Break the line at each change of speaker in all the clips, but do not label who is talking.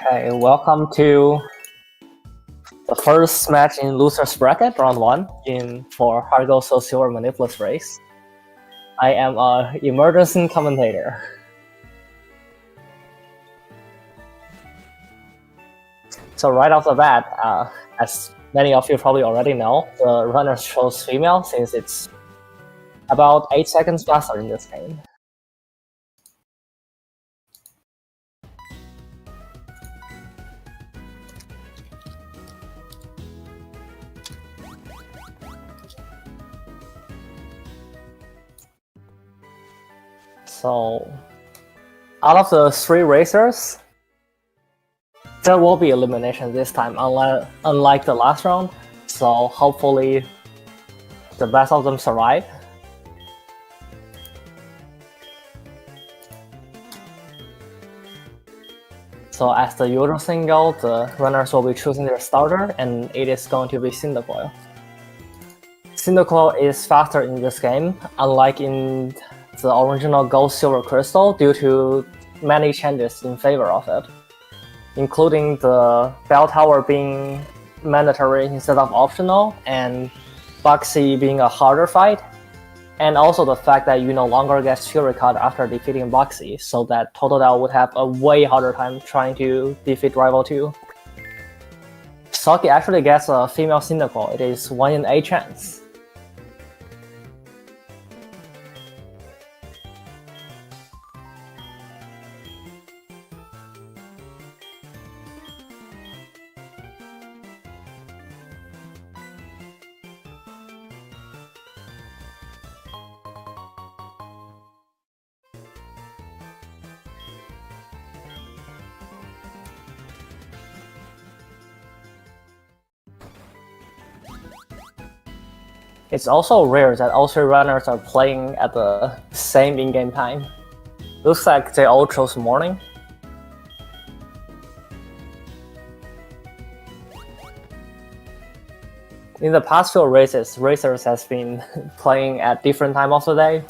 Okay, welcome to the first match in losers bracket, round 1 for Hard Gold Soul Silver Manipless race. I am a emergency commentator. So right off the bat, as many of you probably already know, the runner chose female since it's about 8 seconds faster in this game. So out of the 3 racers, there will be elimination this time, unlike the last round. So hopefully the best of them survive. So as the usual thing goes, the runners will be choosing their starter, and it is going to be Cyndaquil. Cyndaquil is faster in this game, unlike in the original Gold Silver Crystal, due to many changes in favor of it, including the Bell Tower being mandatory instead of optional, and Boxy being a harder fight, and also the fact that you no longer get Fury Cut after defeating Boxy, so that Totodile would have a way harder time trying to defeat Rival 2. Stocchi actually gets a female Cyndaquil. It is 1 in 8 chance. It's also rare that all 3 runners are playing at the same in-game time. Looks like they all chose morning. In the past few races, racers has been playing at different time of the day.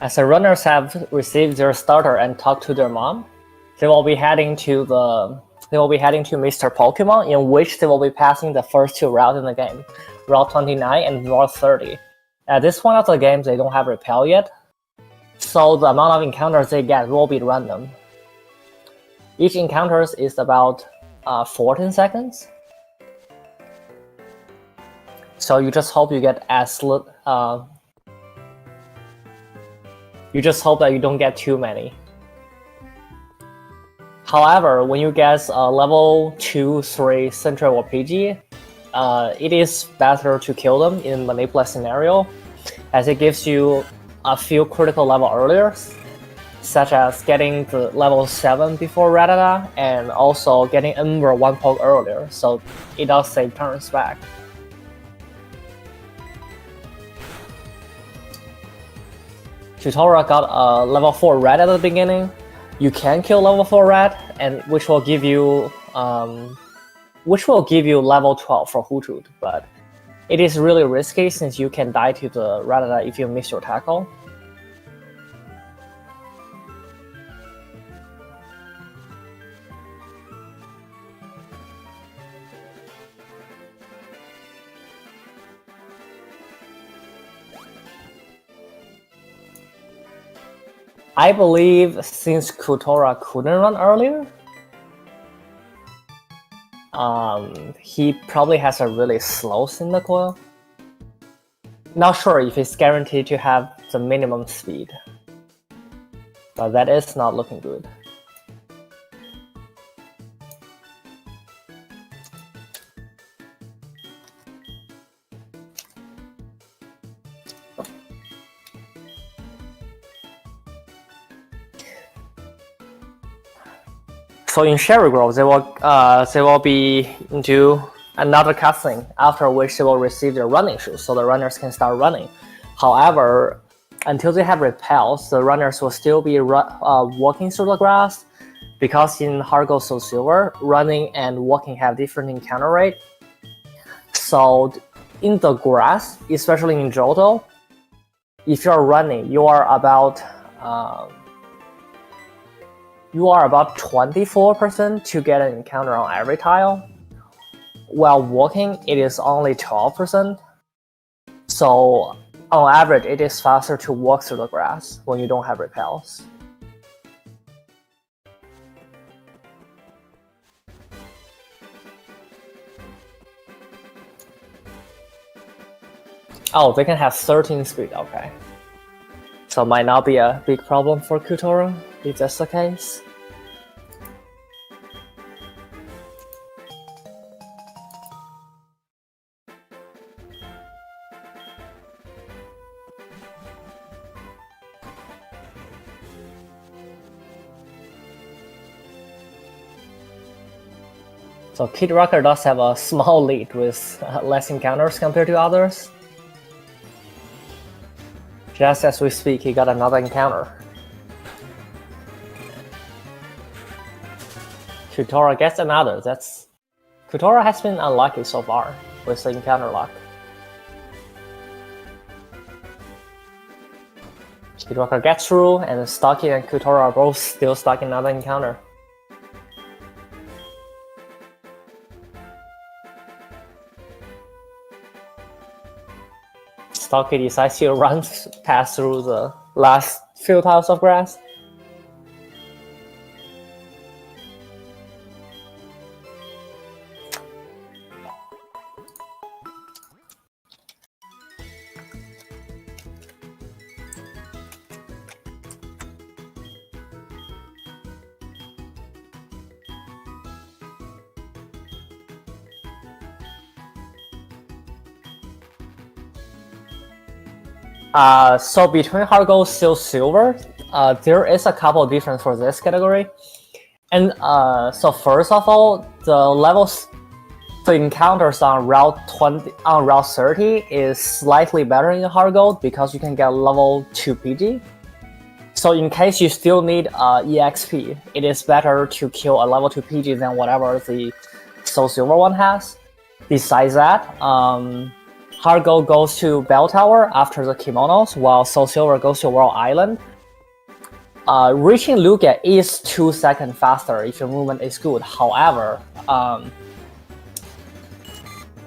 As the runners have received their starter and talked to their mom, they will be heading to Mr. Pokemon, in which they will be passing the first 2 routes in the game, Route 29 and Route 30. At this point of the game, they don't have Repel yet, so the amount of encounters they get will be random. Each encounter is about 14 seconds. So you just hope you get you just hope that you don't get too many. However, when you get level 2, 3 Central or PG, it is better to kill them in Manipless scenario, as it gives you a few critical level earlier, such as getting to level 7 before Rattata, and also getting Ember 1 poke earlier, so it does save turns back. Kyutora got a level 4 rat at the beginning. You can kill level 4 rat, and which will give you level 12 for Hoothoot, but it is really risky since you can die to the Rattata if you miss your tackle. I believe since Kyutora couldn't run earlier, he probably has a really slow Cyndaquil. Not sure if it's guaranteed to have the minimum speed, but that is not looking good. So in Sherry Grove, they will be into another cutscene, after which they will receive their running shoes, so the runners can start running. However, until they have repels, the runners will still be walking through the grass, because in Heart Gold Soul Silver, running and walking have different encounter rate. So in the grass, especially in Johto, if you're running, you are about 24% to get an encounter on every tile. While walking, it is only 12%. So on average, it is faster to walk through the grass when you don't have repels. Oh, they can have 13 speed, okay. So it might not be a big problem for Kyutora, if that's the case. So Kidrocker does have a small lead with less encounters compared to others. Just as we speak, he got another encounter. Kyutora gets another. Kyutora has been unlucky so far with the encounter luck. Kidrocker gets through, and Stocchi and Kyutora are both still stuck in another encounter. Stocchi decides to run past through the last few tiles of grass. So between Heart Gold, Soul Silver, there is a couple difference for this category. And so first of all, the encounters on Route 30 is slightly better in Heart Gold because you can get level 2 PG. So in case you still need EXP, it is better to kill a level 2 PG than whatever the Soul Silver one has. Besides that, Heart Gold goes to Bell Tower after the kimonos, while Soul Silver goes to World Island. Reaching Lugia is 2 seconds faster if your movement is good. However,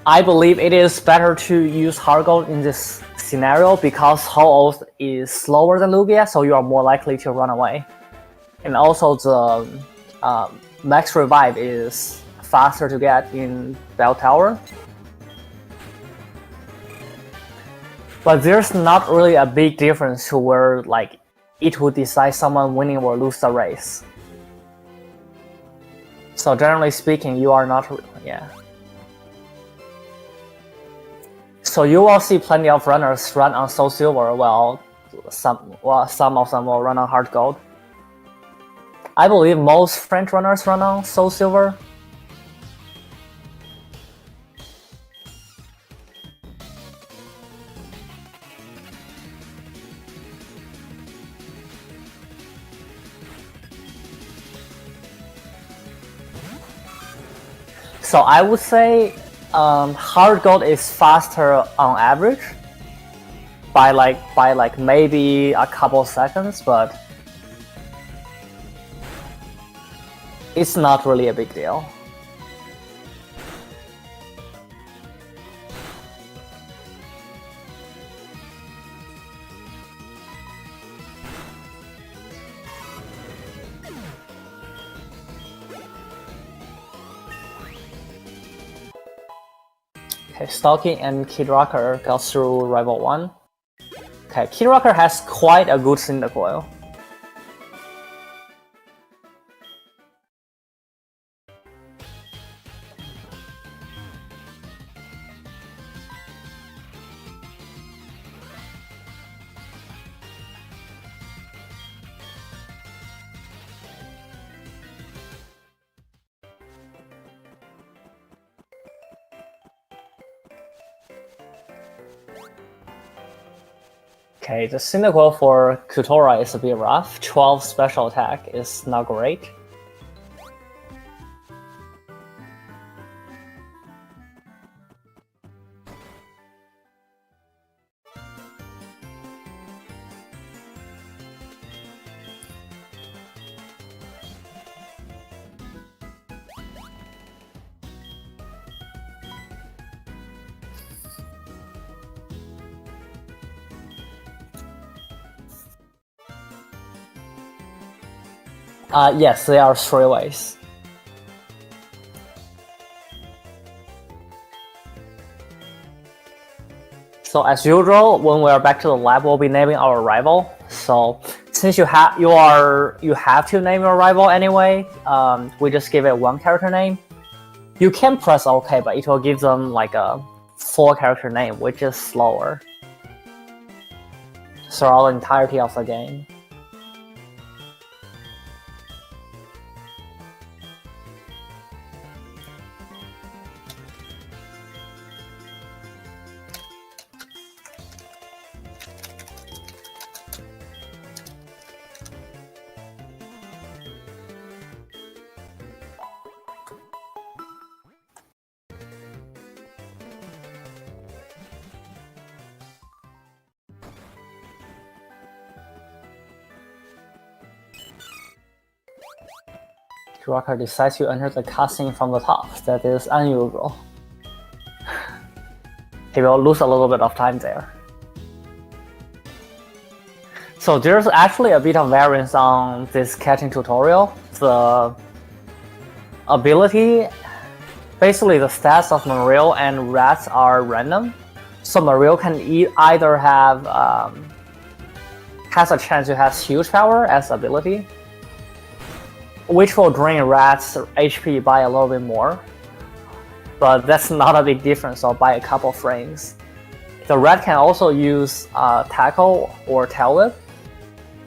I believe it is better to use Heart Gold in this scenario because Ho-Oh is slower than Lugia, so you are more likely to run away. And also the Max Revive is faster to get in Bell Tower. But there's not really a big difference to where like it would decide someone winning or lose the race. So generally speaking, you are not, yeah. So you will see plenty of runners run on Soul Silver, while some of them will run on Heart Gold. I believe most French runners run on Soul Silver. So I would say Heart Gold is faster on average by like maybe a couple seconds, but it's not really a big deal. Okay, Stocchi and Kidrocker got through Rival 1. Okay, Kidrocker has quite a good Cyndaquil. Okay, the Cynical for Kyutora is a bit rough. 12 special attack is not great. Yes, there are 3 ways. So as usual, when we are back to the lab, we'll be naming our rival. So since you have to name your rival anyway, we just give it 1 character name. You can press OK, but it will give them like a 4 character name, which is slower throughout the entirety of the game. Kidrocker decides to enter the cutscene from the top. That is unusual. He will lose a little bit of time there. So there's actually a bit of variance on this catching tutorial. The ability, basically the stats of Mario and Rats are random. So Mario can either have has a chance to have huge power as ability, which will drain Rat's HP by a little bit more. But that's not a big difference, so by a couple frames. The Rat can also use Tackle or Tail Whip.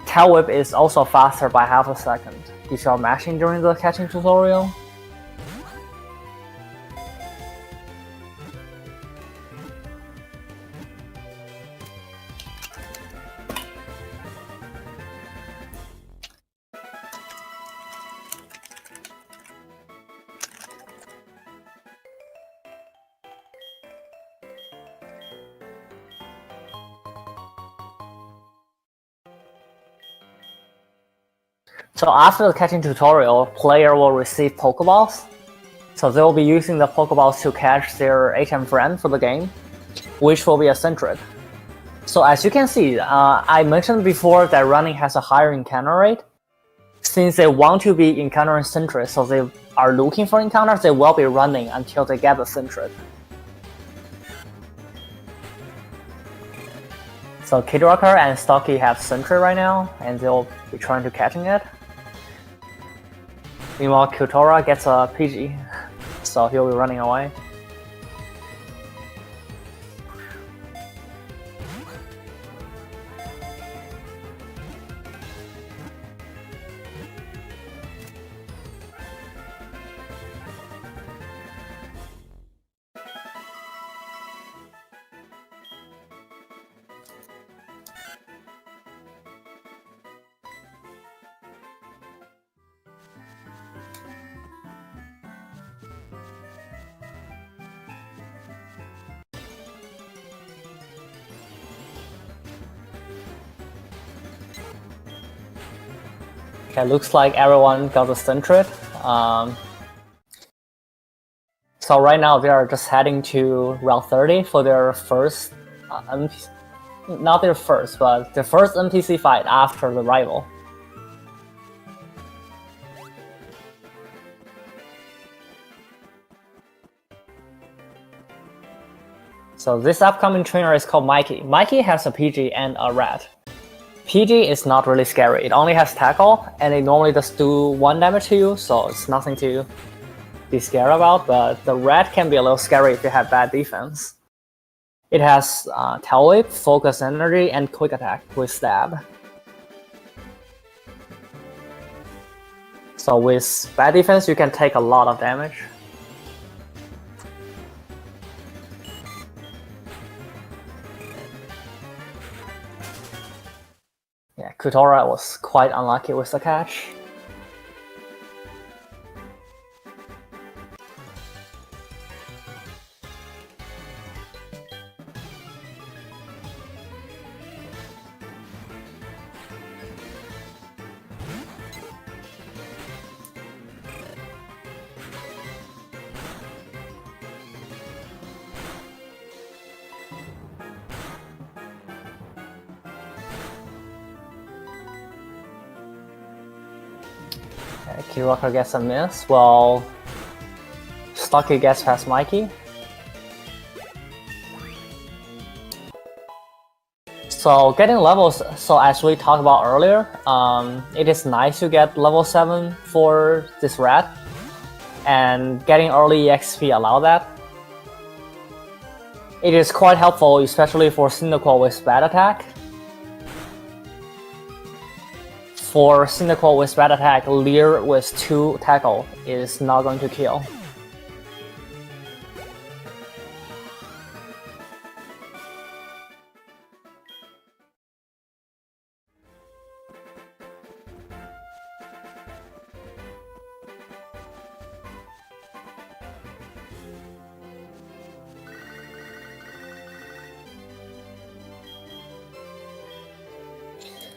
Tail Whip is also faster by half a second if you're mashing during the catching tutorial. So after the catching tutorial, player will receive Pokeballs. So they will be using the Pokeballs to catch their HM friend for the game, which will be eccentric. So as you can see, I mentioned before that running has a higher encounter rate. Since they want to be encountering centric, so they are looking for encounters, they will be running until they get the centric. So Kidrocker and Stocchi have Sentry right now, and they'll be trying to catching it. Meanwhile, Kyutora gets a PG, so he'll be running away. Okay, looks like everyone got the Sentret. So right now they are just heading to Route 30 for their first, not their first, but their first NPC fight after the rival. So this upcoming trainer is called Mikey. Mikey has a PG and a Rat. PG is not really scary, it only has Tackle, and it normally just do 1 damage to you, so it's nothing to be scared about, but the Rat can be a little scary if you have bad defense. It has Tail Whip, Focus Energy, and Quick Attack with Stab. So with bad defense, you can take a lot of damage. Yeah, Kyutora was quite unlucky with the catch. Kidrocker gets a miss, while Stocchi gets past Mikey. So getting levels, so as we talked about earlier, it is nice to get level 7 for this rat, and getting early EXP allow that. It is quite helpful, especially for Cyndaquil with bad attack. For Cyndaquil with bad attack, Leer with 2 tackle is not going to kill.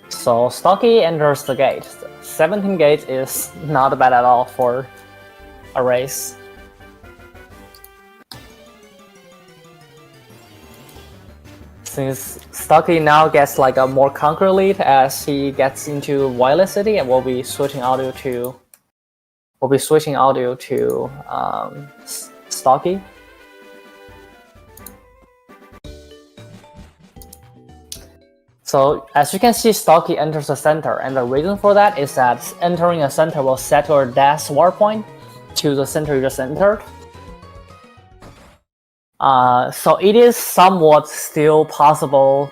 So Stocchi enters the gate. 17 gate is not bad at all for a race. Since Stocchi now gets like a more concrete lead as he gets into Violet City, and we'll be switching audio to Stocchi. So as you can see, Stocchi enters the center, and the reason for that is that entering a center will set your dash war point to the center you just entered. So it is somewhat still possible.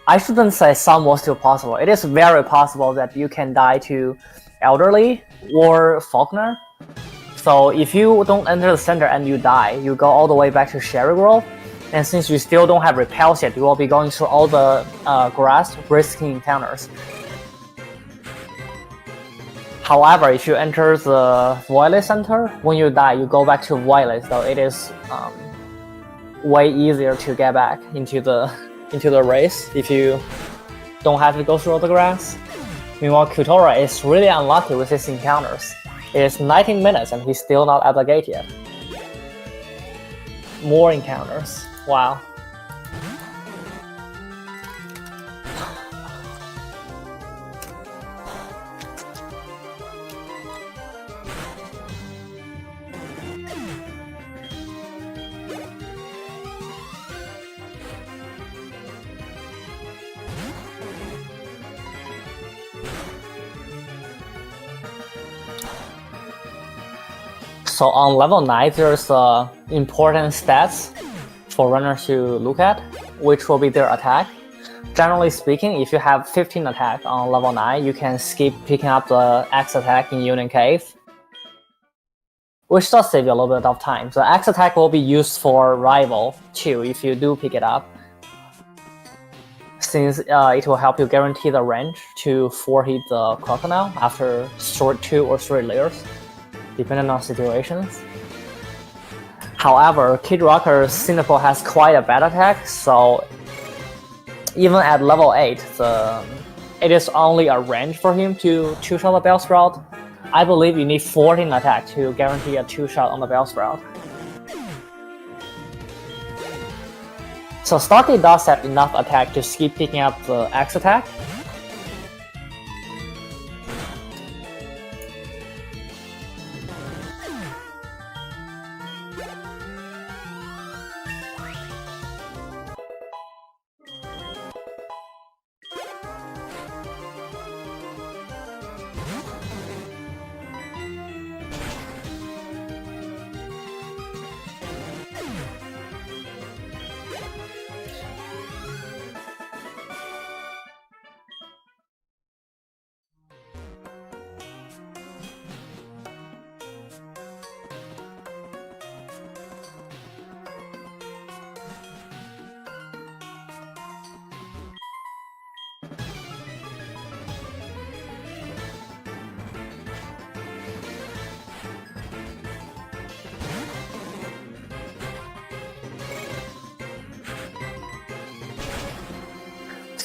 I shouldn't say somewhat still possible. It is very possible that you can die to Elderly or Faulkner. So if you don't enter the center and you die, you go all the way back to Sherry Grove. And since you still don't have repels yet, you will be going through all the grass, risking encounters. However, if you enter the Violet Center, when you die, you go back to Violet, so it is way easier to get back into the race if you don't have to go through all the grass. Meanwhile, Kyutora is really unlucky with his encounters. It is 19 minutes and he's still not at the gate yet. More encounters. Wow. So on level 9, there's important stats for runners to look at, which will be their attack. Generally speaking, if you have 15 attack on level 9, you can skip picking up the X attack in Union Cave, which does save you a little bit of time. The X attack will be used for Rival too if you do pick it up, since it will help you guarantee the range to 4-hit the Crocodile after 2 or 3 layers, depending on situations. However, Kidrocker's Cyndaquil has quite a bad attack, so even at level 8, it is only a range for him to 2-shot the Bellsprout. I believe you need 14 attack to guarantee a 2-shot on the Bellsprout. So Stocchi does have enough attack to skip picking up the X attack.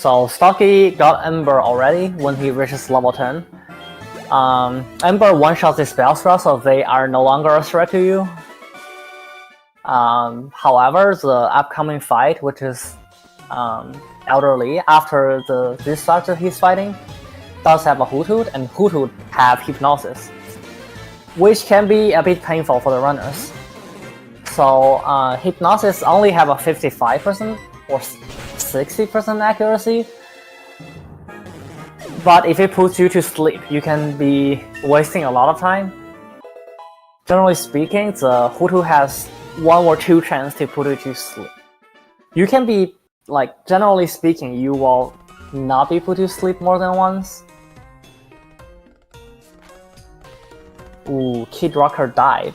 So Stocchi got Ember already when he reaches level 10. Ember one-shots the spell scroll, so they are no longer a threat to you. However, the upcoming fight, which is Elderly, after this structure he's fighting, does have a Hoothoot, and Hoothoot have Hypnosis, which can be a bit painful for the runners. So Hypnosis only have a 55% or 60% accuracy, but if it puts you to sleep, you can be wasting a lot of time. Generally speaking, the Hoothoot has 1 or 2 chances to put you to sleep. You can be, like, generally speaking, you will not be put to sleep more than once. Ooh, Kidrocker died.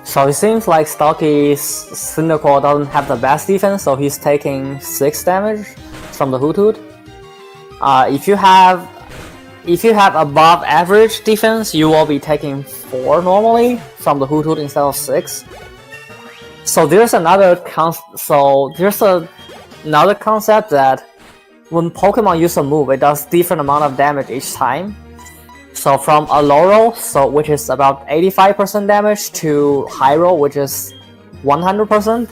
So it seems like Stocchi's Cynical doesn't have the best defense, so he's taking 6 damage from the Hoothoot. If you have above average defense, you will be taking 4 normally from the Hoothoot instead of 6. So there's another concept that when Pokemon use a move, it does different amount of damage each time. So from a low roll, which is about 85% damage, to high roll, which is 100%.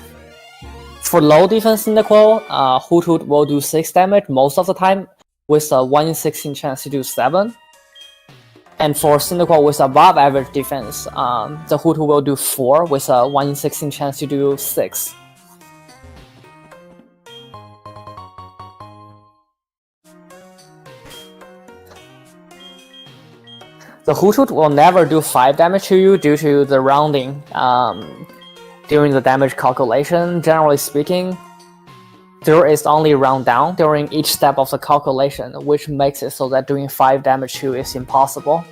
For low defense Cynical, Hoothoot will do 6 damage most of the time, with a 1 in 16 chance to do 7. And for Cynical with above average defense, the Hoothoot will do 4 with a 1 in 16 chance to do 6. The Hoothoot will never do 5 damage to you due to the rounding during the damage calculation. Generally speaking, there is only round down during each step of the calculation, which makes it so that doing 5 damage to you is impossible.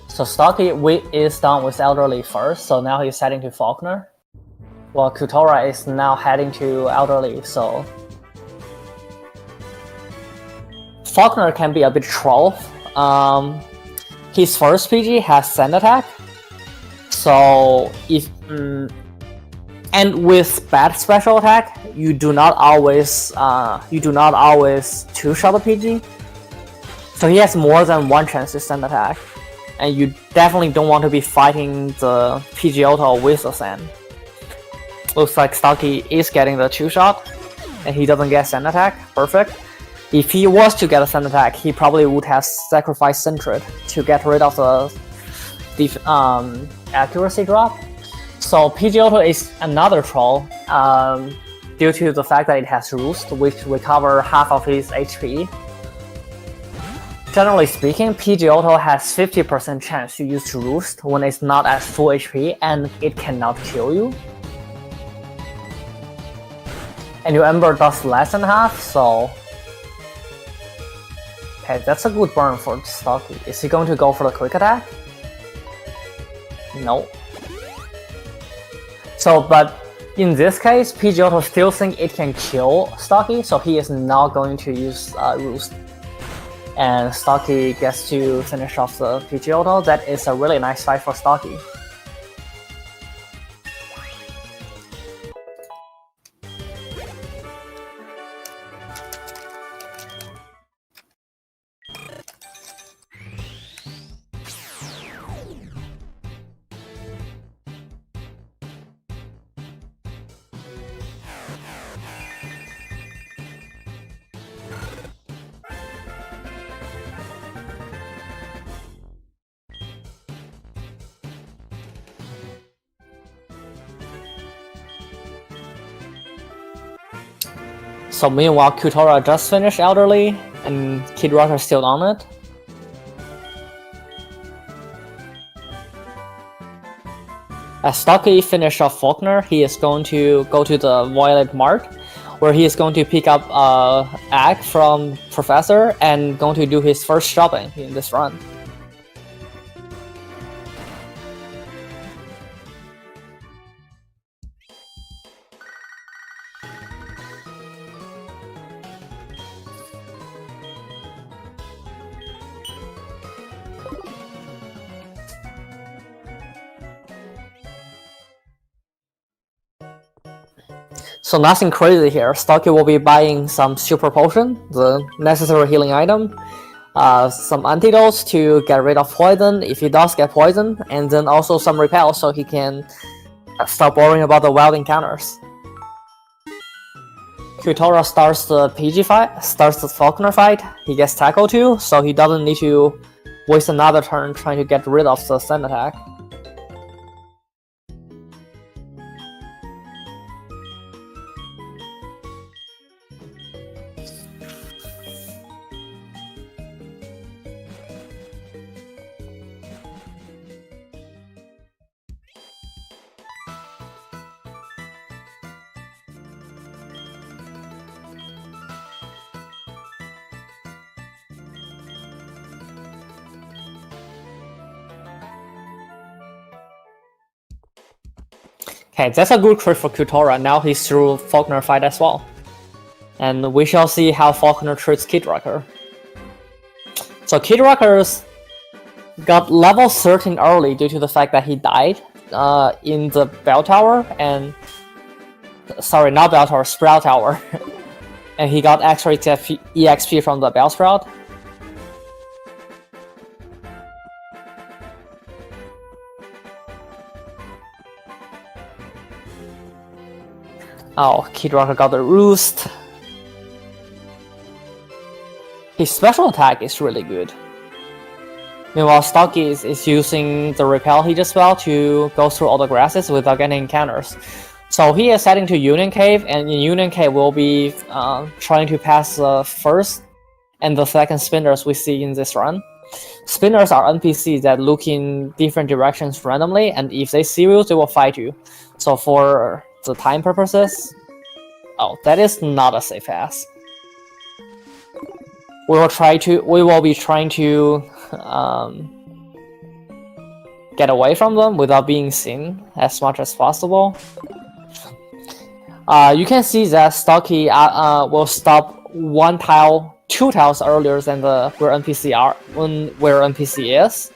So Stocchi is done with Elderly first, so now he's heading to Faulkner. Well, Kyutora is now heading to Elderly, so Faulkner can be a bit troll. His first PG has Sand Attack, so if and with bad special attack, you do not always two-shot the PG. So he has more than 1 chance to Sand Attack, and you definitely don't want to be fighting the Pidgeotto with the Sand. Looks like Stocchi is getting the 2-shot, and he doesn't get Sand Attack. Perfect. If he was to get a Sand Attack, he probably would have sacrificed Sentret to get rid of the accuracy drop. So Pidgeotto is another troll due to the fact that it has Roost, which recover half of his HP. Generally speaking, Pidgeotto has 50% chance to use Roost when it's not at full HP and it cannot kill you. And your Ember does less than half, so okay, that's a good burn for Stocchi. Is he going to go for the quick attack? No. So, but in this case, Pidgeotto still thinks it can kill Stocchi, so he is not going to use Roost. And Stocchi gets to finish off the Pidgeotto. That is a really nice fight for Stocchi. So meanwhile, Kyutora just finished Elderly, and Kidrocker still on it. As Stocchi finished off Faulkner, he is going to go to the Violet Mart, where he is going to pick up egg from Professor and going to do his first shopping in this run. So nothing crazy here. Stocchi will be buying some super potion, the necessary healing item, some antidotes to get rid of poison if he does get poisoned, and then also some repel so he can stop worrying about the wild encounters. Kyutora starts the PG fight, starts the Faulkner fight. He gets tackle too, so he doesn't need to waste another turn trying to get rid of the sand attack. Okay, that's a good crit for Kyutora. Now he's through Faulkner fight as well. And we shall see how Faulkner treats Kidrocker. So Kidrocker's got level 13 early due to the fact that he died in the Bell Tower and... Sorry, not Bell Tower, Sprout Tower. And he got extra EXP from the Bell Sprout. Oh, Kidrocker got the roost. His special attack is really good. Meanwhile, Stocchi is using the repel he just spell to go through all the grasses without getting encounters. So he is heading to Union Cave, and in Union Cave we'll be trying to pass the first and the second spinners we see in this run. Spinners are NPCs that look in different directions randomly, and if they see you, they will fight you. So for the time purposes... Oh, that is not a safe pass. We will be trying to get away from them without being seen as much as possible. You can see that Stocchi will stop two tiles earlier than where NPC is.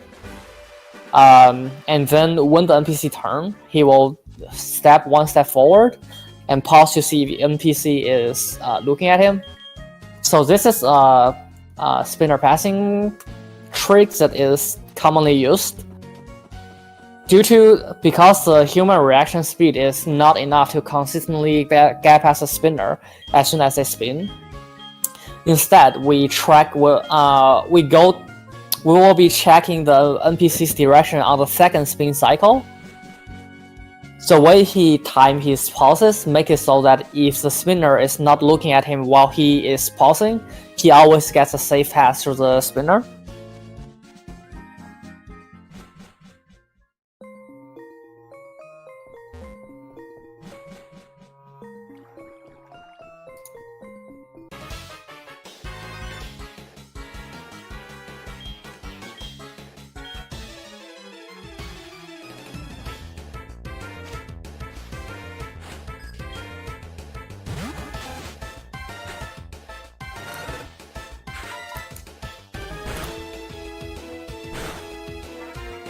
And then when the NPC turn, he will step one step forward and pause to see if the NPC is looking at him. So this is a spinner passing trick that is commonly used. Because the human reaction speed is not enough to consistently get past a spinner as soon as they spin. Instead, we will be checking the NPC's direction on the second spin cycle. So the way he times his pauses make it so that if the spinner is not looking at him while he is pausing, he always gets a safe pass through the spinner.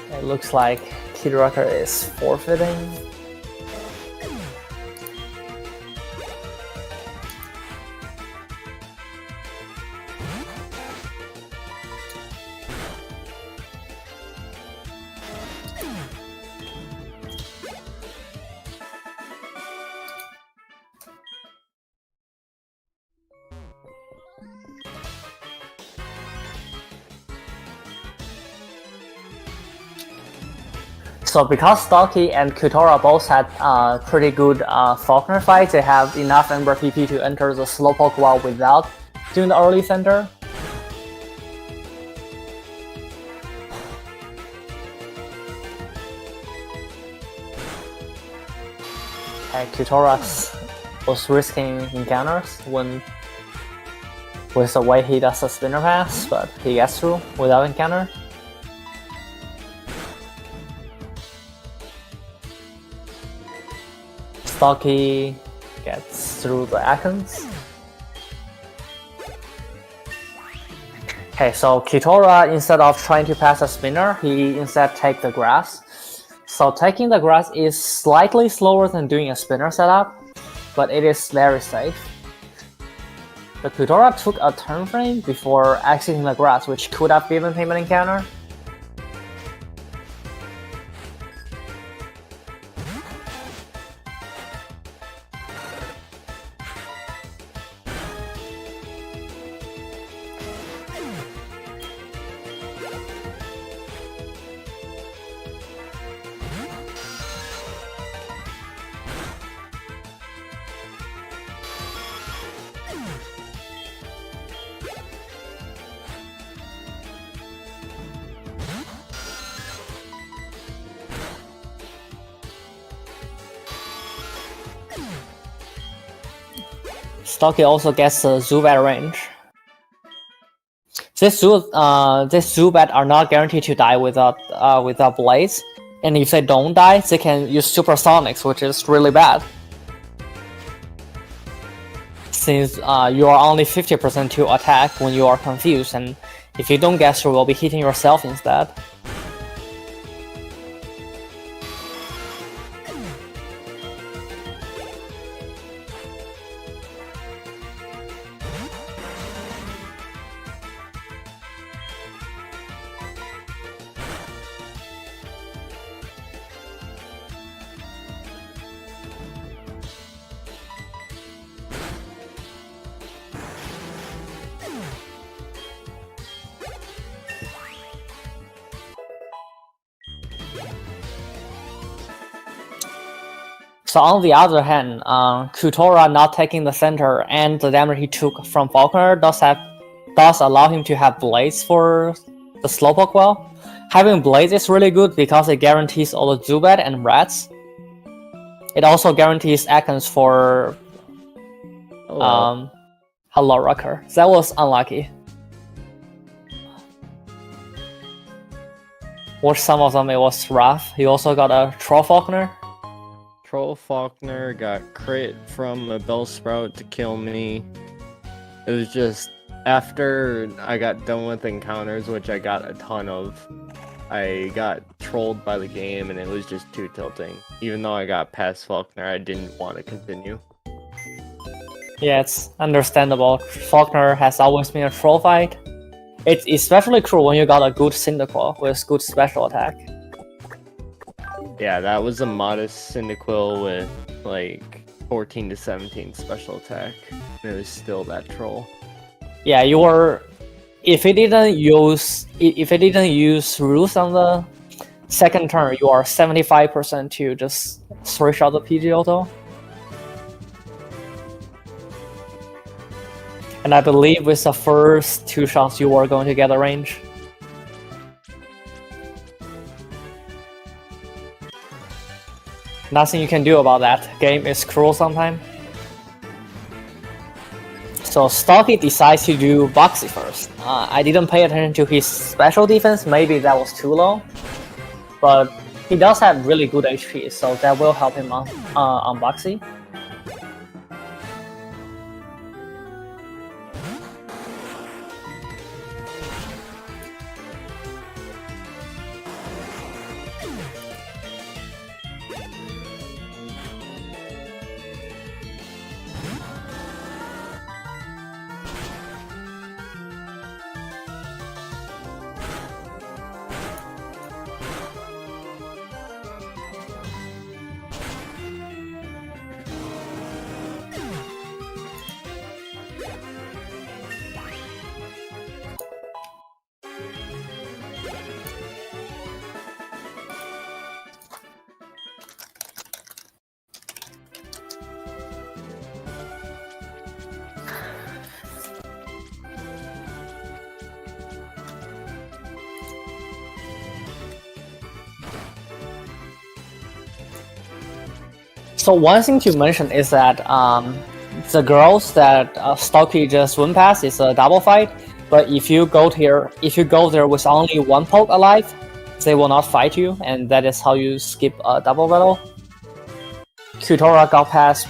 It looks like Kidrocker is forfeiting. So because Stocchi and Kyutora both had pretty good Faulkner fights, they have enough Ember PP to enter the Slowpoke wall without doing the early center. Okay, Kyutora was risking encounters with the way he does the spinner pass, but he gets through without encounter. Stocchi gets through the Akons. Okay, so Kyutora, instead of trying to pass a spinner, he instead takes the grass. So taking the grass is slightly slower than doing a spinner setup, but it is very safe. The Kyutora took a turn frame before exiting the grass, which could have given him an encounter. Stocchi also gets a Zubat range. These Zubat are not guaranteed to die without Blades, and if they don't die, they can use Supersonics, which is really bad. Since you are only 50% to attack when you are confused, and if you don't get through, you'll be hitting yourself instead. So on the other hand, Kyutora not taking the center and the damage he took from Faulkner does allow him to have Blades for the Slowpoke well. Having Blades is really good because it guarantees all the Zubat and Rats. It also guarantees Akons for Hello Rucker. That was unlucky. Watch some of them, it was rough. He also got a Troll Faulkner.
Troll Faulkner got crit from a Bellsprout to kill me. It was just after I got done with encounters, which I got a ton of, I got trolled by the game and it was just too tilting. Even though I got past Faulkner, I didn't want to continue.
Yeah, it's understandable. Faulkner has always been a troll fight. It's especially cruel when you got a good Cyndaquil with good special attack.
Yeah, that was a modest Cyndaquil with like 14 to 17 special attack. And it was still that troll.
Yeah, you were. If it didn't use Roost on the second turn, you are 75% to just 3-shot the PG auto. And I believe with the first 2 shots, you were going to get a range. Nothing you can do about that. Game is cruel sometimes. So Stocchi decides to do Boxy first. I didn't pay attention to his special defense, maybe that was too low. But he does have really good HP, so that will help him on Boxy. So one thing to mention is that the girls that Stocchi just went past is a double fight. But if you go there with only one poke alive, they will not fight you, and that is how you skip a double battle. Kyutora got past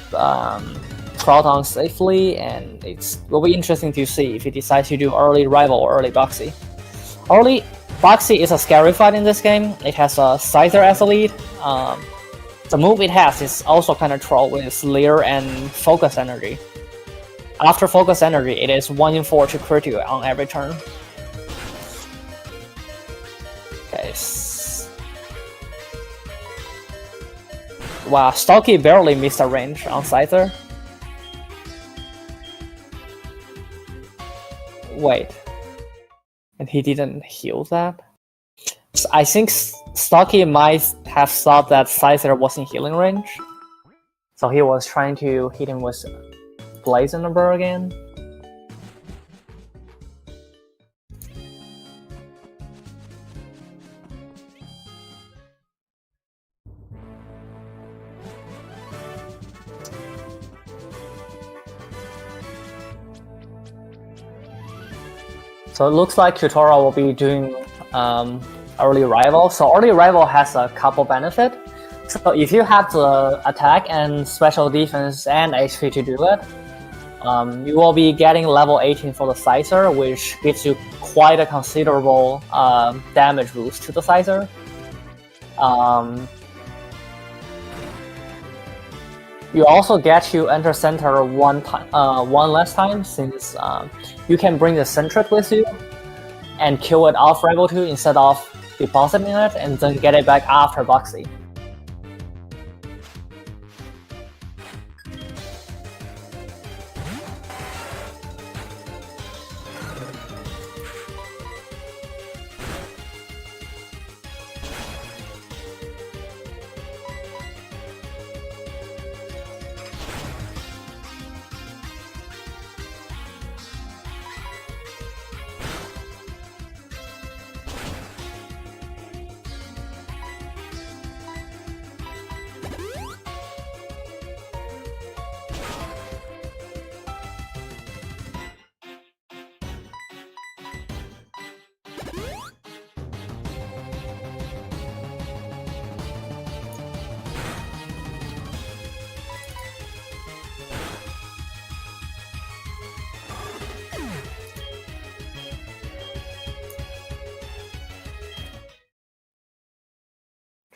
Proton safely, and it will be interesting to see if he decides to do early rival or early Boxy. Early Boxy is a scary fight in this game. It has a Scyther as a lead. The move it has is also kind of troll with Leer and Focus Energy. After Focus Energy, it is 1 in 4 to crit you on every turn. Okay. Wow, Stocchi barely missed a range on Scyther. Wait. And he didn't heal that? So I think Stocchi might have thought that Scyther was in healing range. So he was trying to hit him with Blazing Number again. So it looks like Kyutora will be doing early rival. So early rival has a couple benefits. So if you have the attack and special defense and HP to do it, you will be getting level 18 for the Scyther, which gives you quite a considerable damage boost to the Scyther. You also get to enter center one less time, since you can bring the Centric with you and kill it off rival 2 instead of depositing it and then get it back after Boxy.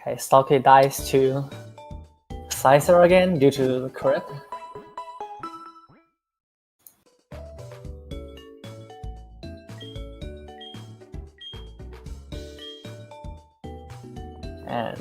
Okay, Stocchi dies to Scyther again due to the crit. And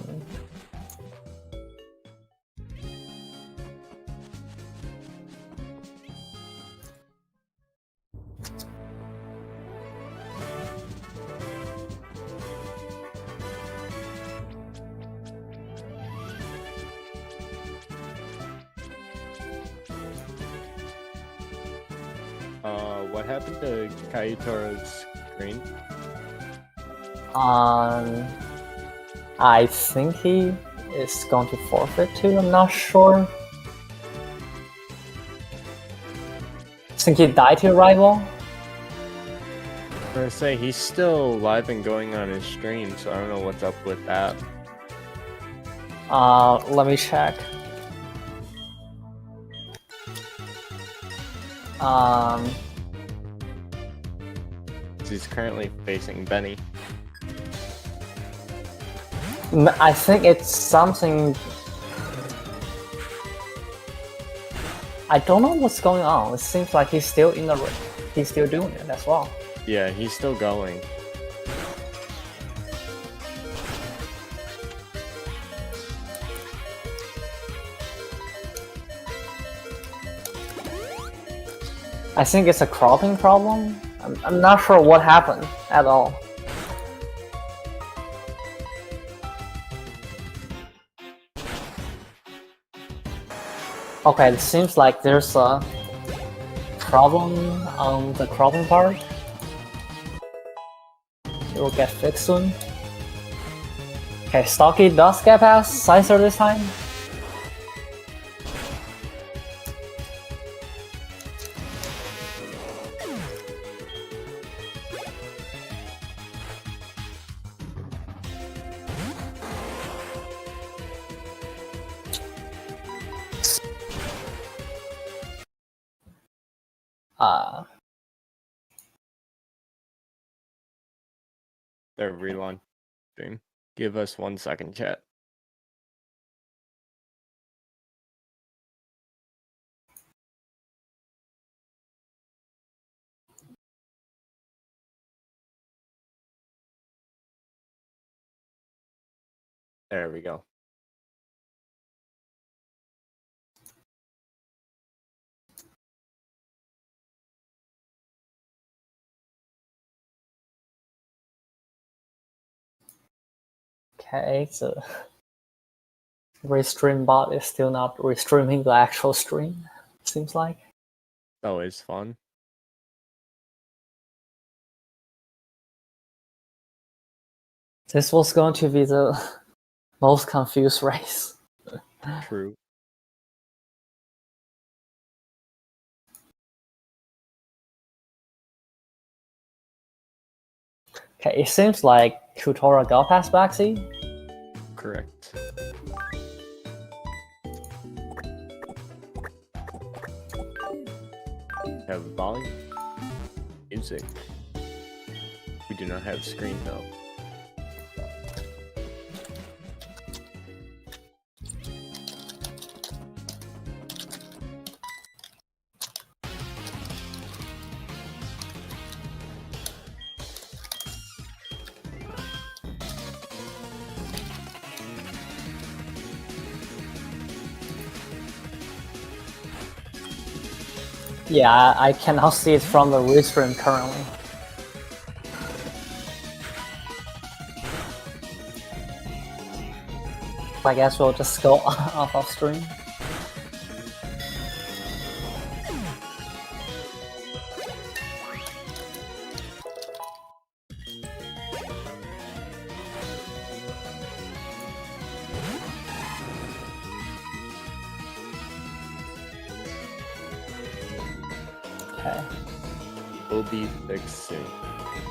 what happened to Kyutora's screen?
I think he is going to forfeit too, I'm not sure. I think he died to rival.
I was gonna say, he's still live and going on his stream, so I don't know what's up with that.
Let me check.
He's currently facing Benny.
I think it's something. I don't know what's going on. It seems like he's still in the. He's still doing it as well.
Yeah, he's still going.
I think it's a cropping problem. I'm not sure what happened at all. Okay, it seems like there's a problem on the cropping part. It will get fixed soon. Okay, Stocchi does get past Scyther this time. Uh,
They're relaunching. Give us 1 second, chat. There we go.
okay, so restream bot is still not restreaming the actual stream, seems like.
Always fun.
This was going to be the most confused race.
True.
Okay, it seems like Kyutora got past Baxi.
Correct. Have volume. Music. We do not have screen though.
Yeah, I cannot see it from the restream currently. I guess we'll just go off of stream. Okay.
Will be fixed soon.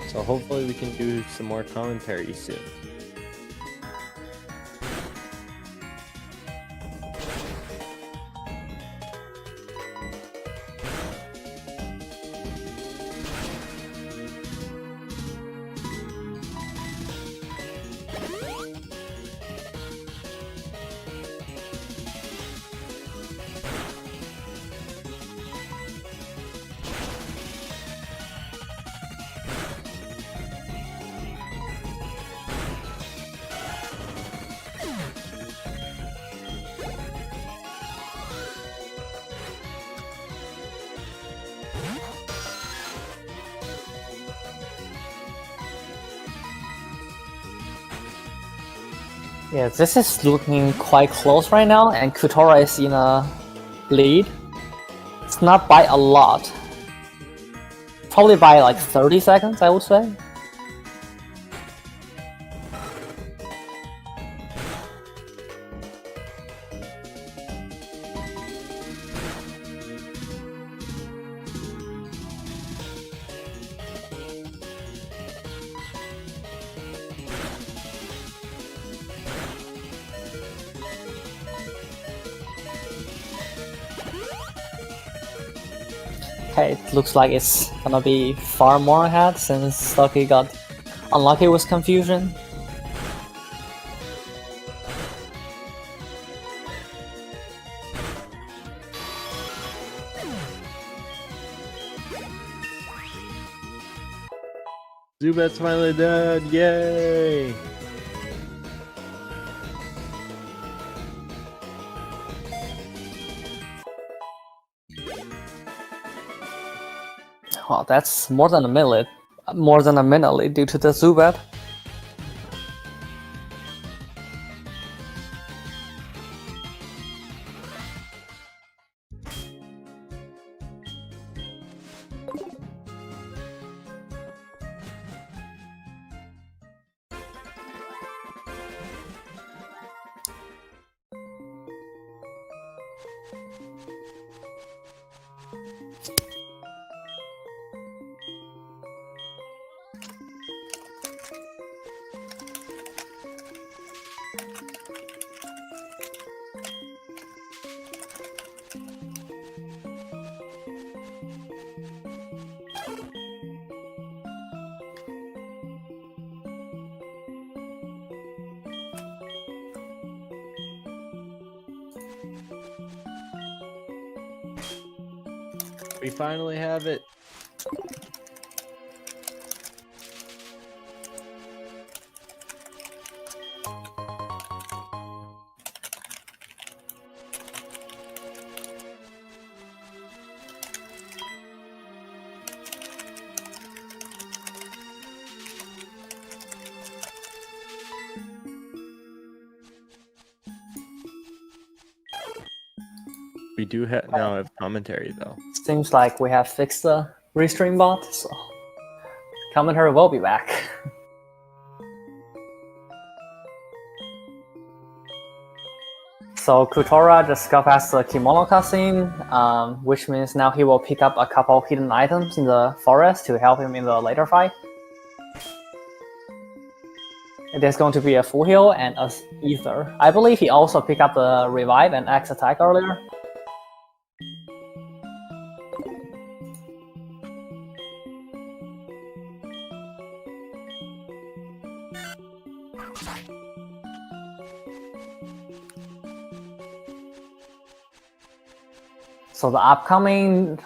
So hopefully we can do some more commentary soon.
Yeah, this is looking quite close right now, and Kyutora is in a lead. It's not by a lot. Probably by like 30 seconds, I would say. Okay, it looks like it's gonna be far more ahead since Stocchi got unlucky with confusion.
Zubat's finally dead! Yay!
Wow, that's more than a minute. More than a minute lead due to the Zubat.
We finally have it. We do now have commentary though.
Seems like we have fixed the restream bot, so commentary will be back. So Kyutora just got past the kimono cutscene, which means now he will pick up a couple hidden items in the forest to help him in the later fight. There's going to be a full heal and a ether. I believe he also picked up the revive and X attack earlier. So the upcoming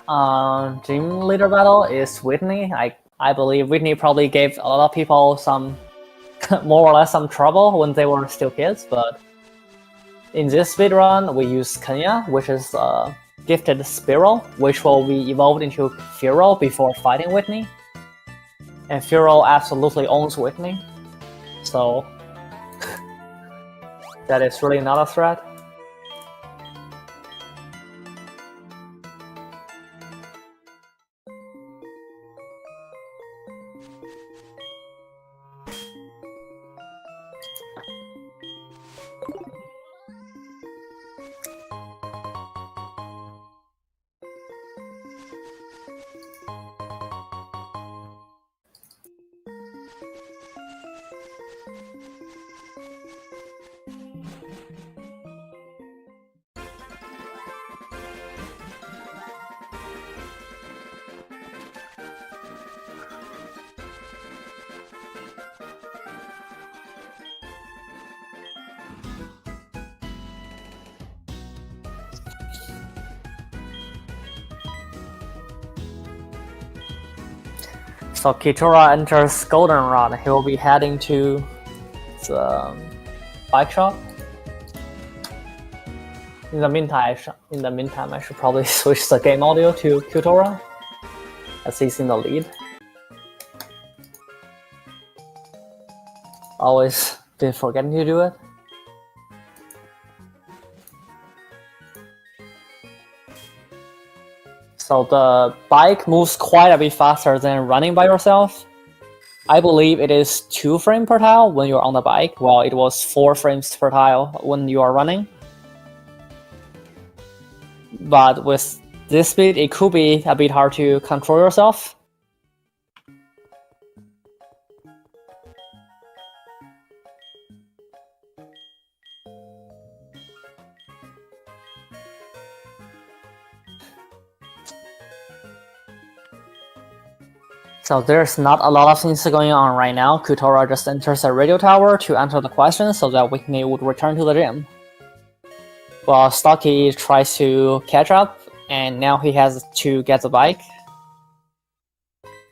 gym leader battle is Whitney. I believe Whitney probably gave a lot of people some more or less some trouble when they were still kids, but in this speedrun we use Kenya, which is a gifted Spiral, which will be evolved into Furo before fighting Whitney. And Furo absolutely owns Whitney, so that is really not a threat. So Kyutora enters Goldenrod. He will be heading to the bike shop. In the meantime, I should probably switch the game audio to Kyutora, as he's in the lead. Always been forgetting to do it. So the bike moves quite a bit faster than running by yourself. I believe it is 2 frames per tile when you're on the bike, while it was 4 frames per tile when you are running. But with this speed, it could be a bit hard to control yourself. So there's not a lot of things going on right now. Kyutora just enters a radio tower to answer the question so that Whitney would return to the gym. While Stocchi tries to catch up, and now he has to get the bike.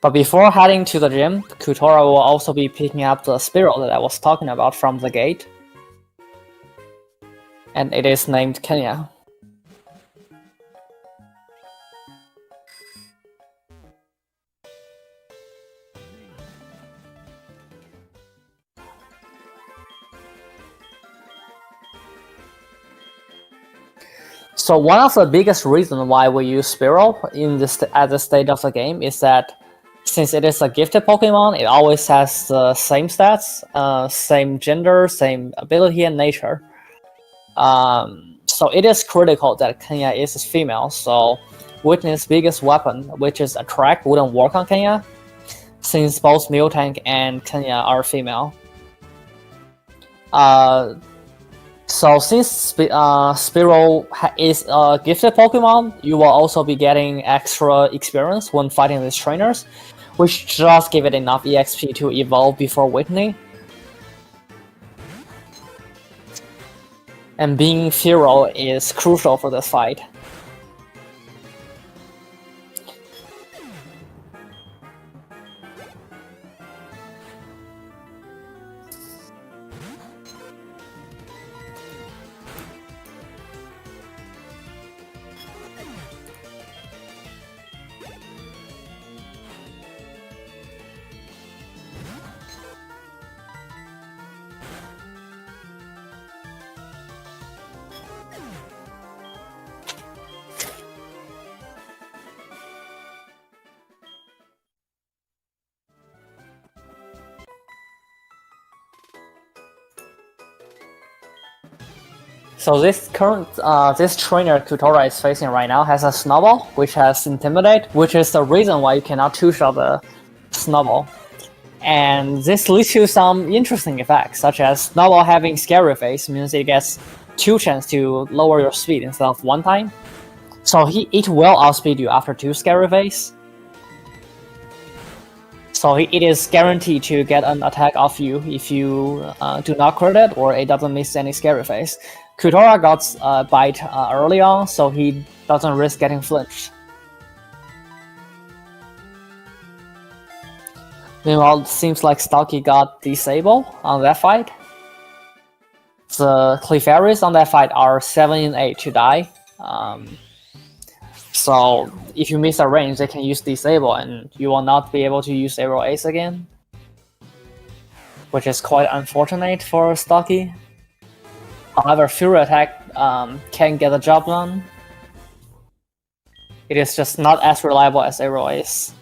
But before heading to the gym, Kyutora will also be picking up the Spiral that I was talking about from the gate. And it is named Kenya. So one of the biggest reasons why we use Spiral at this stage of the game is that since it is a gifted Pokemon, it always has the same stats, same gender, same ability and nature. So it is critical that Kenya is female. So Whitney's biggest weapon, which is Attract, wouldn't work on Kenya, since both Miltank and Kenya are female. So since Spiral is a gifted Pokemon, you will also be getting extra experience when fighting these trainers, which just give it enough EXP to evolve before Whitney. And being Furo is crucial for this fight. So this current this trainer Kyutora is facing right now has a snowball, which has intimidate, which is the reason why you cannot two-shot the snowball. And this leads to some interesting effects, such as snowball having scary face means it gets 2 chances to lower your speed instead of 1 time. So it will outspeed you after 2 scary face. So it is guaranteed to get an attack off you if you do not crit it or it doesn't miss any scary face. Kyutora got a bite early on, so he doesn't risk getting flinched. Meanwhile, it seems like stocchi got disabled on that fight. The Clefairies on that fight are 7 in 8 to die. So if you miss a range, they can use disable and you will not be able to use Arrow Ace again. Which is quite unfortunate for stocchi. However, Fury Attack can get the job done. It is just not as reliable as Arrow Ace.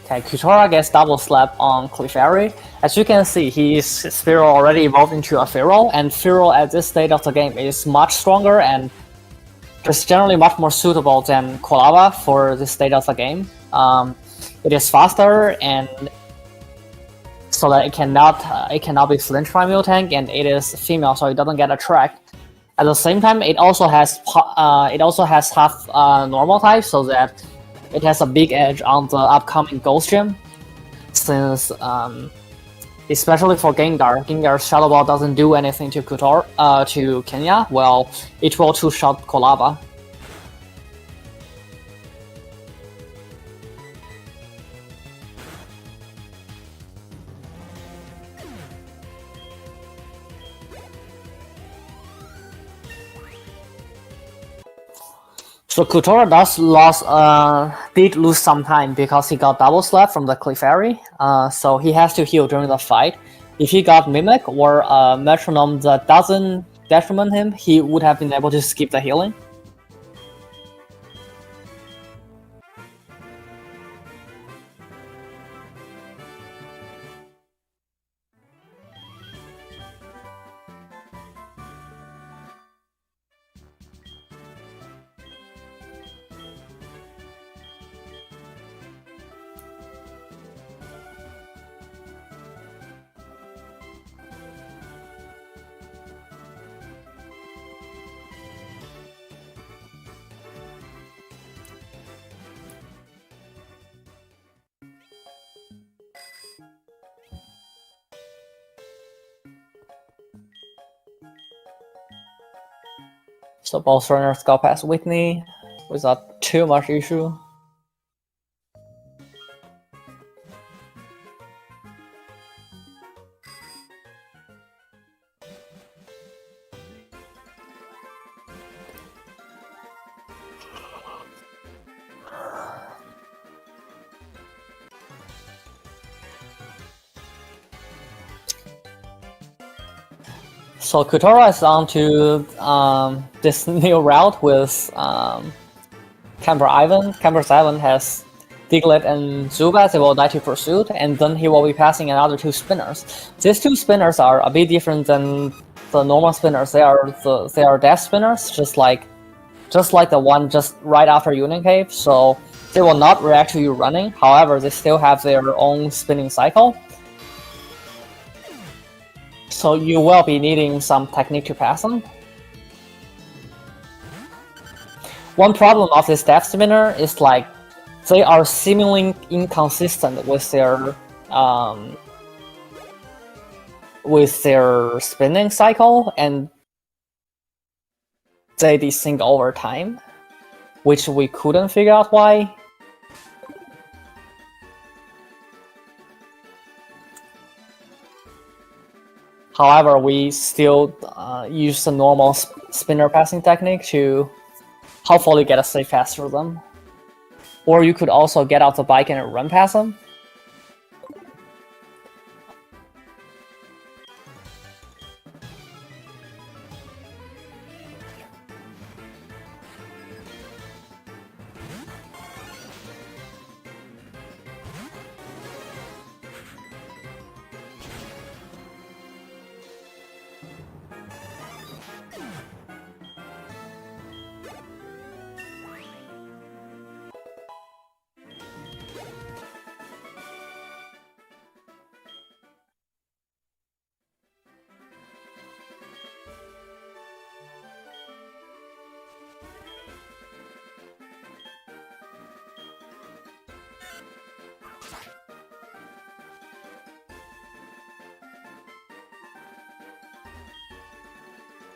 Okay, Kyutora gets double slap on Clefairy. As you can see, his Feral already evolved into a Feral, and Feral at this stage of the game is much stronger and just generally much more suitable than Kolava for this stage of the game. It is faster and so that it cannot be flinched by Miltank, and it is female, so it doesn't get attract. At the same time, it also has half normal type, so that it has a big edge on the upcoming Ghost Gym, since especially for Gengar's Shadow Ball doesn't do anything to to Kenya. Well, it will two-shot Kolava. So Kyutora did lose some time because he got double slap from the Clefairy, so he has to heal during the fight. If he got Mimic or a Metronome that doesn't detriment him, he would have been able to skip the healing. So both runners got past Whitney without too much issue. So Kyutora is on to this new route with Camper Ivan. Camper's Ivan has Diglett and Zubat. They will die to Pursuit, and then he will be passing another 2 spinners. These 2 spinners are a bit different than the normal spinners. They are death spinners, just like the one just right after Unicave. So they will not react to you running. However, they still have their own spinning cycle. So you will be needing some technique to pass them. One problem of this death spinner is like they are seemingly inconsistent with their spinning cycle, and they desync over time, which we couldn't figure out why. However, we still use the normal spinner passing technique to hopefully get a safe pass through them. Or you could also get off the bike and run past them.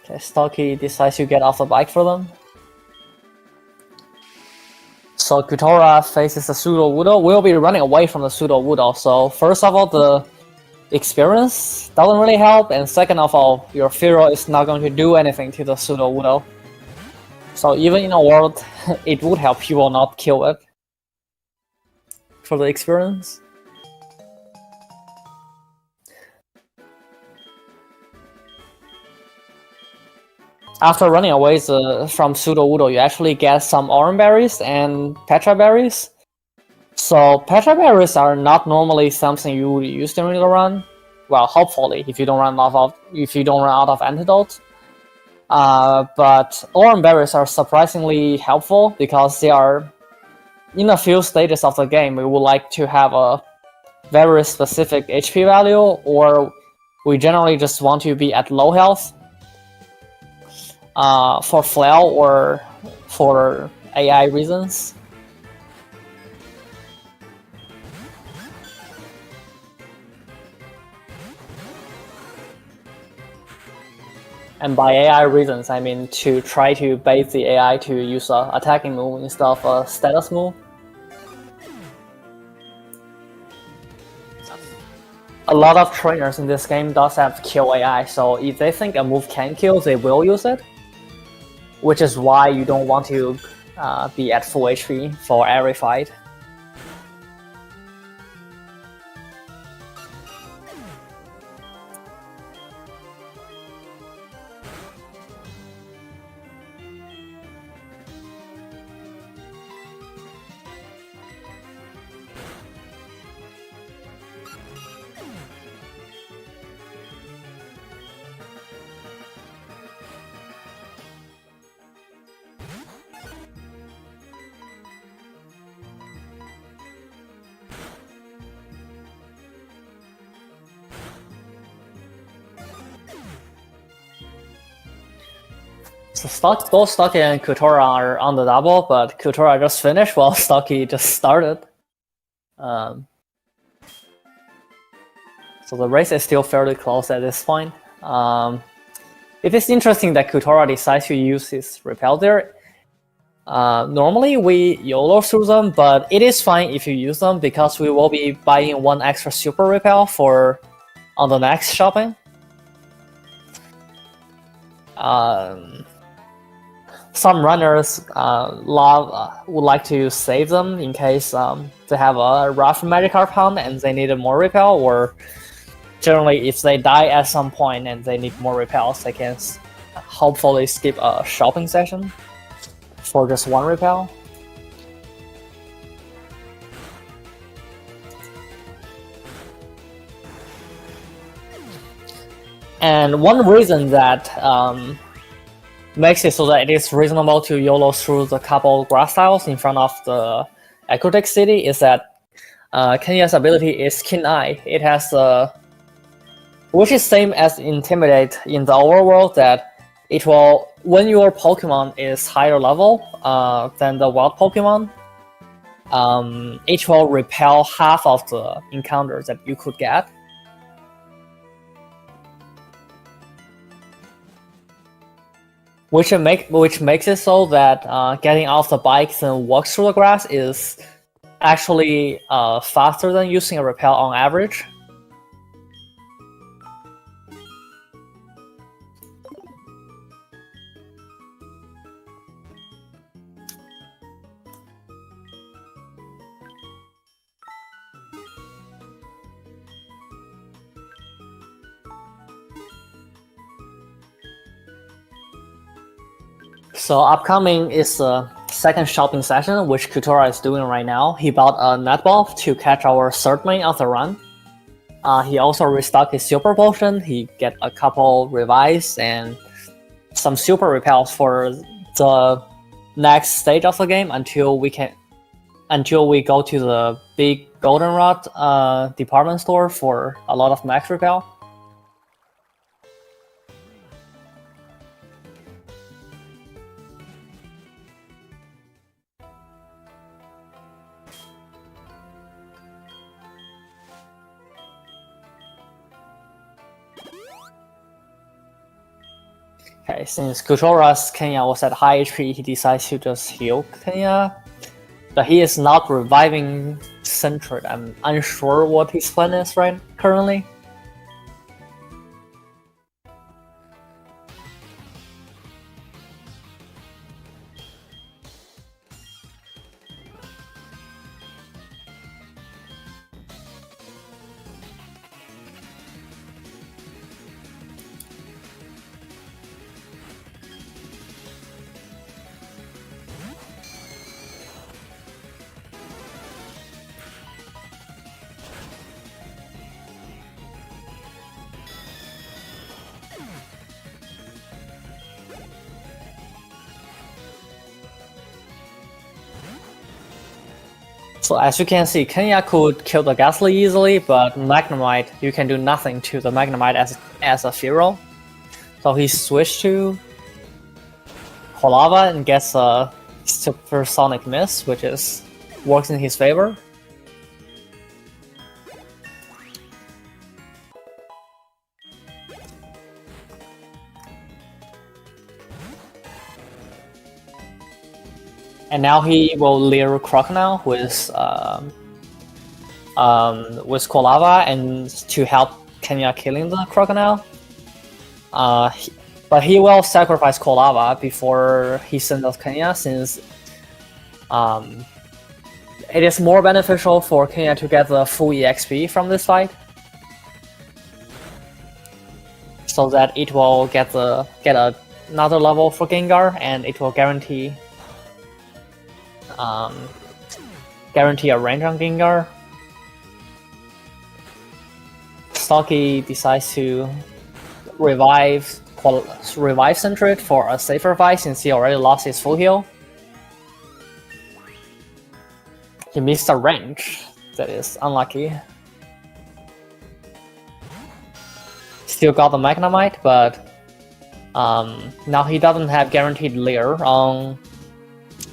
Okay, Stocchi decides to get off the bike for them. So Kyutora faces the pseudo Wudo. We'll be running away from the pseudo Wudo. So first of all, the experience doesn't really help, and second of all, your Firo is not going to do anything to the pseudo Wudo. So even in a world, it would help people not kill it for the experience. After running away from pseudo Wudo, you actually get some orange berries and petra berries. So petra berries are not normally something you would use during the run. Well, hopefully, if you don't run out of antidote. But orange berries are surprisingly helpful because they are in a few stages of the game. We would like to have a very specific HP value, or we generally just want to be at low health. For flail or for AI reasons. And by AI reasons, I mean to try to bait the AI to use a attacking move instead of a status move. A lot of trainers in this game does have kill AI, so if they think a move can kill, they will use it. Which is why you don't want to be at full HP for every fight. So both Stocchi and Kyutora are on the double, but Kyutora just finished while Stocchi just started. So the race is still fairly close at this point. It is interesting that Kyutora decides to use his repel there. Normally we YOLO through them, but it is fine if you use them because we will be buying one extra super repel for on the next shopping. Some runners would like to save them in case they have a rough Magikarp hunt and they need more repel, or generally if they die at some point and they need more repels, they can hopefully skip a shopping session for just one repel. And one reason that makes it so that it is reasonable to YOLO through the couple grass tiles in front of the Aquatic City is that Kenya's ability is Keen Eye. It has which is same as Intimidate in the overworld, that it will, when your Pokemon is higher level than the wild Pokemon, it will repel half of the encounters that you could get. Which makes it so that getting off the bikes and walk through the grass is actually faster than using a repel on average. So upcoming is the second shopping session, which Kyutora is doing right now. He bought a netball to catch our third main of the run. He also restocked his super potion. He get a couple revives and some super repels for the next stage of the game until we go to the big goldenrod department store for a lot of max repel. Okay, since Kyutora's Kenya was at high HP, he decides to just heal Kenya. But he is not reviving Centred. I'm unsure what his plan is currently. So as you can see, Kenya could kill the Ghastly easily, but Magnemite, you can do nothing to the Magnemite as a Feral. So he switched to Kolava and gets a Supersonic Miss, which works in his favor. And now he will Leer Crocodile with Kolava and to help Kenya killing the Crocodile. But he will sacrifice Kolava before he sends us Kenya, since it is more beneficial for Kenya to get the full EXP from this fight, so that it will get another level for Gengar, and it will guarantee a range on Gengar. Stocchi decides to revive Centred for a safer fight, since he already lost his full heal. He missed a range. That is unlucky. Still got the Magnemite, but now he doesn't have guaranteed Leer on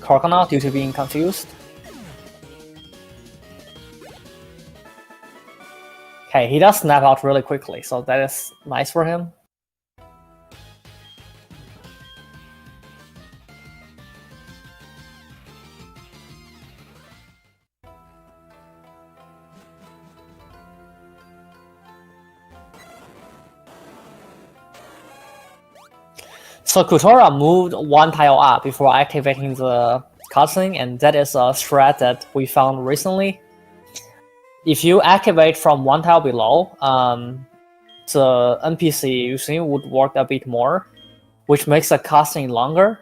Crocodile due to being confused. Okay, he does snap out really quickly, so that is nice for him. So Kyutora moved one tile up before activating the cutscene, and that is a threat that we found recently. If you activate from one tile below, the NPC using would work a bit more, which makes the cutscene longer.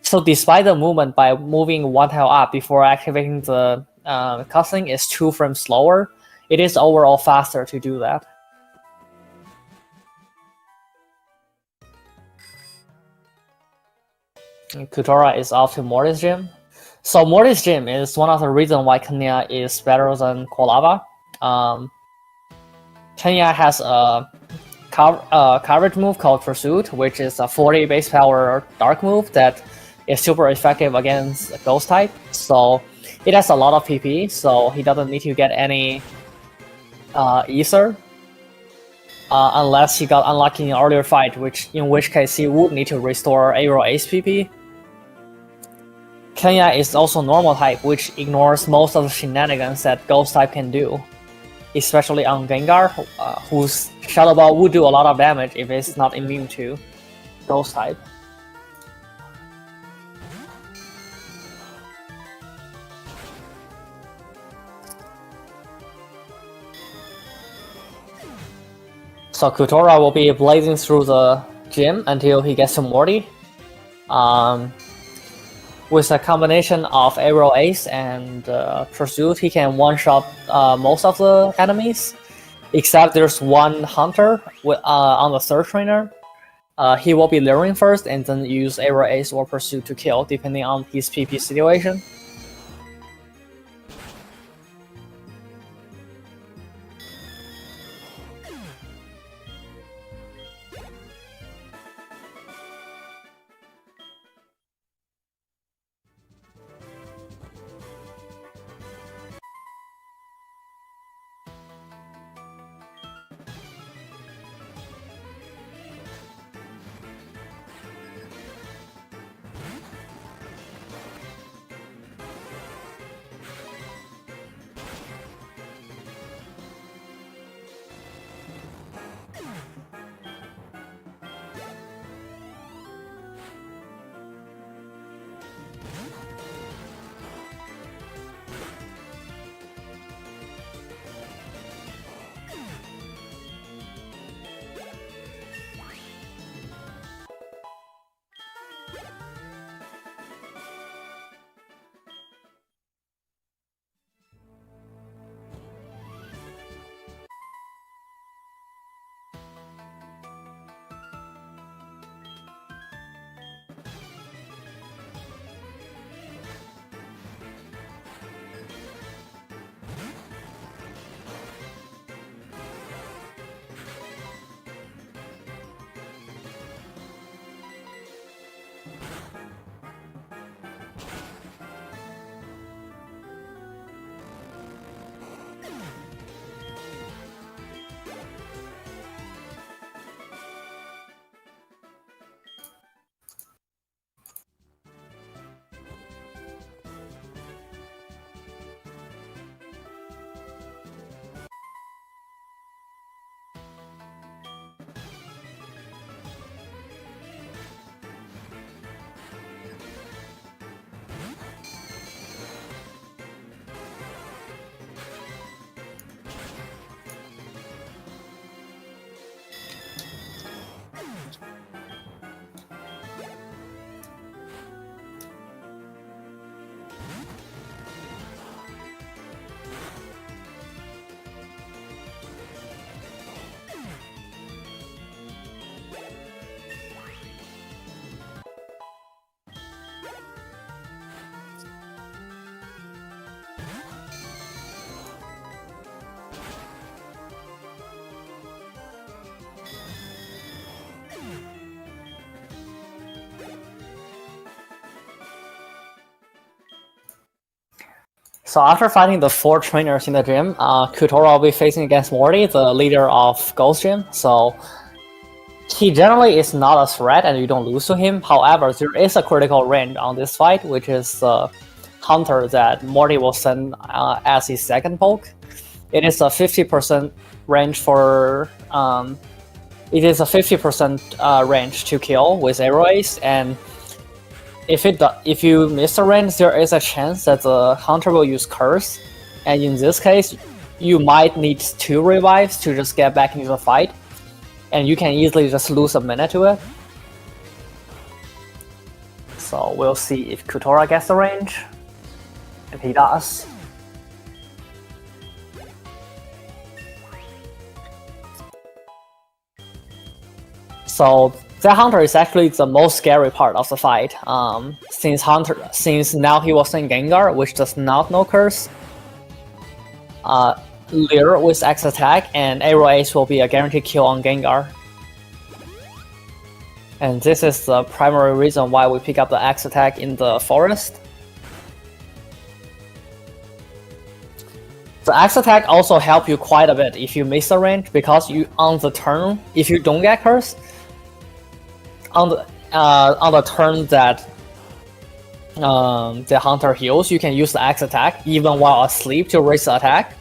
So despite the movement by moving one tile up before activating the cutscene is 2 frames slower, it is overall faster to do that. Kyutora is off to Mortis Gym. So Mortis Gym is one of the reasons why Kenya is better than Kolava. Kenya has a coverage move called Pursuit, which is a 40 base power dark move that is super effective against Ghost type. So it has a lot of PP, so he doesn't need to get any Ether. Unless he got unlucky in an earlier fight, in which case he would need to restore Aero Ace PP. Kenya is also normal type, which ignores most of the shenanigans that Ghost type can do, especially on Gengar, whose Shadow Ball would do a lot of damage if it's not immune to Ghost type. So Kyutora will be blazing through the gym until he gets to Morty. With a combination of Aerial Ace and Pursuit, he can one-shot most of the enemies, except there's one Hunter on the third trainer. He will be luring first and then use Aerial Ace or Pursuit to kill, depending on his PP situation. So after fighting the 4 trainers in the gym, Kyutora will be facing against Morty, the leader of Ghost Gym. So he generally is not a threat and you don't lose to him. However, there is a critical range on this fight, which is the Hunter that Morty will send as his second poke. It is a 50% range for... it is a 50% range to kill with Aerial Ace, and if you miss the range, there is a chance that the Hunter will use Curse, and in this case, you might need 2 revives to just get back into the fight, and you can easily just lose a minute to it. So we'll see if Kyutora gets the range. If he does. So that Hunter is actually the most scary part of the fight. Since now he was in Gengar, which does not know Curse. Leer with X attack and Aerial Ace will be a guaranteed kill on Gengar. And this is the primary reason why we pick up the X attack in the forest. The X attack also help you quite a bit if you miss the range, because you on the turn, if you don't get Curse, on the turn that the Hunter heals, you can use the X attack even while asleep to raise the attack.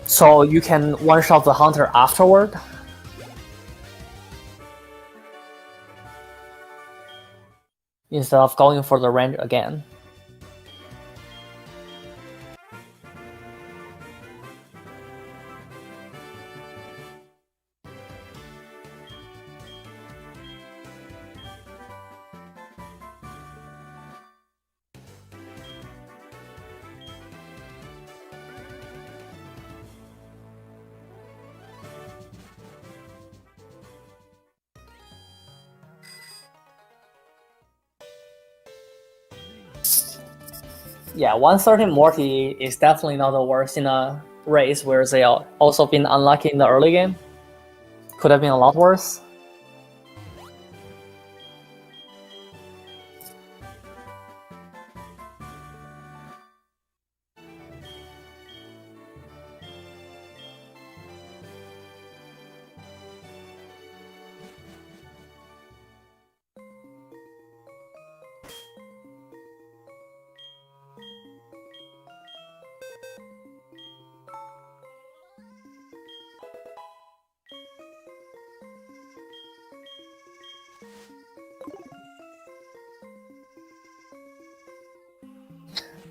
So you can one-shot the Hunter afterward. Instead of going for the range again. Yeah, 113 Morty is definitely not the worst in a race where they also been unlucky in the early game. Could have been a lot worse.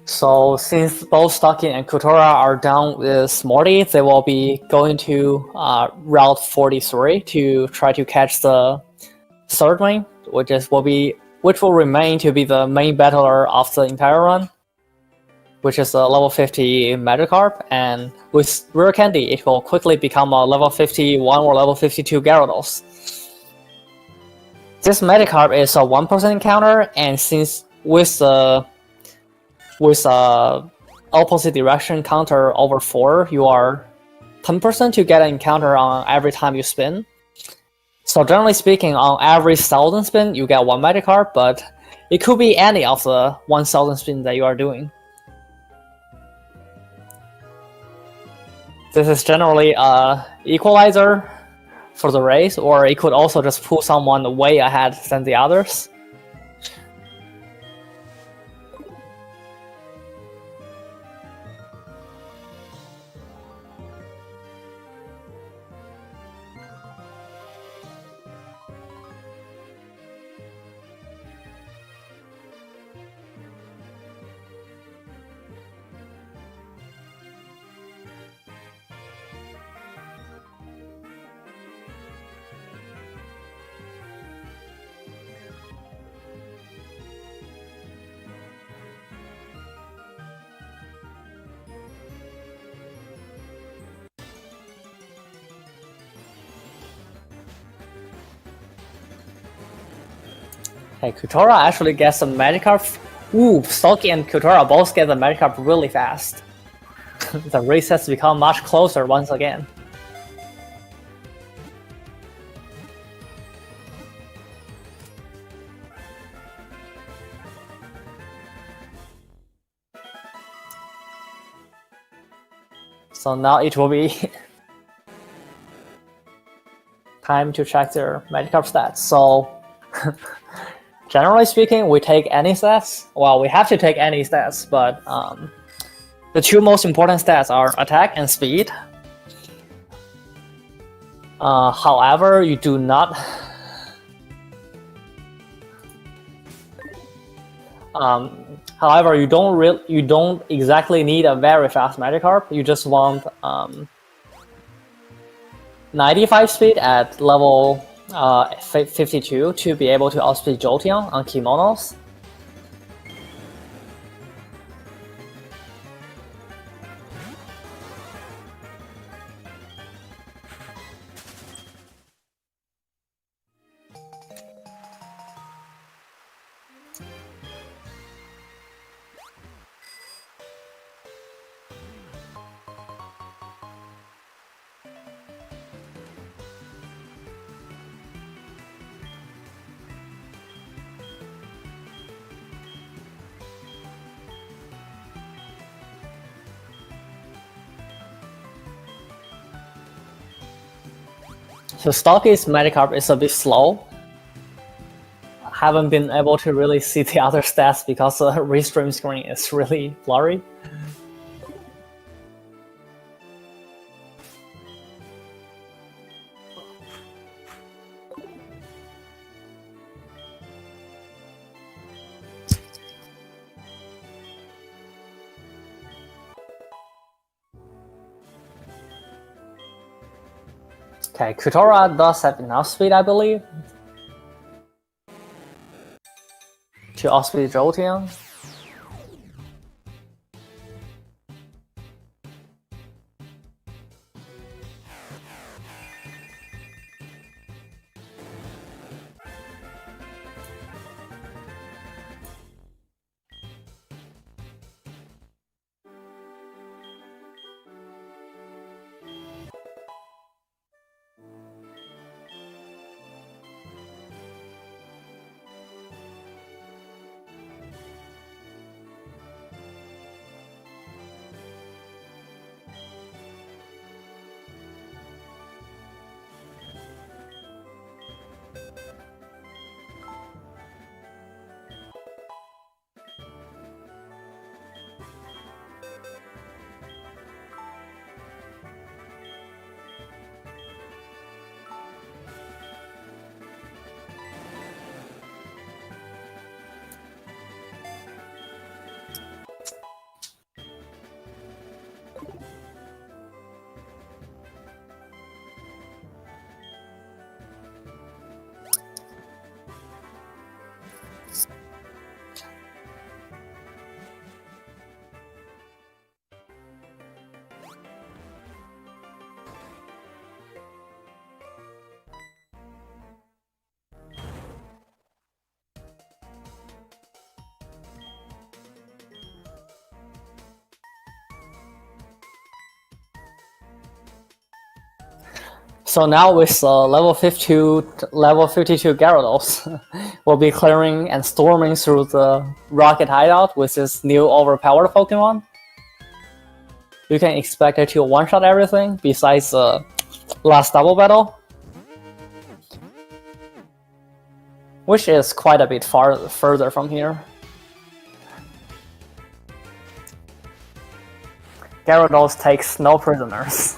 So since both Stocki and Kyutora are done with Morty, they will be going to Route 43 to try to catch the third wing, which will remain to be the main battler of the entire run, which is a level 50 Magikarp, and with Rare Candy, it will quickly become a level 51 or level 52 Gyarados. This Magikarp is a 1% encounter, and since with opposite direction counter over 4, you are 10% to get an encounter on every time you spin. So generally speaking, on every 1000 spin, you get 1 Magikarp, but it could be any of the 1000 spins that you are doing. This is generally a equalizer for the race, or it could also just pull someone way ahead than the others. Hey, Kyutora actually gets the Magikarp. Ooh, Stocki and Kyutora both get the Magikarp really fast. The race has become much closer once again. So now it will be time to check their Magikarp stats. So generally speaking, we take any stats. Well, we have to take any stats, but the two most important stats are attack and speed. However, you do not. However, you don't exactly need a very fast Magikarp. You just want 95 speed at level 52 to be able to outspeed Jolteon on Kimonos. So Stocki's Magikarp is a bit slow. I haven't been able to really see the other stats because the restream screen is really blurry. Okay, Kyutora does have enough speed, I believe, to outspeed Jolteon. So now with level 52 Gyarados, we'll be clearing and storming through the Rocket Hideout with this new overpowered Pokemon. You can expect it to one-shot everything besides the last double battle, which is quite a bit further from here. Gyarados takes no prisoners.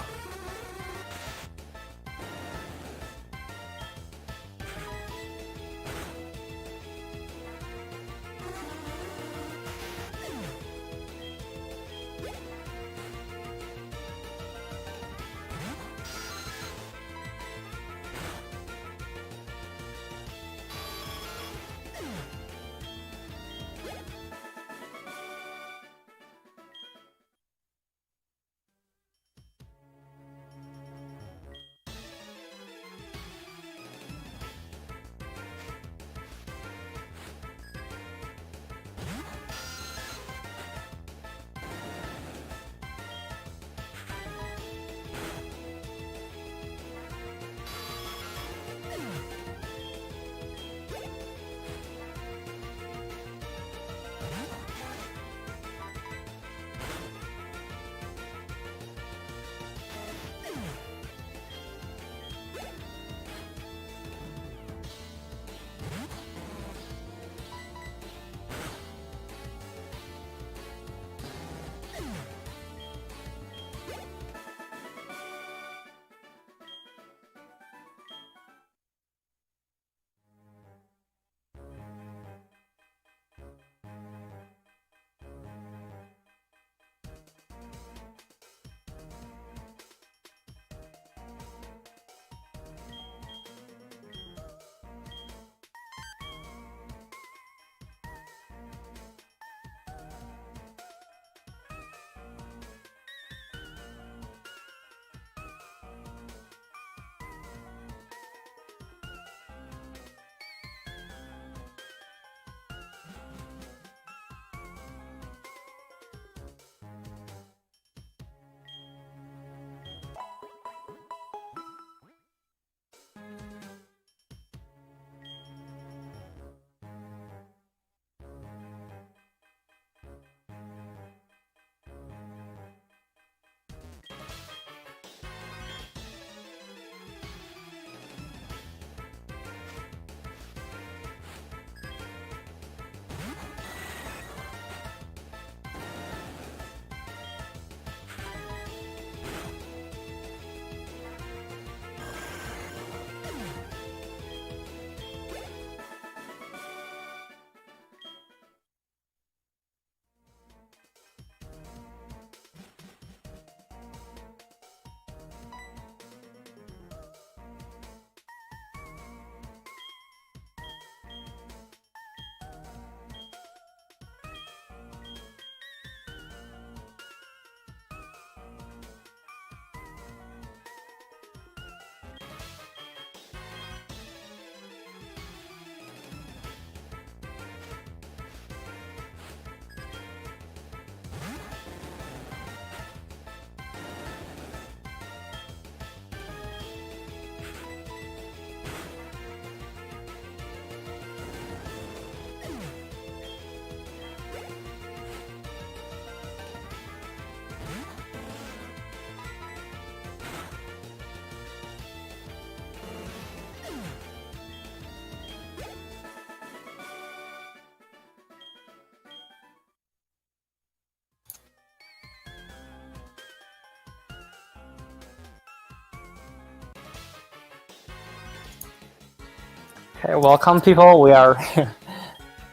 Okay, welcome people. We are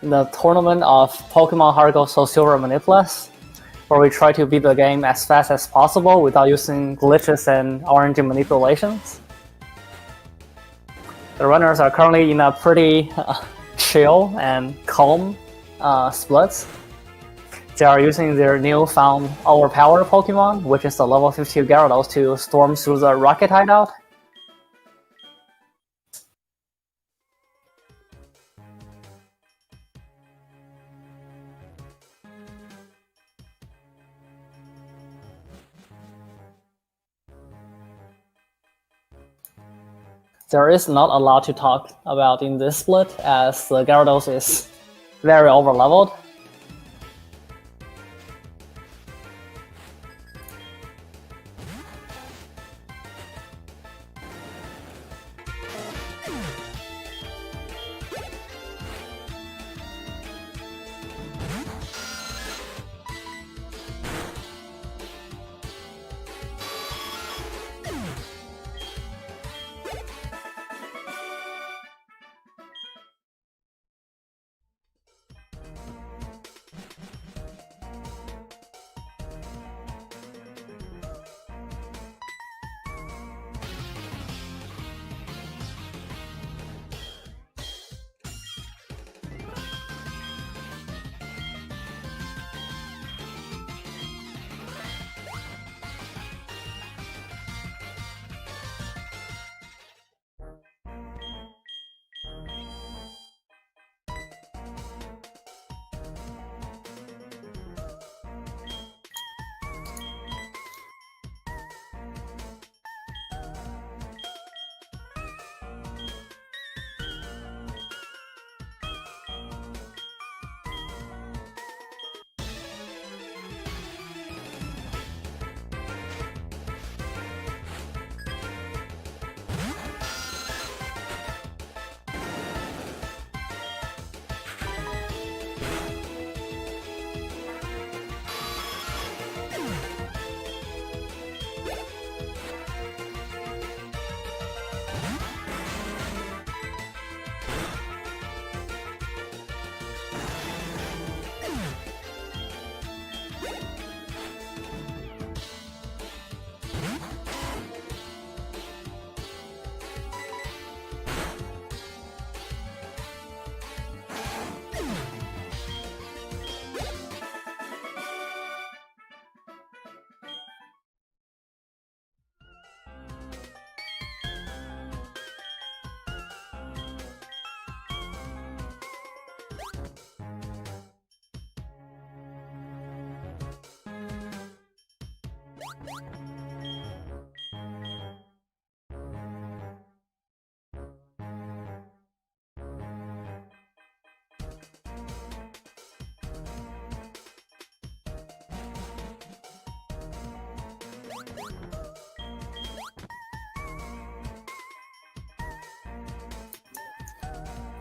in the tournament of Pokemon Heart Gold Soul Silver Manipless, where we try to beat the game as fast as possible without using glitches and RNG manipulations. The runners are currently in a pretty chill and calm split. They are using their newfound overpowered Pokemon, which is the level 52 Gyarados, to storm through the Rocket Hideout. There is not a lot to talk about in this split, as the Gyarados is very overleveled.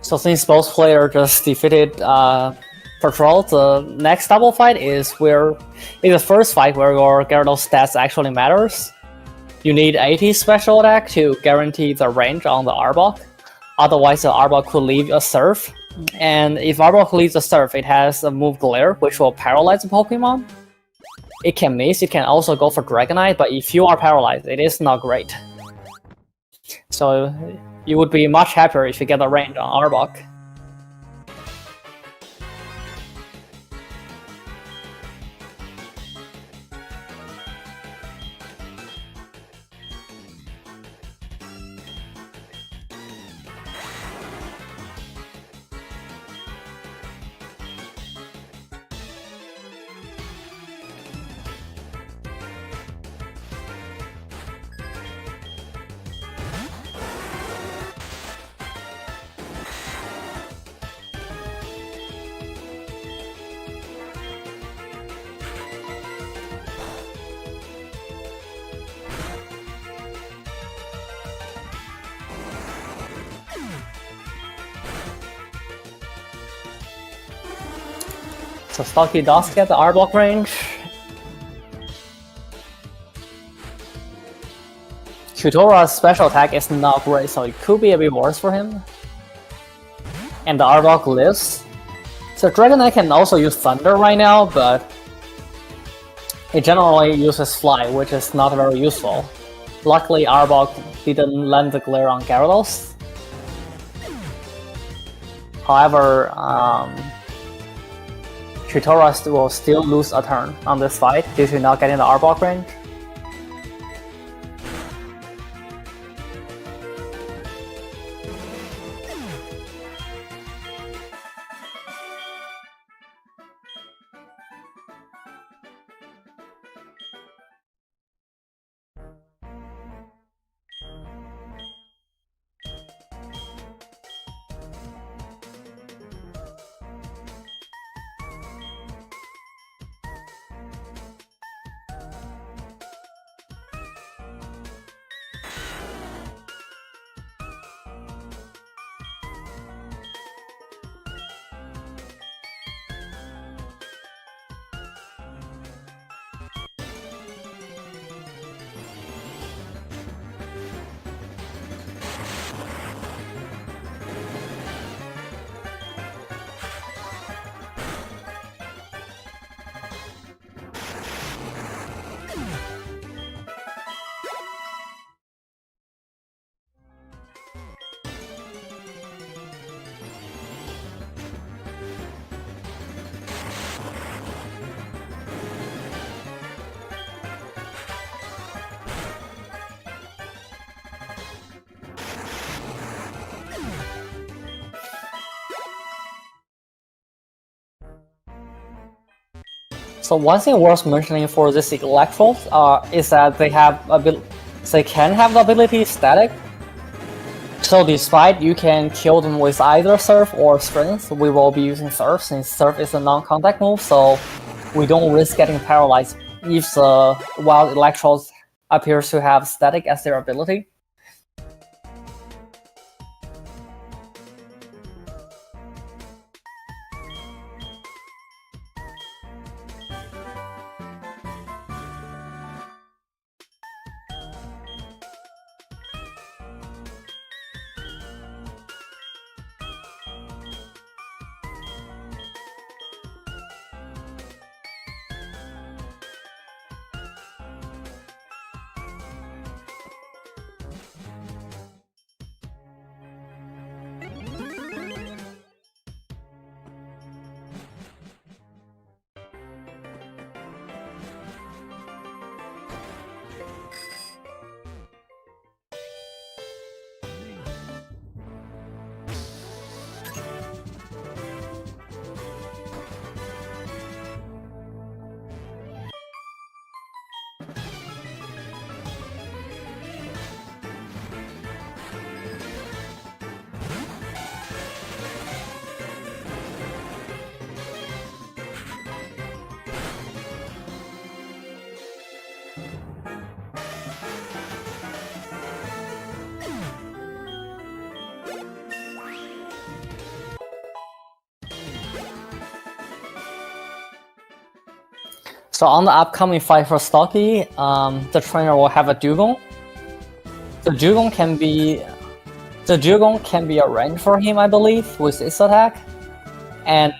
So since both players just defeated Patrol, the next double fight is the first fight where your Gyarados stats actually matters. You need 80 special attack to guarantee the range on the Arbok. Otherwise, the Arbok could leave a Surf. And if Arbok leaves a Surf, it has a move Glare, which will paralyze the Pokemon. It can miss, it can also go for Dragonite, but if you are paralyzed, it is not great. So you would be much happier if you get a range on Arbok. So Stocchi does get the Arbok range. Kyutora's special attack is not great, so it could be a bit worse for him. And the Arbok lives. So Dragonite can also use Thunder right now, but it generally uses Fly, which is not very useful. Luckily, Arbok didn't land the Glare on Gyarados. However, Kyutora will still lose a turn on this fight due to not getting the Arbok range. So one thing worth mentioning for this electro is that they can have the ability static. So despite you can kill them with either Surf or Strength, we will be using Surf since Surf is a non-contact move, so we don't risk getting paralyzed if the wild Electros appears to have static as their ability. So on the upcoming fight for Stocchi, the trainer will have a Dugong. The Dugong can be a range for him, I believe, with its attack. And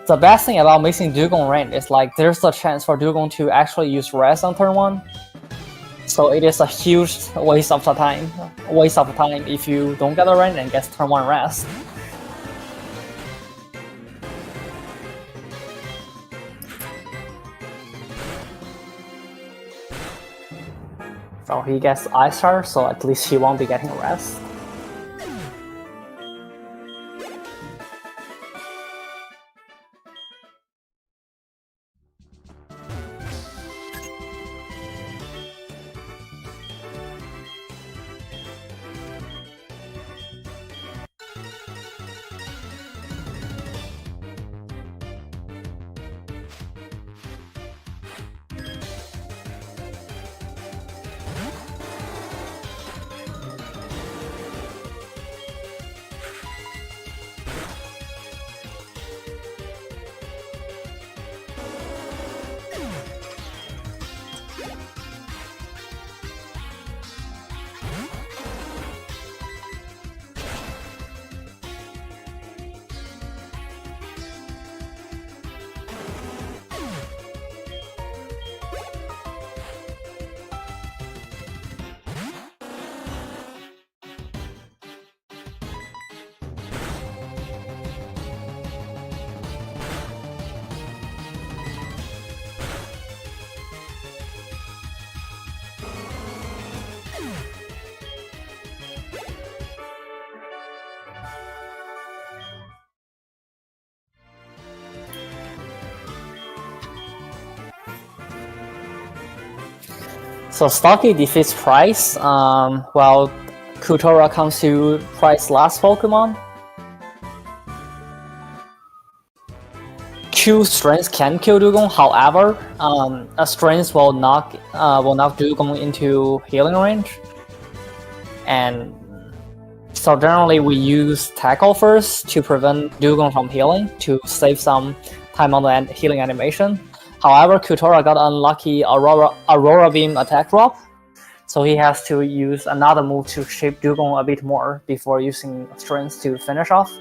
the best thing about mixing Dugong range is like there's a chance for Dugong to actually use Rest on turn 1. So it is a huge waste of time if you don't get a range and get turn 1 Rest. So he gets Ice Star, so at least he won't be getting Rest. So Stocchi defeats Price, while Kyutora comes to Price's last Pokemon. Q Strength can kill Dugong, however, a Strength will knock Dugong into healing range. And so generally we use Tackle first to prevent Dugong from healing, to save some time on the healing animation. However, Kyutora got unlucky Aurora Beam attack drop, so he has to use another move to shape Dugong a bit more before using Strength to finish off.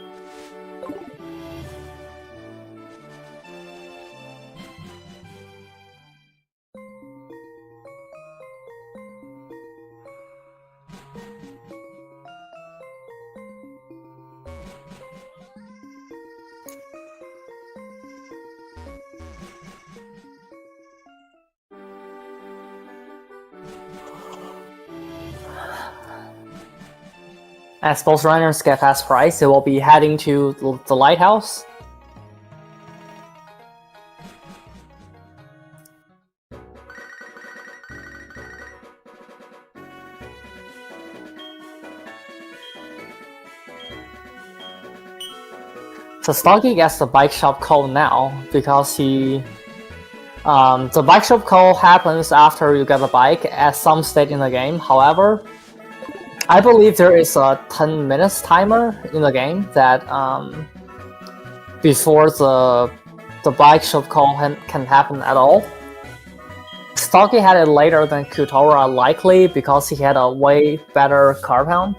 As both runners get past Price, they will be heading to the lighthouse. So Stocki gets the bike shop call now because he the bike shop call happens after you get the bike at some stage in the game. However, I believe there is a 10 minutes timer in the game that before the bike shop call can happen at all. Stocki had it later than Kyutora, likely because he had a way better car pound.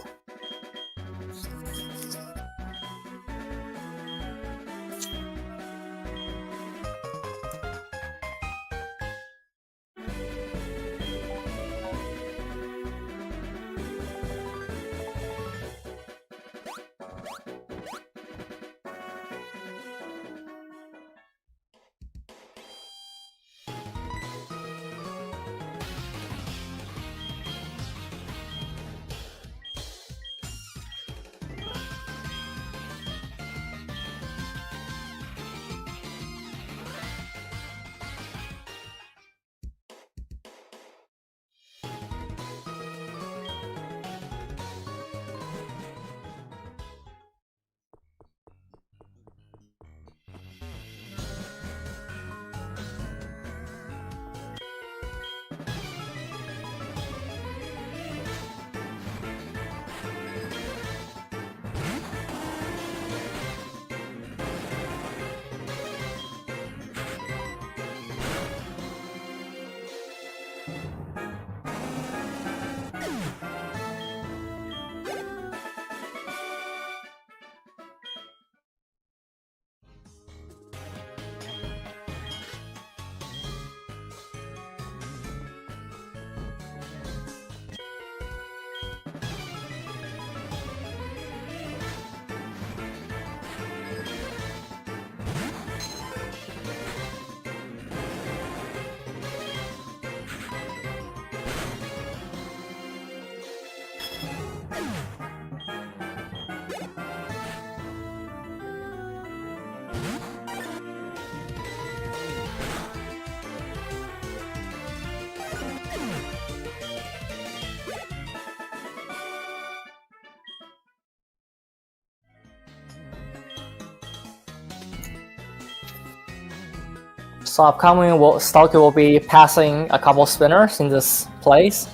So upcoming, Stocki will be passing a couple spinners in this place.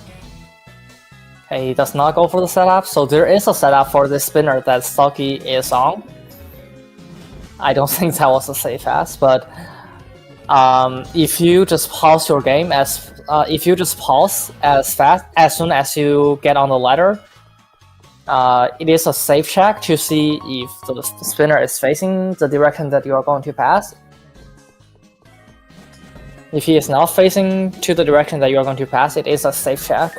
Okay, he does not go for the setup, so there is a setup for this spinner that Stocki is on. I don't think that was a safe pass, but if you just pause your game as fast as soon as you get on the ladder, it is a safe check to see if the spinner is facing the direction that you are going to pass. If he is not facing to the direction that you are going to pass, it is a safe check.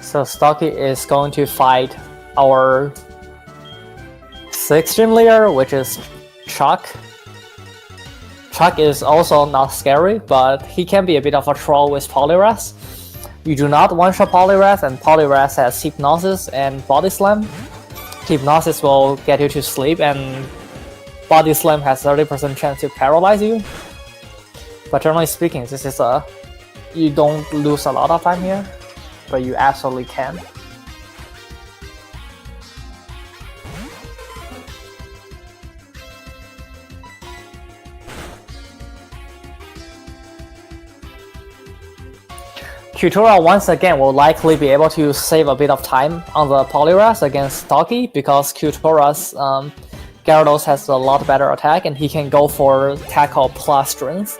So Stocki is going to fight our 6th gym leader, which is Chuck. Chuck is also not scary, but he can be a bit of a troll with Poliwrath. You do not one-shot Poliwrath, and Poliwrath has Hypnosis and Body Slam. Hypnosis will get you to sleep, and Body Slam has 30% chance to paralyze you. But generally speaking, this is you don't lose a lot of time here, but you absolutely can. Kyutora once again will likely be able to save a bit of time on the Poliwrath against Stocki because Kyutora's Gyarados has a lot better attack and he can go for Tackle plus Strength,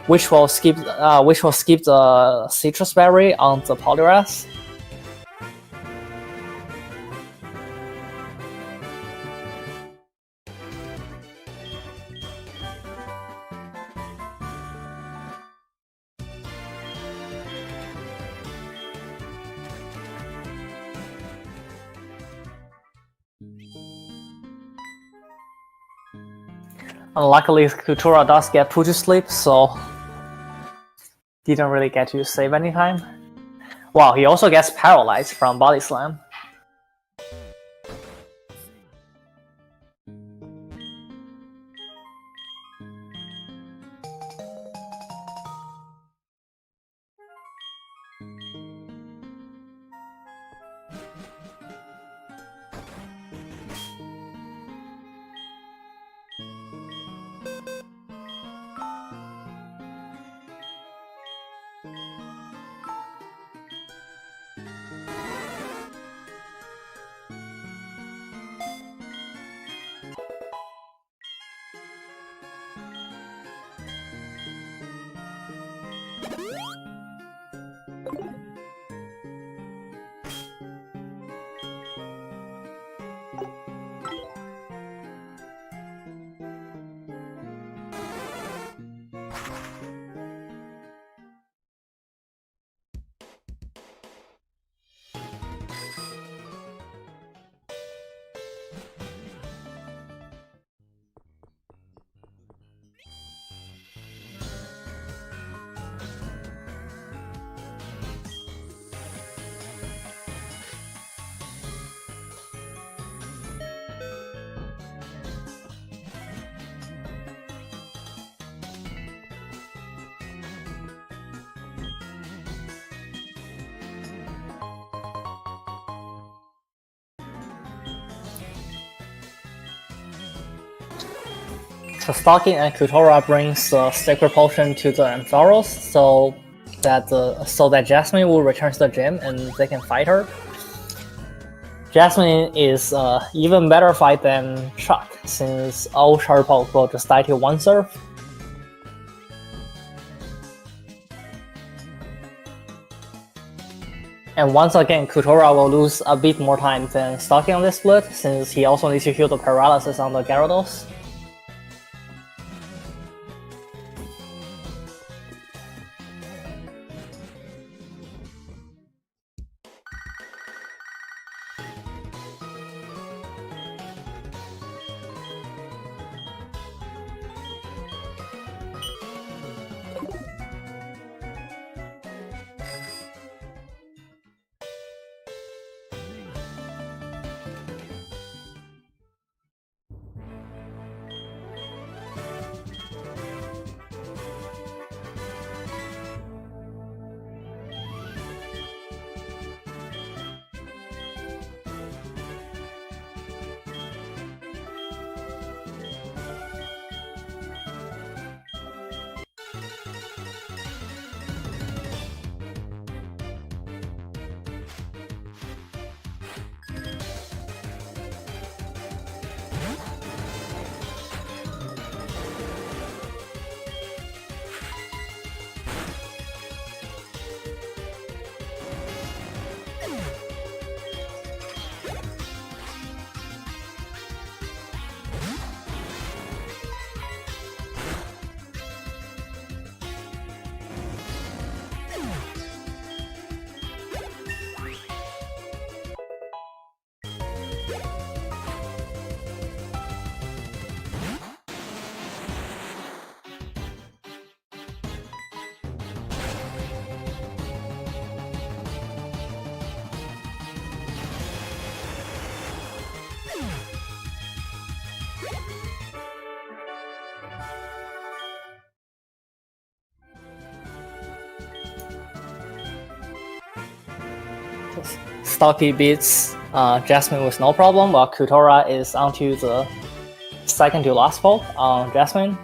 which will skip the Citrus Berry on the Poliwrath. Luckily, Kyutora does get put to sleep, so didn't really get to save any time. Wow, he also gets paralyzed from Body Slam. So Stocki and Kyutora brings the Sacred Potion to the Ampharos so that Jasmine will return to the gym and they can fight her. Jasmine is even better fight than Chuck since all Sharp will just die to one serve. And once again, Kyutora will lose a bit more time than Stocki on this split since he also needs to heal the paralysis on the Gyarados. Stocchi beats Jasmine with no problem, while Kyutora is onto the second to last poke on Jasmine.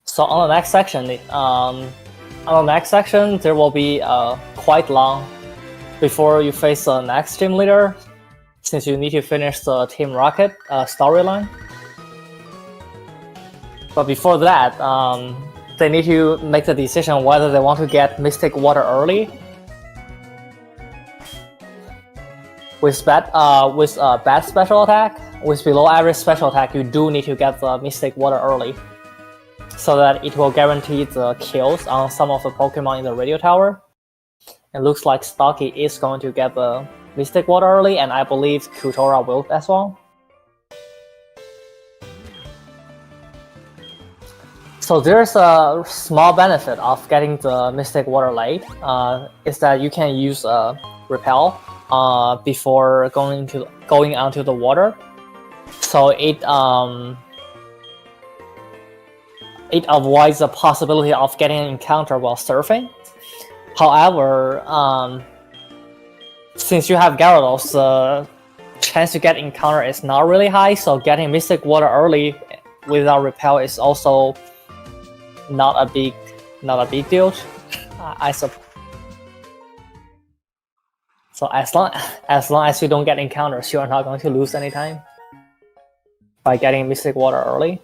So on the next section, there will be quite long before you face the next team leader, since you need to finish the Team Rocket storyline. But before that, they need to make the decision whether they want to get Mystic Water early. With bad special attack, with below average special attack, you do need to get the Mystic Water early, so that it will guarantee the kills on some of the Pokemon in the Radio Tower. It looks like Stocchi is going to get the Mystic Water early, and I believe Kyutora will as well. So there's a small benefit of getting the Mystic Water late, is that you can use Repel before going onto the water, so it avoids the possibility of getting an encounter while surfing. However, since you have Gyarados, the chance to get encounter is not really high, so getting Mystic Water early without Repel is also not a big deal, I suppose. So as long as you don't get encounters, you are not going to lose any time by getting Mystic Water early.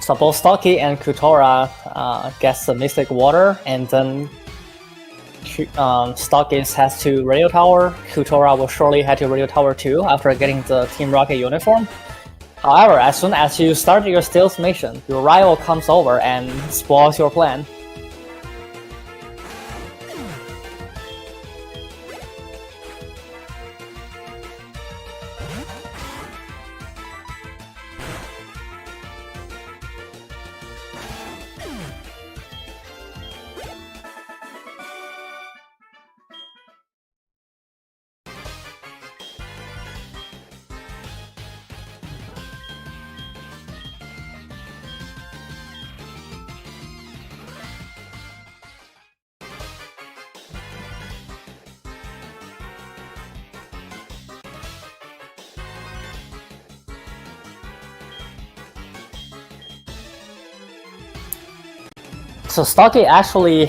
So both Stocchi and Kyutora gets the Mystic Water, and then Stocchi has to Radio Tower. Kyutora will surely head to Radio Tower too after getting the Team Rocket uniform. However, as soon as you start your stealth mission, your rival comes over and spoils your plan. So Stocchi actually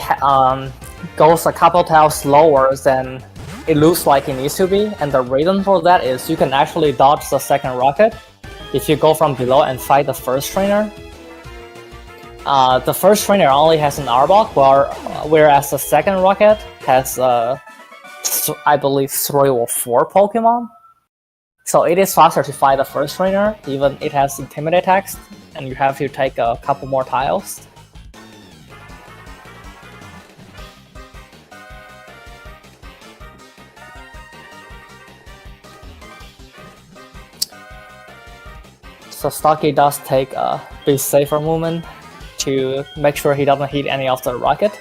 goes a couple tiles slower than it looks like it needs to be, and the reason for that is you can actually dodge the second rocket if you go from below and fight the first trainer. The first trainer only has an Arbok, whereas the second rocket has, I believe, 3 or 4 Pokemon. So it is faster to fight the first trainer, even it has Intimidate text, and you have to take a couple more tiles. So Stocchi does take a bit safer movement to make sure he doesn't hit any of the rocket.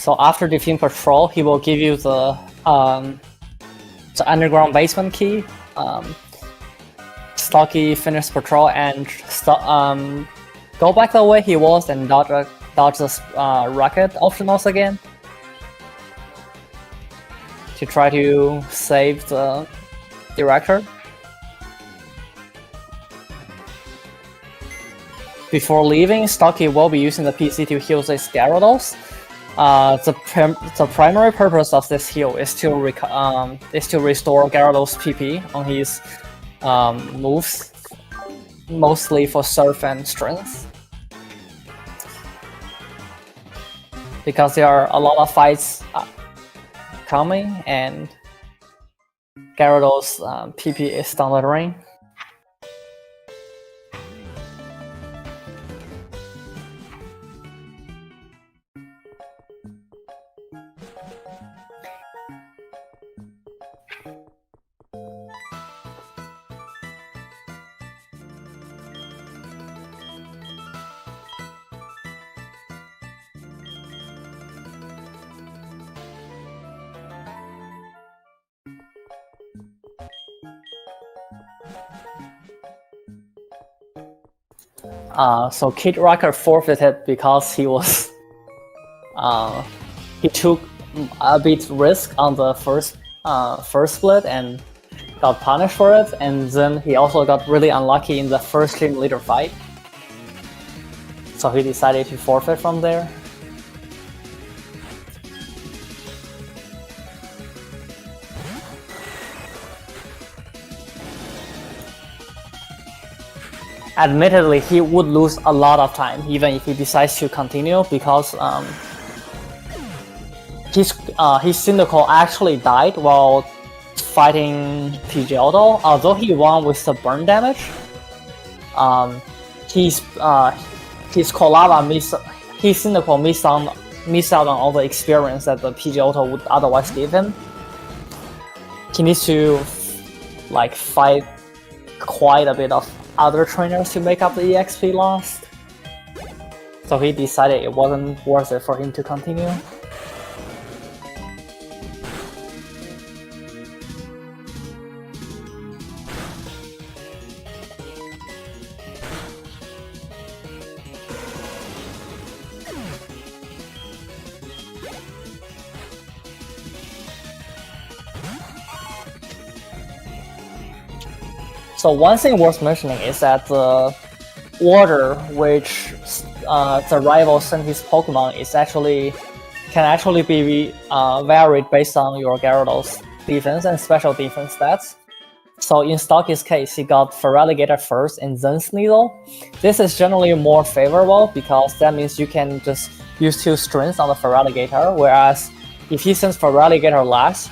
So after defeating Patrol, he will give you the underground basement key, stocchi, finish Patrol, and go back the way he was and dodge the rocket optionals again to try to save the director. Before leaving, Stocchi will be using the PC to heal the Gyarados. The primary purpose of this heal is to restore Gyarados PP on his moves, mostly for Surf and Strength. Because there are a lot of fights coming, and Gyarados PP is down the drain. So Kidrocker forfeited because he was he took a bit risk on the first split and got punished for it, and then he also got really unlucky in the first team leader fight. So he decided to forfeit from there. Admittedly, he would lose a lot of time even if he decides to continue, because his Cyndaquil actually died while fighting Pidgeotto. Although he won with the burn damage, his Cyndaquil missed out on all the experience that the Pidgeotto would otherwise give him. He needs to fight quite a bit of other trainers to make up the EXP lost. So he decided it wasn't worth it for him to continue. So one thing worth mentioning is that the order which the rival sent his Pokemon can actually be varied based on your Gyarados defense and special defense stats. So in Stocchi's case, he got Feraligatr first and then Sneasel. This is generally more favorable because that means you can just use 2 strengths on the Feraligatr, whereas if he sends Feraligatr last,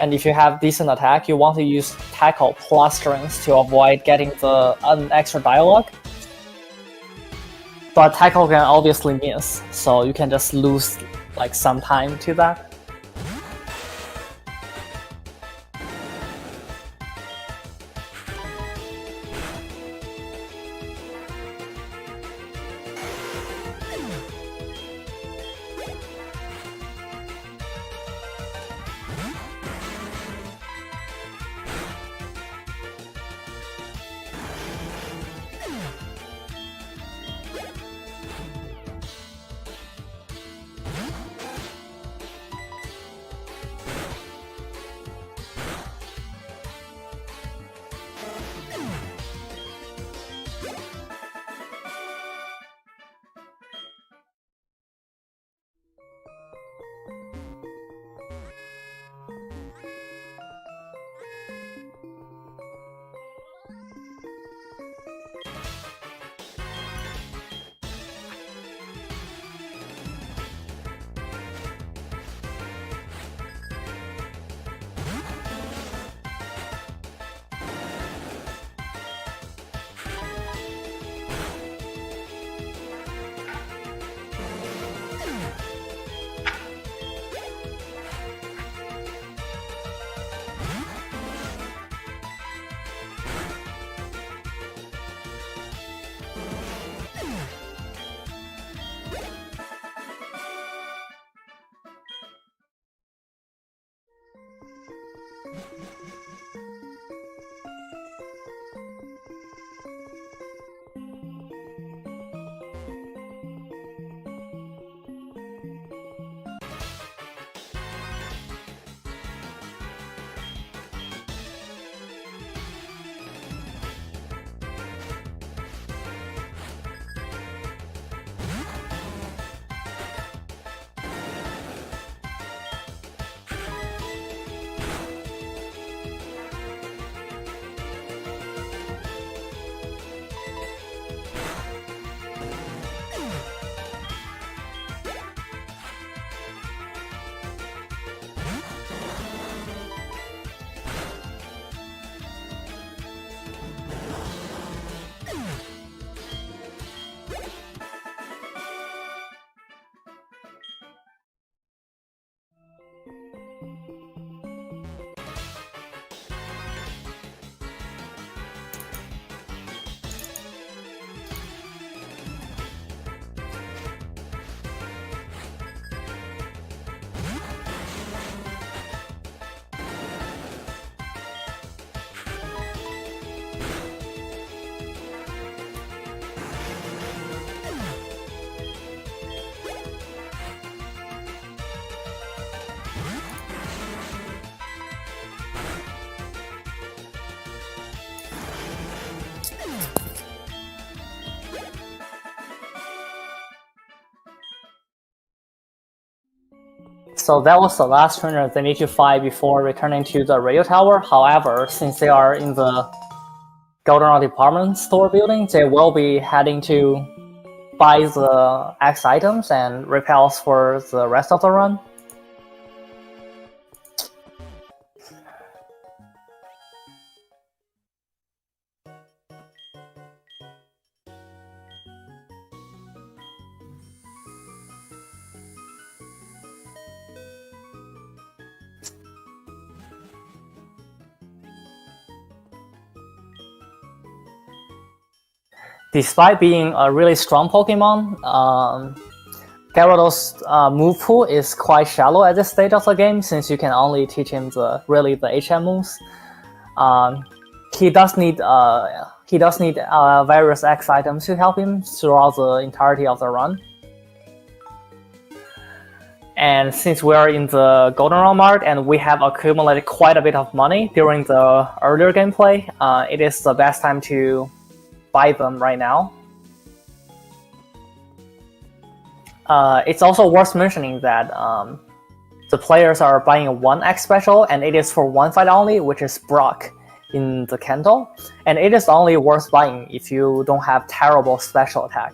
and if you have decent attack, you want to use Tackle plus Strength to avoid getting an extra dialogue. But Tackle can obviously miss, so you can just lose some time to that. So that was the last trainer they need to fight before returning to the radio tower. However, since they are in the Goldenrod department store building, they will be heading to buy the X items and repels for the rest of the run. Despite being a really strong Pokemon, Gyarados' move pool is quite shallow at this stage of the game, since you can only teach him the HM moves. He does need various X items to help him throughout the entirety of the run. And since we are in the Goldenrod Mart and we have accumulated quite a bit of money during the earlier gameplay, it is the best time to buy them right now. It's also worth mentioning that the players are buying one X special, and it is for one fight only, which is Brock in the Kanto, and it is only worth buying if you don't have terrible special attack.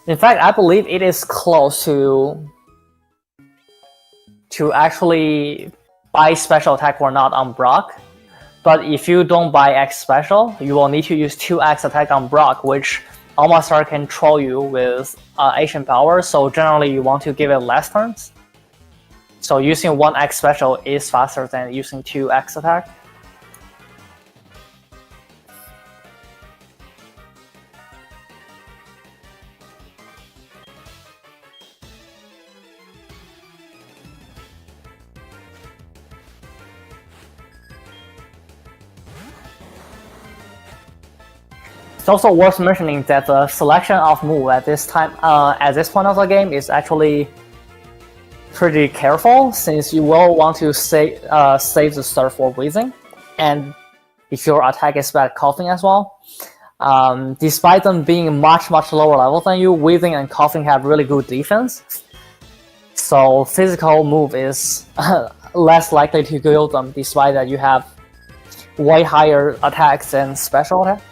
In fact, I believe it is close to actually buy special attack or not on Brock. But if you don't buy X special, you will need to use 2X attack on Brock, which Almastar can troll you with Asian power, so generally you want to give it less turns. So using 1X special is faster than using 2X attack. It's also worth mentioning that the selection of move at this time, at this point of the game, is actually pretty careful, since you will want to save the start for Wheezing, and if your attack is bad, Coughing as well. Despite them being much lower level than you, Wheezing and Coughing have really good defense, so physical move is less likely to kill them, despite that you have way higher attacks than special attack.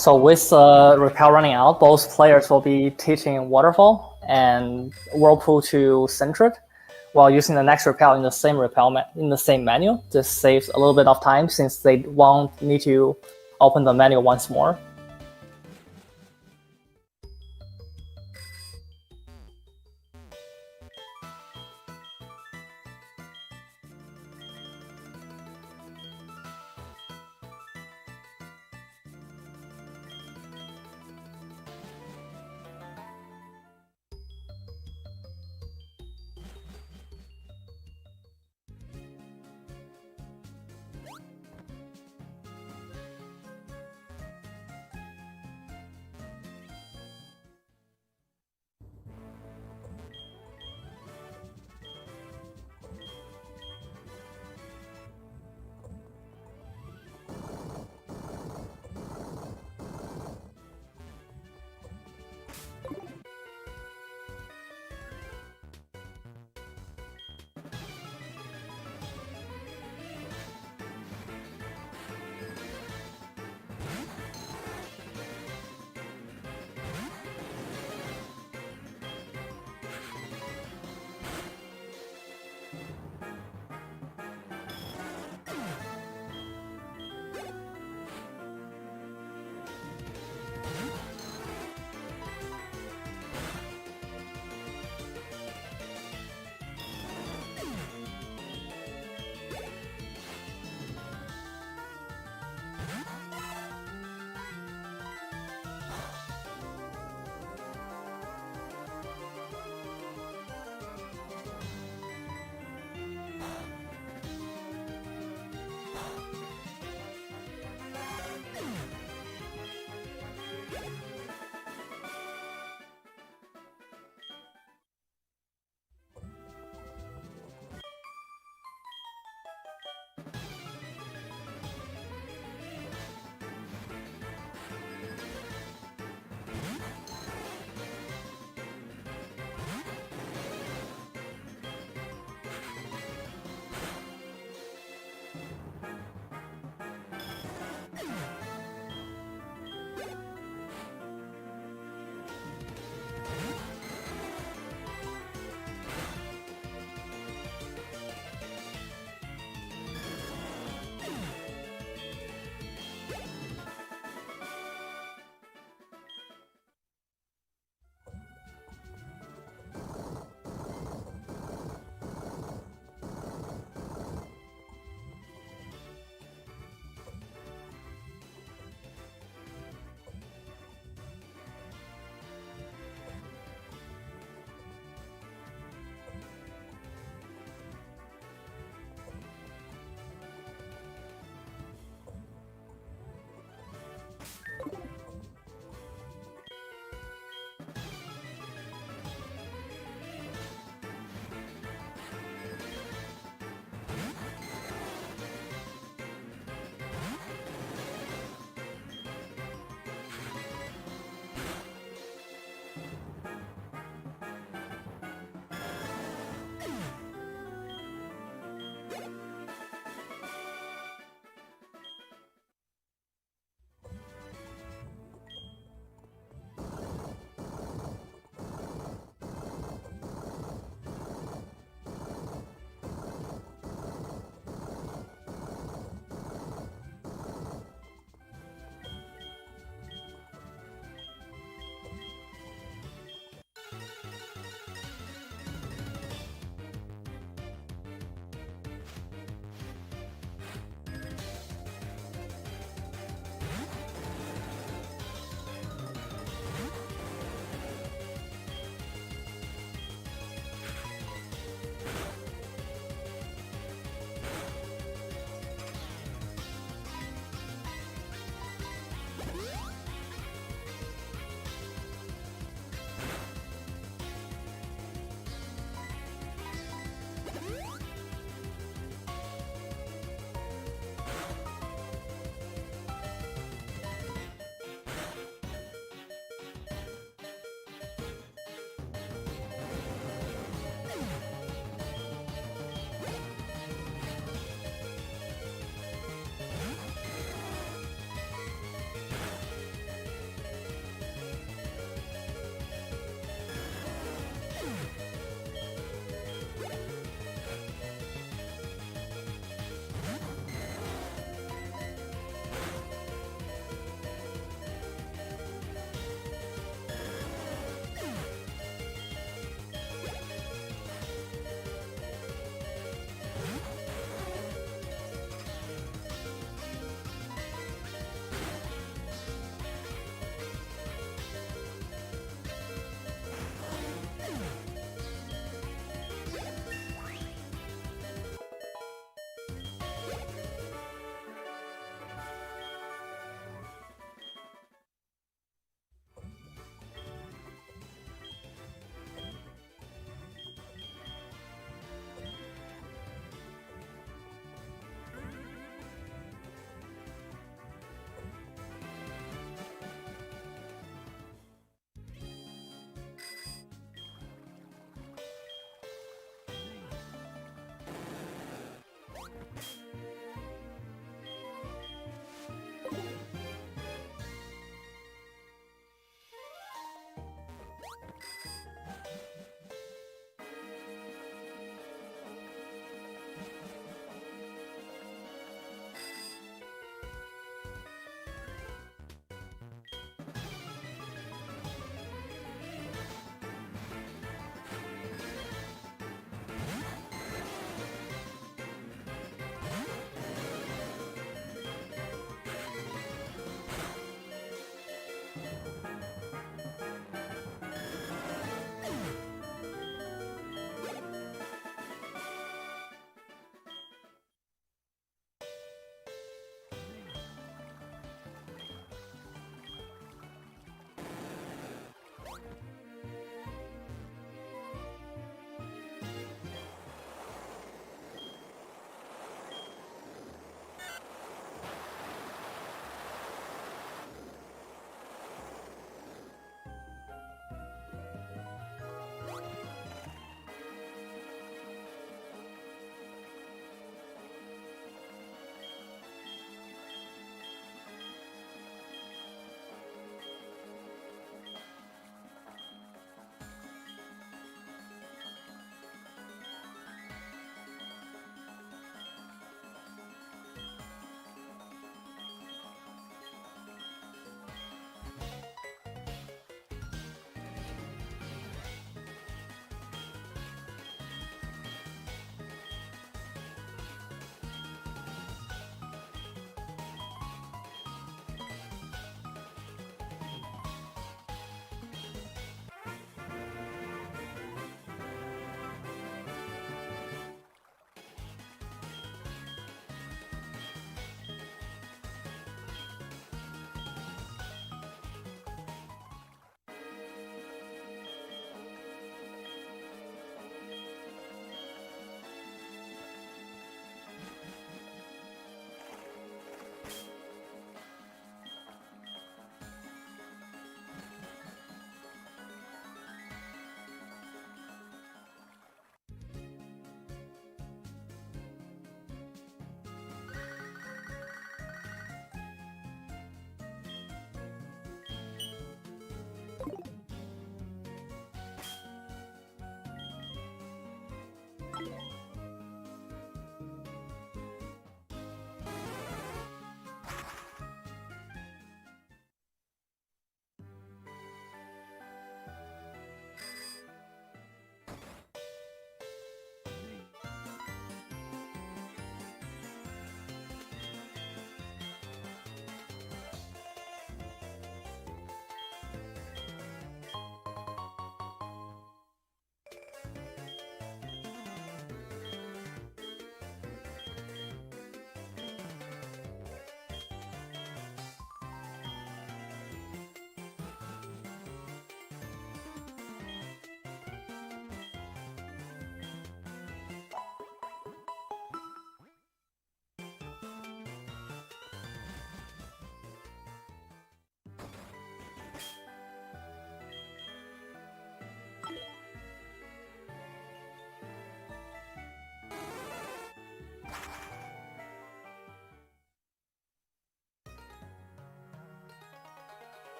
So with repel running out, both players will be teaching Waterfall and Whirlpool to Centred, while using the next repel in the same in the same menu. This saves a little bit of time since they won't need to open the menu once more.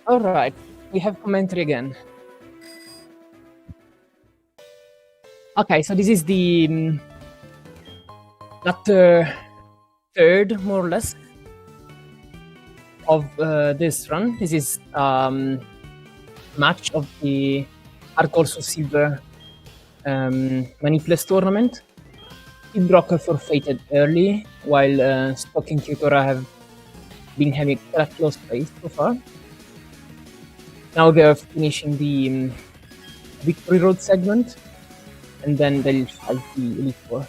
All right, we have commentary again. Okay, so this is the third, more or less, of this run. This is match of the Arc Also Silver Manipless tournament. Kidrocker forfeited early, while Stock and Kyutora have been having a close race so far. Now they're finishing the Victory Road segment, and then they'll fight the Elite Four.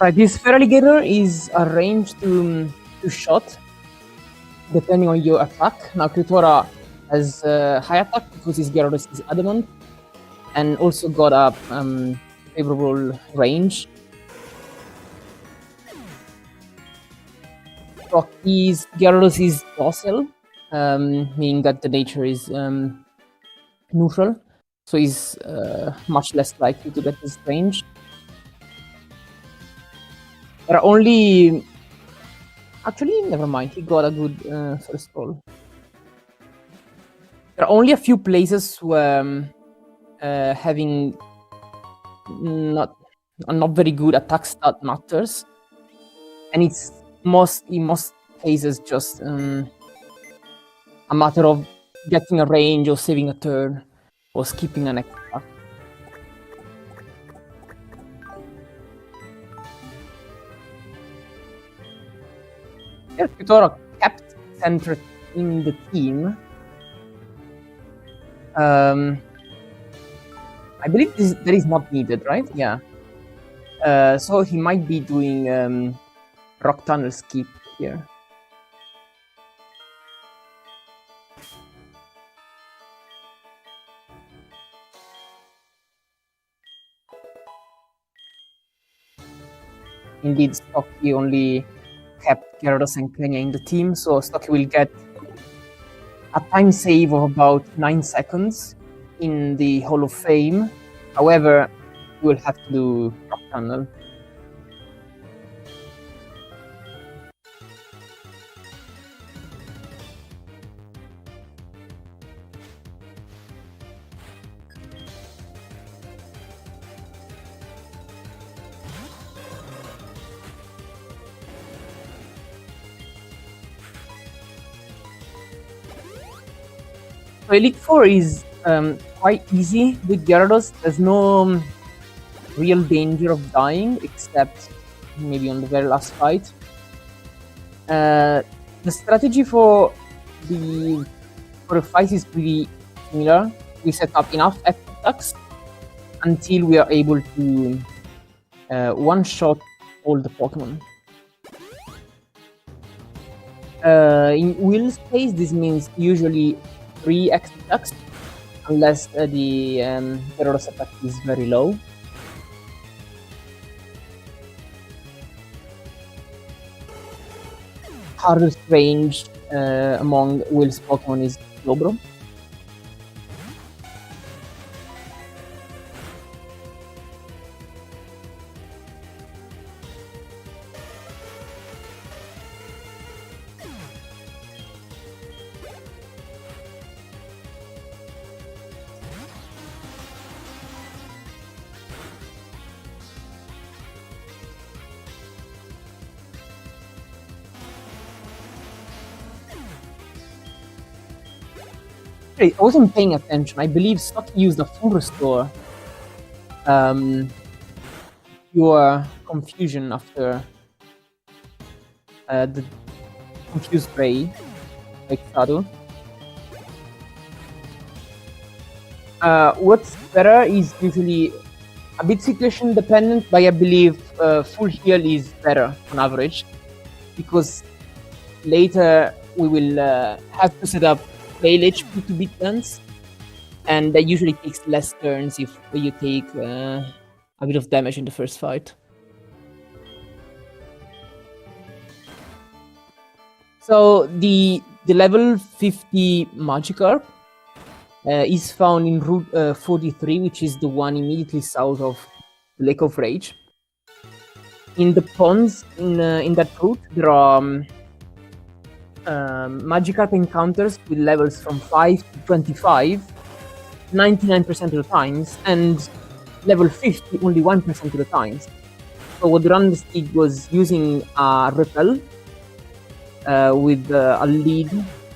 Right, this Feraligator is arranged to shot depending on your attack. Now Kyutora has high attack because his Gyarados is adamant, and also got a favorable range. Stocky's Gyarados is docile, meaning that the nature is neutral, so he's much less likely to get his range. There are only... Actually, never mind. He got a good first roll. There are only a few places where having not very good attack stat matters, and it's in most cases just a matter of getting a range or saving a turn or skipping an extra. Here, Kyutora kept centered in the team. I believe that is not needed, right? Yeah. So he might be doing Rock Tunnel skip here. Indeed, Stocky only kept Gyarados and Kenya in the team, so Stocky will get a time save of about 9 seconds in the Hall of Fame. However, he will have to do Rock Tunnel. So Elite Four is quite easy with Gyarados. There's no real danger of dying, except maybe on the very last fight. The strategy for the fight is pretty similar. We set up enough attacks until we are able to one-shot all the Pokemon. In Will's case, this means usually 3 extra attacks, unless the Gyarados attack is very low. Hardest range among Will's Pokemon is Slowbro. I wasn't paying attention. I believe Stocchi used a full restore. Your confusion after the confused Ray, like Shadow. What's better is usually a bit situation dependent, but I believe full heal is better on average, because later we will have to set up fail HP to beat turns, and that usually takes less turns if you take a bit of damage in the first fight. So the level 50 Magikarp is found in Route 43, which is the one immediately south of the Lake of Rage. In the ponds in that route, there are Magikarp encounters with levels from 5 to 25, 99% of the times, and level 50 only 1% of the times. So what the Random did was using a Repel with a lead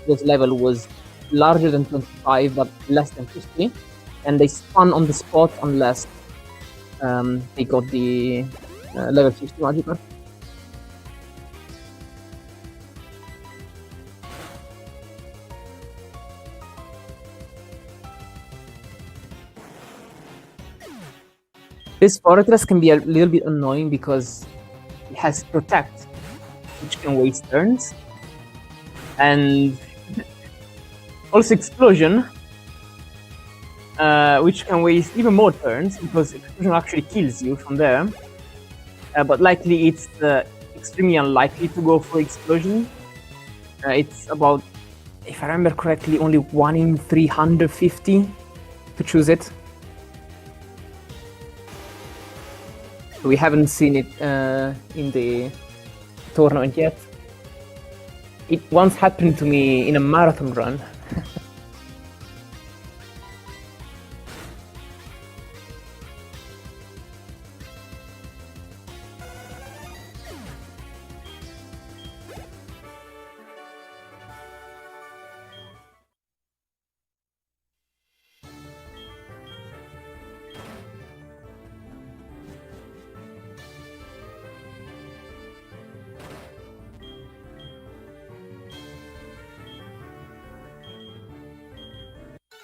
whose level was larger than 25 but less than 50, and they spun on the spot unless they got the level 50 Magikarp. This Fortress can be a little bit annoying because it has Protect, which can waste turns, and also Explosion, which can waste even more turns because Explosion actually kills you from there. But likely it's extremely unlikely to go for Explosion. It's about, if I remember correctly, only 1 in 350 to choose it. We haven't seen it in the tournament yet. It once happened to me in a marathon run.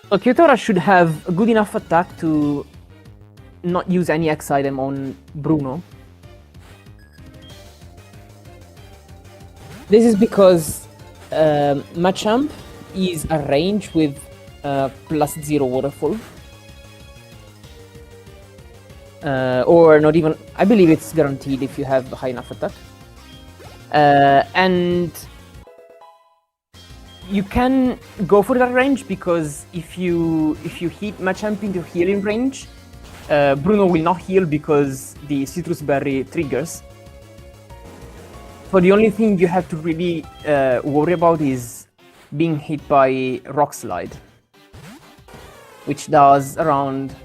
So Kyutora should have a good enough attack to not use any X item on Bruno. This is because Machamp is a range with +0 waterfall. Or not even, I believe it's guaranteed if you have a high enough attack. And you can go for that range because if you hit Machamp into healing range, Bruno will not heal because the Citrus Berry triggers. So the only thing you have to really worry about is being hit by Rock Slide, which does around,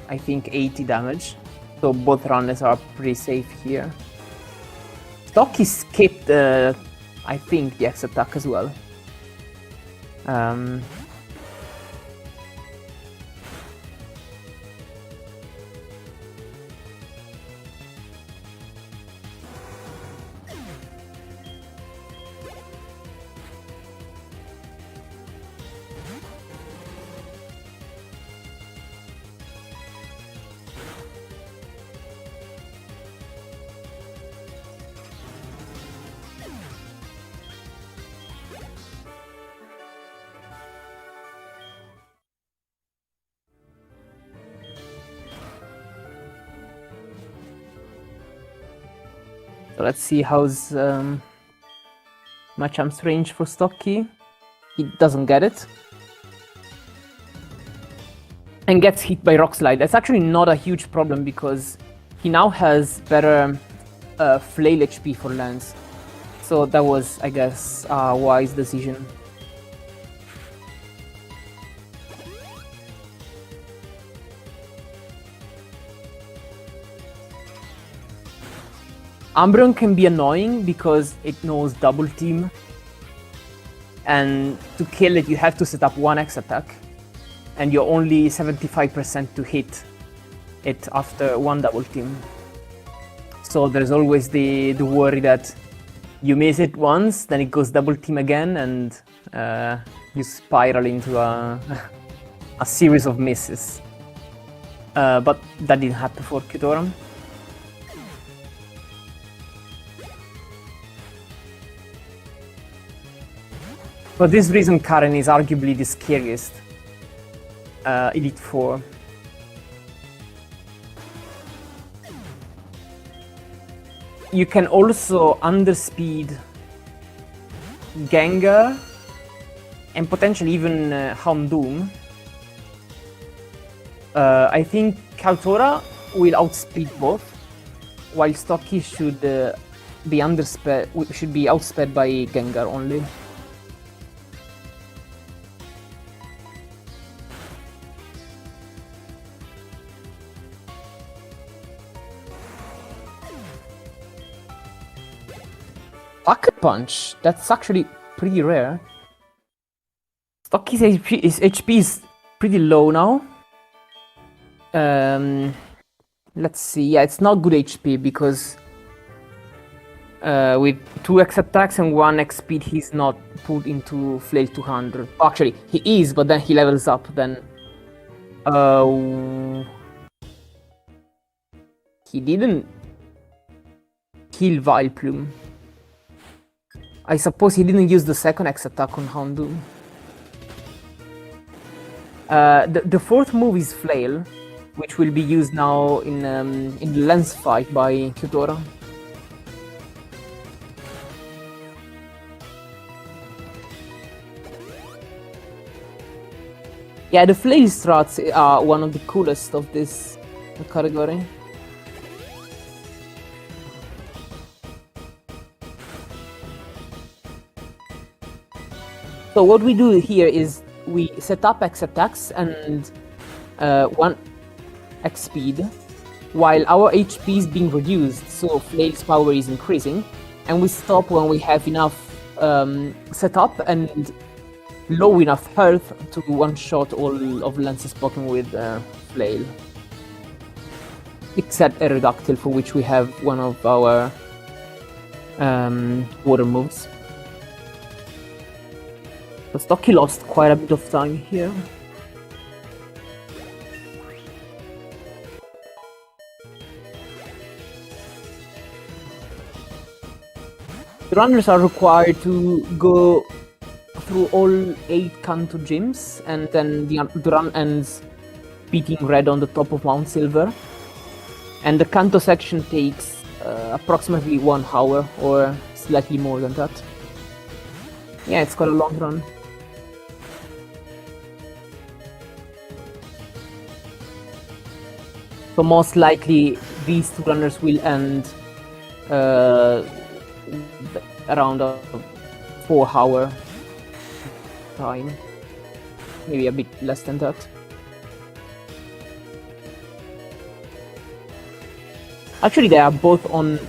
I think, 80 damage. So both runners are pretty safe here. Stocchi skipped, I think, the X attack as well. So let's see how's Machamp's range for Stocchi. He doesn't get it. And gets hit by Rock Slide. That's actually not a huge problem because he now has better Flail HP for Lance. So that was, I guess, a wise decision. Umbreon can be annoying because it knows Double Team. and to kill it you have to set up one X attack, and you're only 75% to hit it after one double team. So there's always the worry that you miss it once, then it goes double team again, and you spiral into a series of misses. But that didn't happen for Kyutora. For this reason, Karen is arguably the scariest Elite Four. You can also underspeed Gengar and potentially even Houndoom. I think Kyutora will outspeed both, while Stocchi should be outsped by Gengar only. Pocket Punch, that's actually pretty rare. Stocky's HP is pretty low now. Let's see, yeah, it's not good HP because with 2 X attacks and 1 X speed, he's not put into Flail 200. Actually, he is, but then he levels up, then... he didn't kill Vileplume. I suppose he didn't use the second X attack on Houndoom. The fourth move is Flail, which will be used now in the lens fight by Kyutora. Yeah, the Flail strats are one of the coolest of this category. So what we do here is we set up X attacks and 1 X speed, while our HP is being reduced, so Flail's power is increasing, and we stop when we have enough setup and low enough health to one-shot all of Lance's Pokemon with Flail. Except Aerodactyl, for which we have one of our water moves. So Stocchi lost quite a bit of time here. The runners are required to go through all 8 Kanto gyms, and then the run ends beating red on the top of Mount Silver. And the Kanto section takes approximately 1 hour, or slightly more than that. Yeah, it's quite a long run. So most likely these 2 runners will end around a 4-hour time, maybe a bit less than that. Actually, they are both on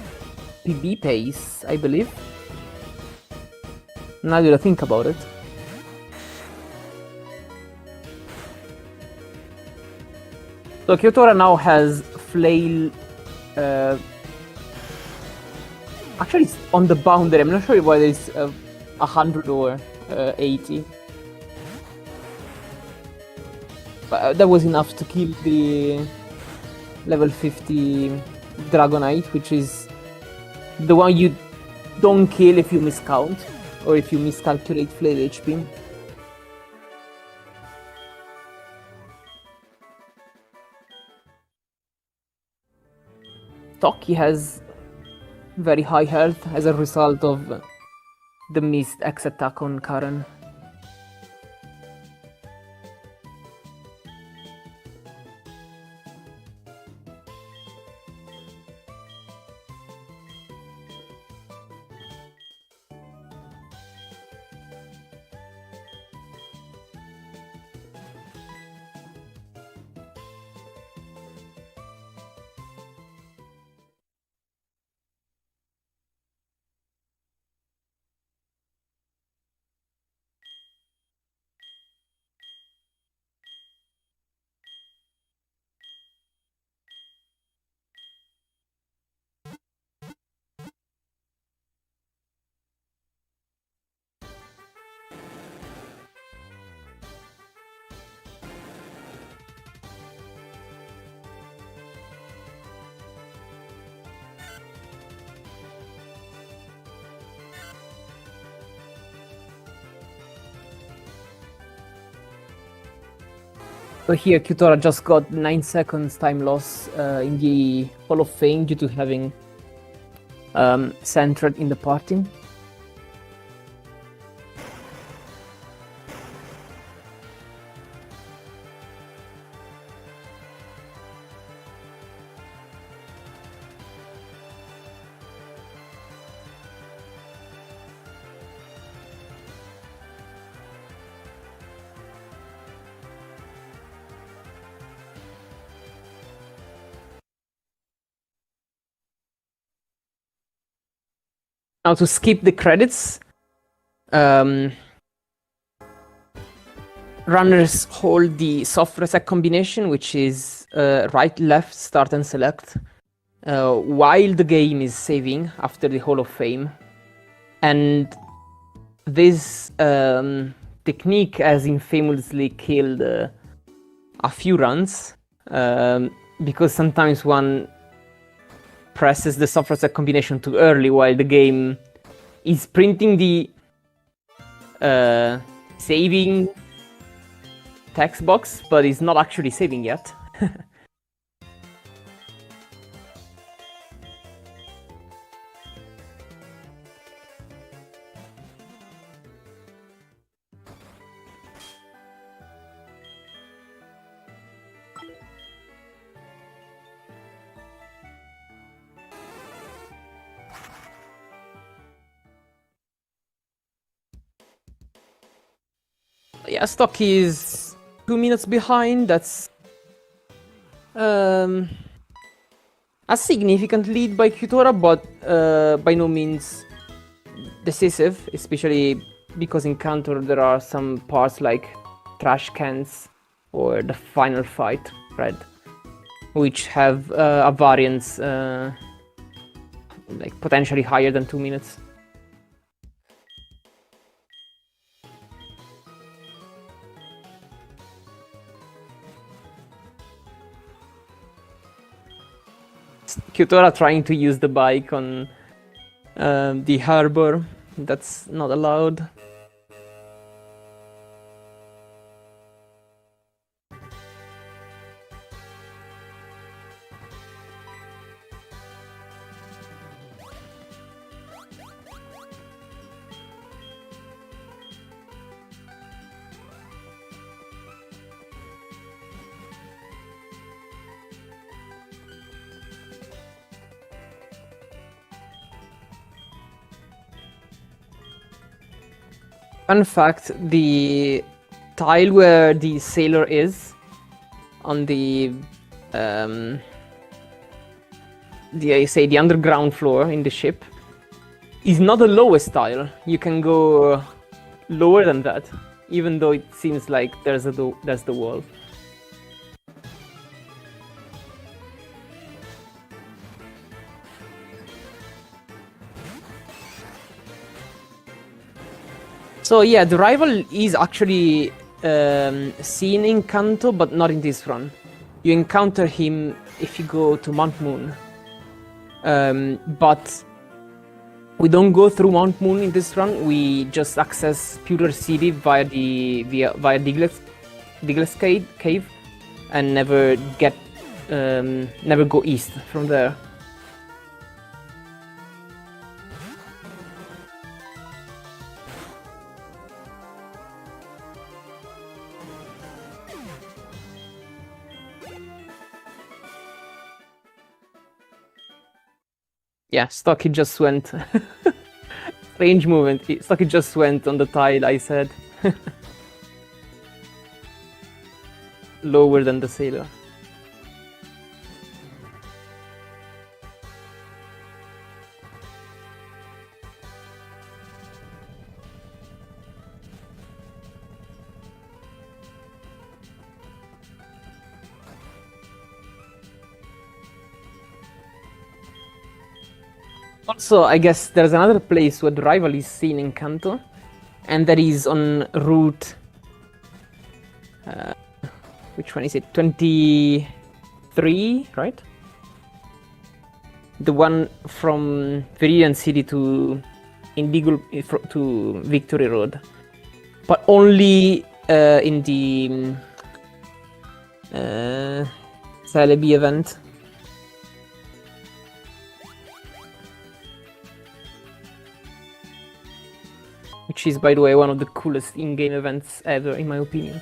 PB pace, I believe. Now that I think about it. So Kyutora now has Flail. Actually, it's on the boundary. I'm not sure whether it's 100 or 80. But that was enough to kill the level 50 Dragonite, which is the one you don't kill if you miscount or if you miscalculate Flail HP. Stocchi has very high health as a result of the missed X attack on Karen. So here, Kyutora just got 9 seconds time loss in the Hall of Fame due to having centered in the party. Now to skip the credits, runners hold the soft reset combination, which is right, left, start and select, while the game is saving after the Hall of Fame. And this technique has infamously killed a few runs, because sometimes one presses the soft reset combination too early while the game is printing the saving text box, but is not actually saving yet. Yeah, stocchi is 2 minutes behind. That's a significant lead by Kyutora, but by no means decisive, especially because in counter there are some parts like trash cans or the final fight, Red, which have a variance like potentially higher than 2 minutes. Kyutora trying to use the bike on the harbor. That's not allowed. Fun fact, the tile where the sailor is on the underground floor in the ship is not the lowest tile. You can go lower than that, even though it seems like there's the wall. So yeah, the rival is actually seen in Kanto, but not in this run. You encounter him if you go to Mount Moon. But we don't go through Mount Moon in this run. We just access Pewter City via Digless Cave, and never go east from there. Yeah, stocchi just went. Strange movement. Stocchi just went on the tile, I said. Lower than the sailor. Also, I guess there's another place where the rival is seen in Kanto, and that is on route. Which one is it? 23, right? The one from Viridian City to Indigo to Victory Road, but only in the Celebi event. Which is, by the way, one of the coolest in-game events ever, in my opinion.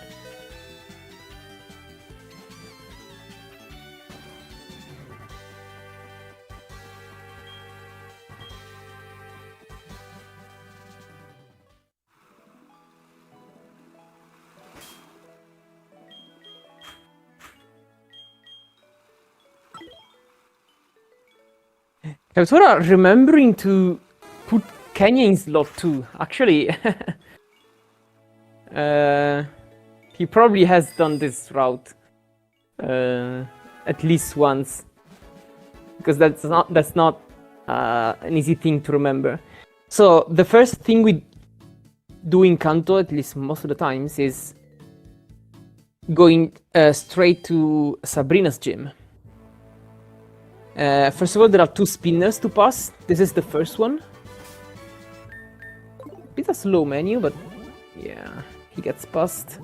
Kyutora remembering to put Kenya in slot 2. Actually, he probably has done this route at least once, because that's not an easy thing to remember. So the first thing we do in Kanto, at least most of the times, is going straight to Sabrina's gym. First of all, there are 2 spinners to pass. This is the first one. Bit a slow menu, but yeah, he gets past.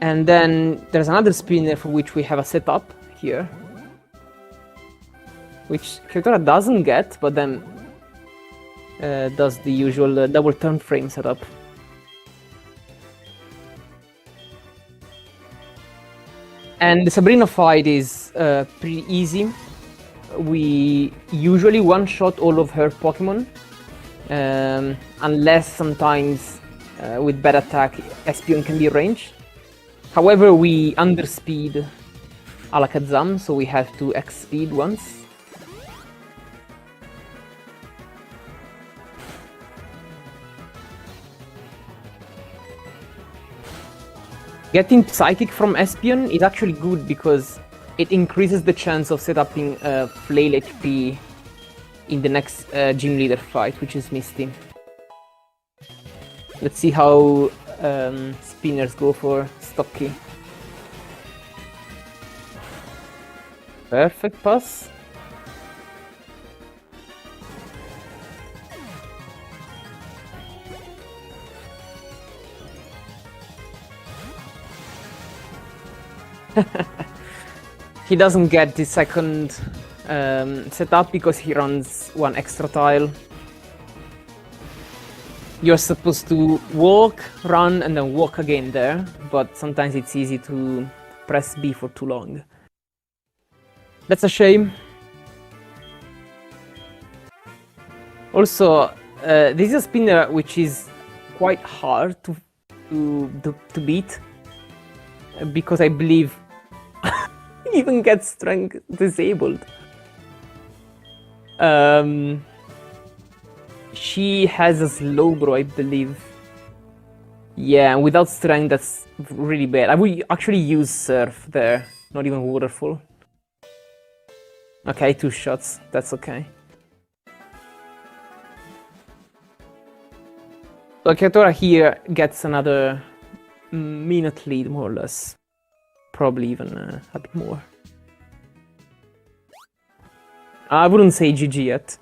And then there's another spinner for which we have a setup here, which Kyutora doesn't get, but then does the usual double turn frame setup. And the Sabrina fight is pretty easy. We usually one-shot all of her Pokemon, unless sometimes with bad attack Espeon can be ranged. However, we underspeed Alakazam, so we have to X-speed once. Getting Psychic from Espeon is actually good because it increases the chance of setting Flail HP in the next gym leader fight, which is Misty. Let's see how spinners go for Stocchi. Perfect pass. He doesn't get the second setup because he runs 1 extra tile. You're supposed to walk, run, and then walk again there, but sometimes it's easy to press B for too long. That's a shame. Also, this is a spinner which is quite hard to beat, because I believe even gets strength disabled. She has a slow bro, I believe. Yeah, and without strength, that's really bad. I would actually use Surf there, not even Waterfall. Okay, 2 shots, that's okay. So Kyutora here gets another minute lead, more or less. Probably even a bit more. I wouldn't say GG yet.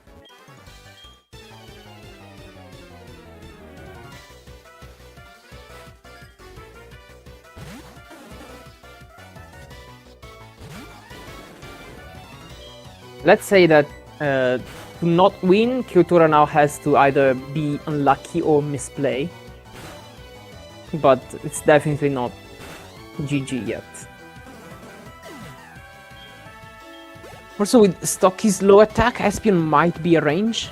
Let's say that to not win, Kyutora now has to either be unlucky or misplay. But it's definitely not GG yet. Also, with Stocky's low attack, Espeon might be a range.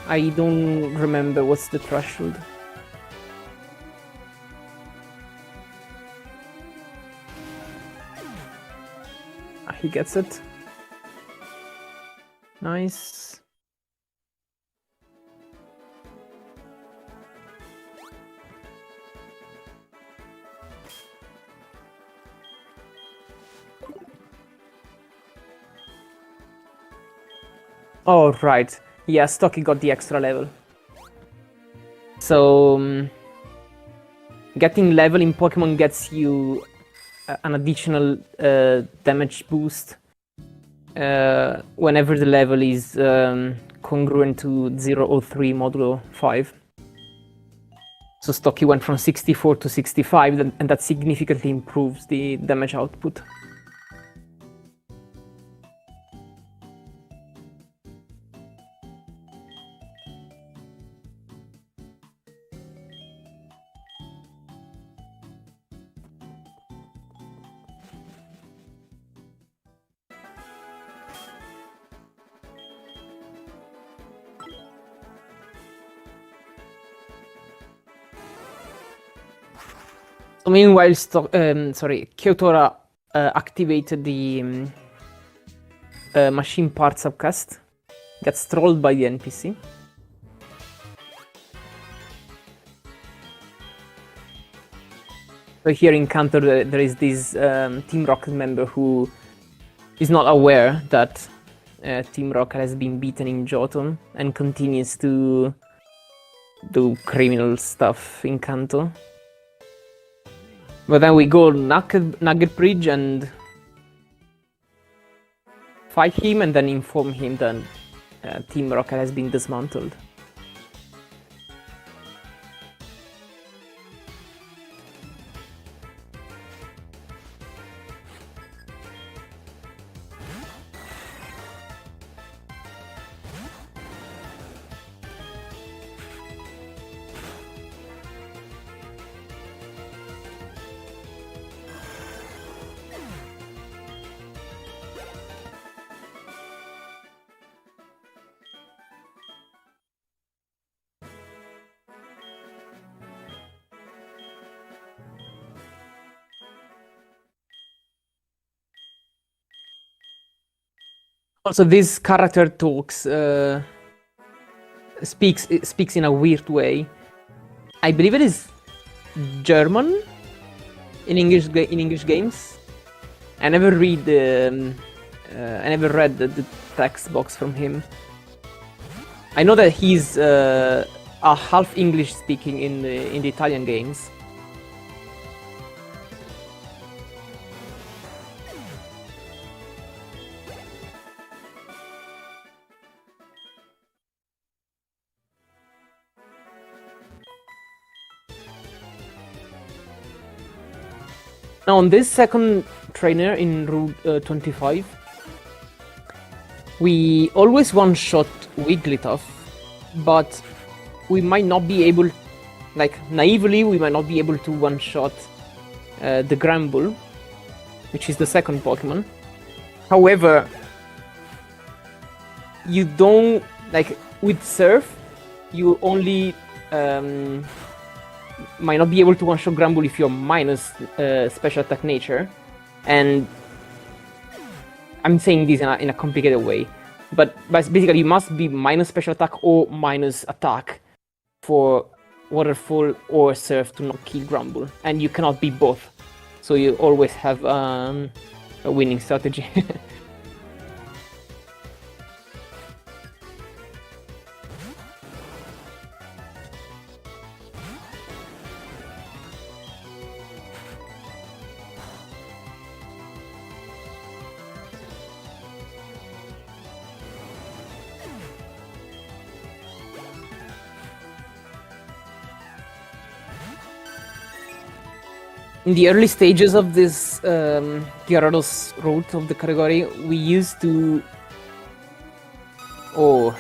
I don't remember what's the threshold. He gets it. Nice. Oh, right. Yeah, Stocky got the extra level. So, getting level in Pokemon gets you an additional damage boost whenever the level is congruent to 0 or 3 modulo 5. So stocchi went from 64 to 65, and that significantly improves the damage output. So meanwhile, Kyutora activated the machine part subcast, gets trolled by the NPC. So here in Kanto, there is this Team Rocket member who is not aware that Team Rocket has been beaten in Jotun and continues to do criminal stuff in Kanto. But then we go Nugget Bridge and fight him and then inform him that Team Rocket has been dismantled. Also, this character talks, speaks in a weird way. I believe it is German in English games. I never read I never read the text box from him. I know that he's a half English speaking in the Italian games. Now on this second trainer in Route 25, we always one-shot Wigglytuff, but we might not be able, like naively, we might not be able to one-shot the Granbull, which is the second Pokemon. However, you don't, like with Surf, you only might not be able to one-shot Granbull if you're minus special attack nature, and I'm saying this in a complicated way, but basically you must be minus special attack or minus attack for Waterfall or Surf to not kill Granbull, and you cannot be both, so you always have a winning strategy. In the early stages of this Gyarados route of the category, we used to... Oh,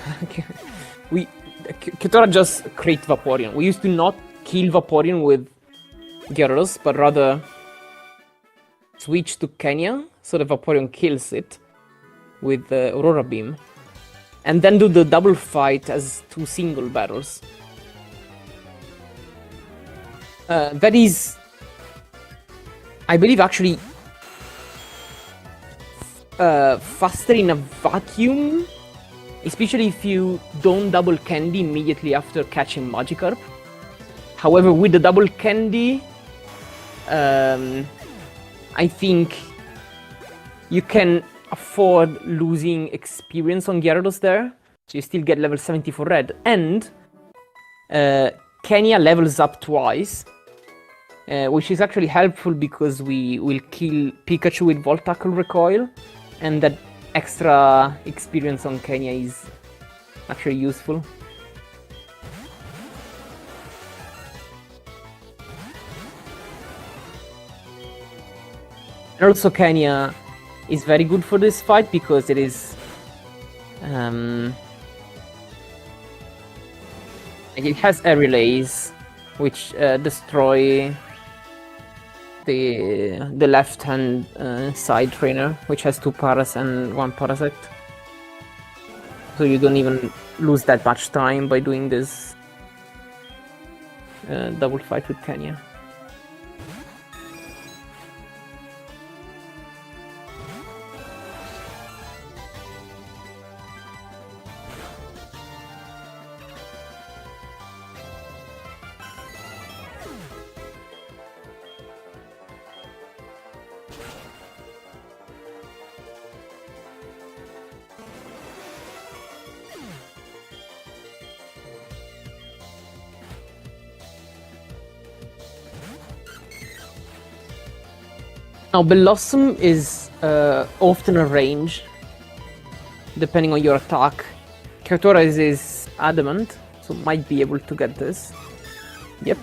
Kyutora just create Vaporeon. We used to not kill Vaporeon with Gyarados, but rather switch to Kenya, so the Vaporeon kills it with Aurora Beam, and then do the double fight as two single battles. That is, I believe, actually faster in a vacuum, especially if you don't double candy immediately after catching Magikarp. However, with the double candy, I think you can afford losing experience on Gyarados there, so you still get level 70 for red, and Kenya levels up twice, which is actually helpful because we will kill Pikachu with Volt Tackle Recoil, and that extra experience on Kenya is actually useful. And also Kenya is very good for this fight because it is it has air relays which destroy the left hand side trainer, which has 2 paras and 1 parasect. So you don't even lose that much time by doing this double fight with Kenya. Now, Blossom is often a range, depending on your attack. Kyutora is adamant, so might be able to get this. Yep.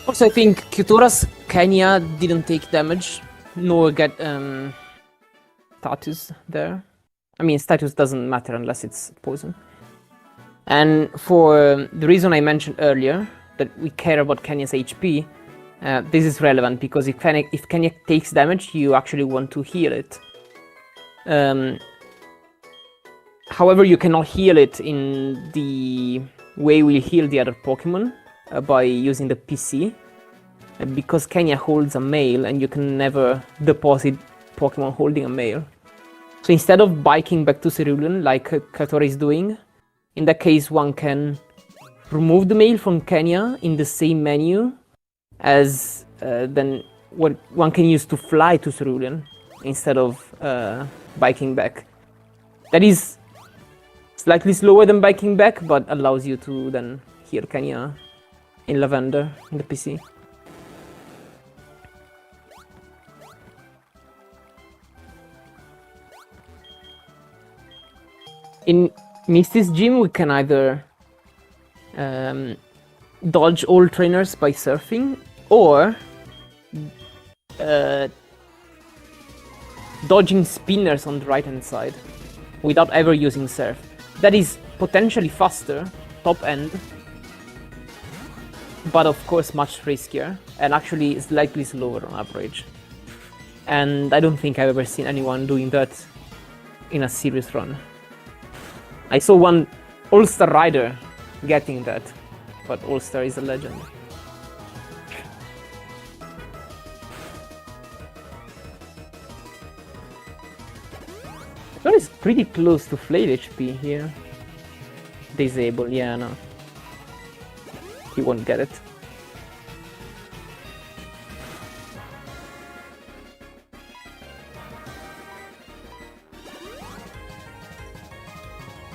Also, I think Kyutora's Kenya didn't take damage, nor get status there. I mean, status doesn't matter unless it's poison. And for the reason I mentioned earlier, that we care about Kenya's HP, this is relevant because if Kenya takes damage, you actually want to heal it. However, you cannot heal it in the way we heal the other Pokemon. By using the PC, because Kenya holds a male and you can never deposit Pokemon holding a male. So instead of biking back to Cerulean like Kyutora is doing, in that case one can remove the male from Kenya in the same menu as then what one can use to fly to Cerulean instead of biking back. That is slightly slower than biking back, but allows you to then heal Kenya in Lavender, in the PC. In Misty's gym, we can either dodge all trainers by surfing, or dodging spinners on the right hand side without ever using surf. That is potentially faster, top end, but of course much riskier, and actually slightly slower on average. And I don't think I've ever seen anyone doing that in a serious run. I saw one All-Star rider getting that, but All-Star is a legend. That is pretty close to Flail HP here. Disable, yeah, no. He won't get it.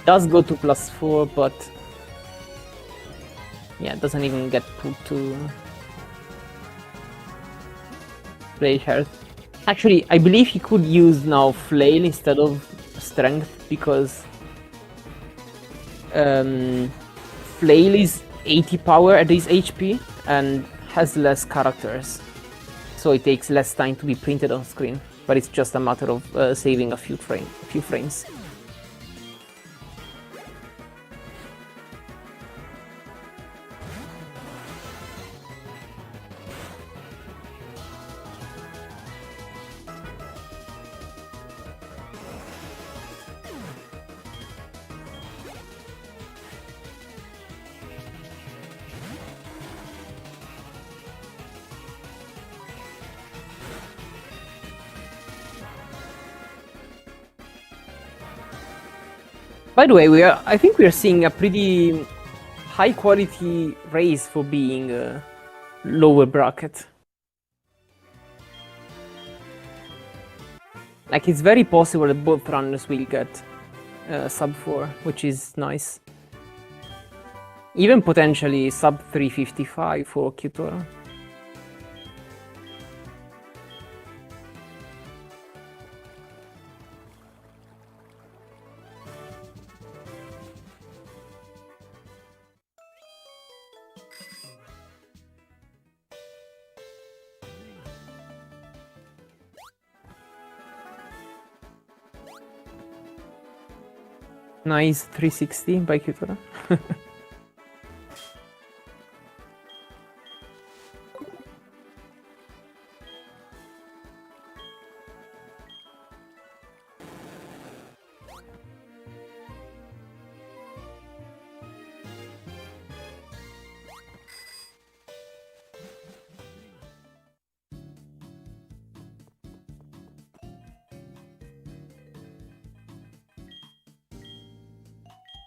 Does go to +4, but yeah, doesn't even get put to Flail health. Actually, I believe he could use now Flail instead of Strength, because Flail is 80 power at his HP and has less characters, so it takes less time to be printed on screen, but it's just a matter of saving a few frames. By the way, I think we are seeing a pretty high quality race for being a lower bracket. Like, it's very possible that both runners will get sub 4, which is nice. Even potentially sub 355 for Kyutora. Nice 360 by Kyutora.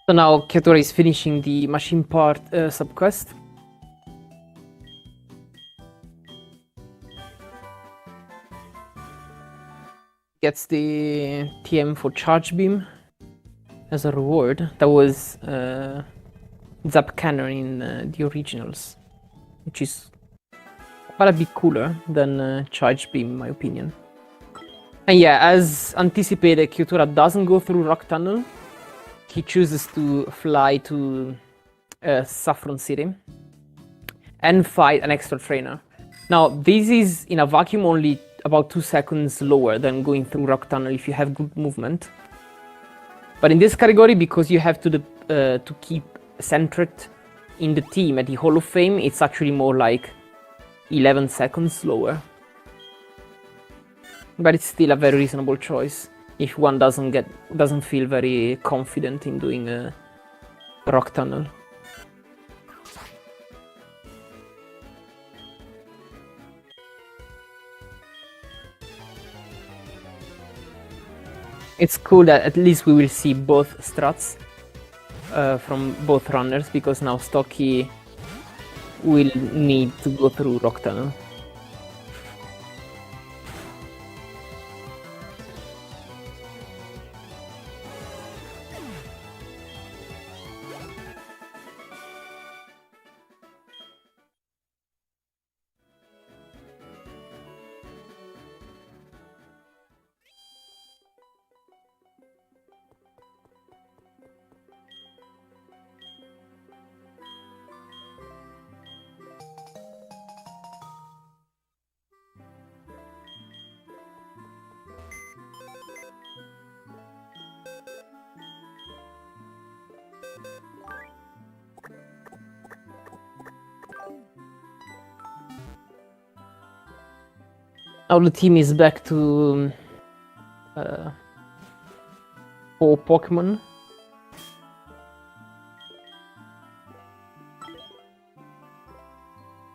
So now Kyutora is finishing the machine part subquest. Gets the TM for Charge Beam as a reward. That was Zap Cannon in the originals, which is quite a bit cooler than Charge Beam in my opinion. And yeah, as anticipated, Kyutora doesn't go through Rock Tunnel. He chooses to fly to Saffron City and fight an extra trainer. Now, this is in a vacuum only about 2 seconds lower than going through Rock Tunnel if you have good movement. But in this category, because you have to keep centered in the team at the Hall of Fame, it's actually more like 11 seconds lower. But it's still a very reasonable choice if one doesn't feel very confident in doing a Rock Tunnel. It's cool that at least we will see both strats from both runners, because now Stocchi will need to go through Rock Tunnel. Now the team is back to 4 Pokemon.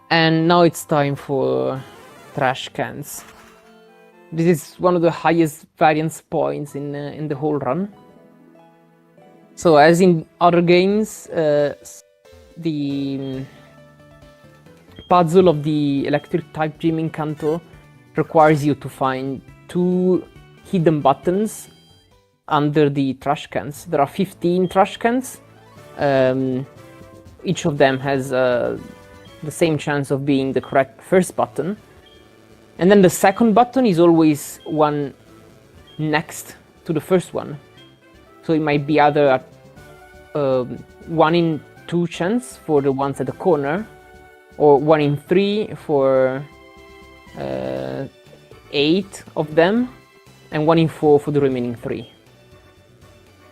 And now it's time for trash cans. This is one of the highest variance points in the whole run. So as in other games, the puzzle of the electric type gym in Kanto requires you to find 2 hidden buttons under the trash cans. There are 15 trash cans. Each of them has the same chance of being the correct first button. And then the second button is always one next to the first one. So it might be either 1 in 2 chance for the ones at the corner, or 1 in 3 for 8 of them, and 1 in 4 for the remaining 3.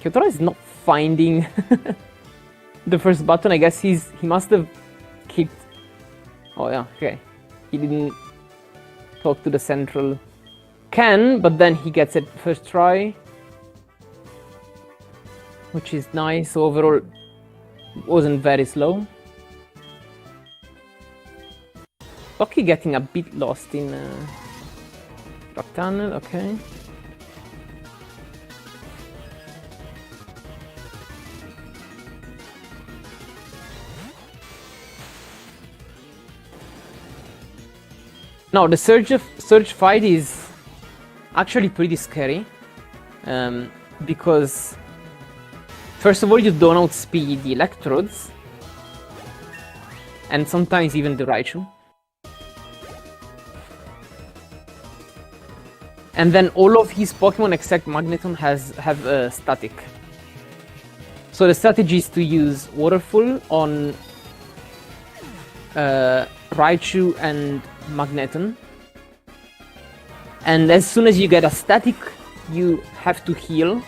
Kyutora is not finding the first button. I guess he must have kicked. Oh yeah, okay. He didn't talk to the central can, but then he gets it first try, which is nice. So overall, it wasn't very slow. Stocchi getting a bit lost in Rock Tunnel, okay. No, the surge fight is actually pretty scary, because first of all you don't outspeed the electrodes, and sometimes even the Raichu. And then all of his Pokemon except Magneton have static. So the strategy is to use Waterfall on Raichu and Magneton. And as soon as you get a static, you have to heal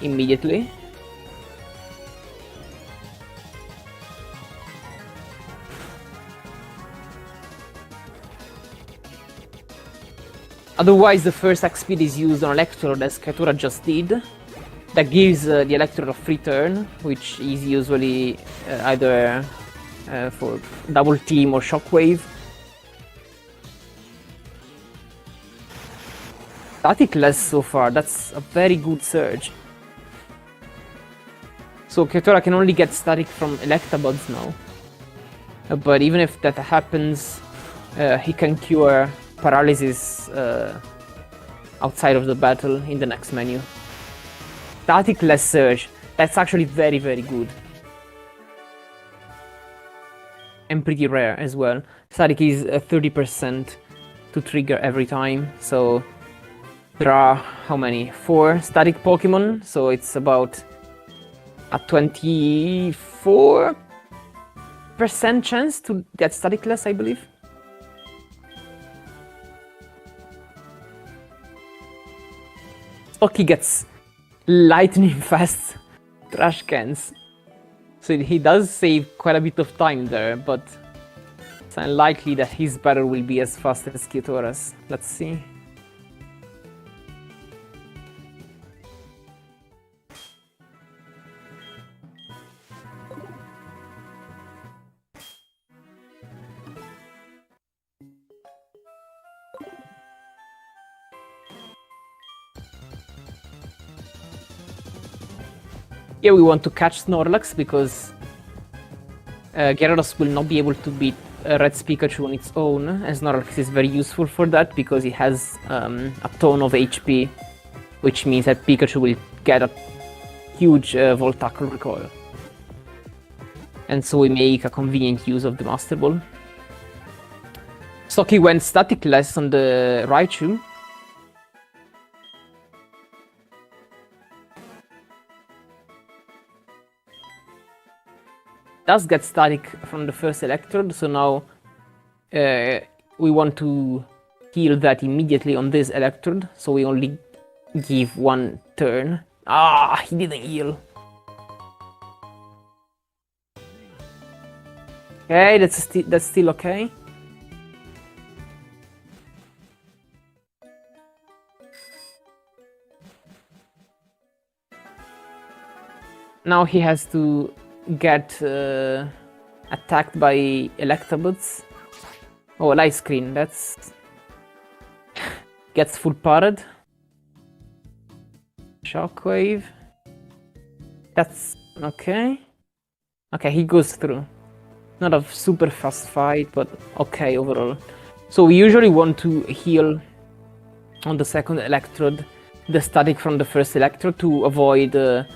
immediately. Otherwise, the first attack speed is used on Electrode, as Kyutora just did. That gives the Electrode a free turn, which is usually either for double team or shockwave. Static less so far, that's a very good surge. So Kyutora can only get static from Electabuds now. But even if that happens, he can cure paralysis outside of the battle in the next menu. Static less surge, that's actually very, very good. And pretty rare as well. Static is 30% to trigger every time, so there are, how many? 4 static Pokemon, so it's about a 24% chance to get static less, I believe. Stocchi gets lightning fast trash cans. So he does save quite a bit of time there, but it's unlikely that his battle will be as fast as Kyutora's. Let's see. Here we want to catch Snorlax because Gyarados will not be able to beat Red's Pikachu on its own, and Snorlax is very useful for that because it has a ton of HP, which means that Pikachu will get a huge Volt Tackle recoil. And so we make a convenient use of the Master Ball. Stocchi went static-less on the Raichu. Does get static from the first Electrode, so now we want to heal that immediately on this Electrode, so we only give 1 turn. Ah, he didn't heal. Okay, that's still okay. Now he has to get attacked by Electabuds. Oh, light screen, that's... gets full parried. Shockwave. That's okay. Okay, he goes through. Not a super fast fight, but okay overall. So we usually want to heal on the second Electrode the static from the first Electrode to avoid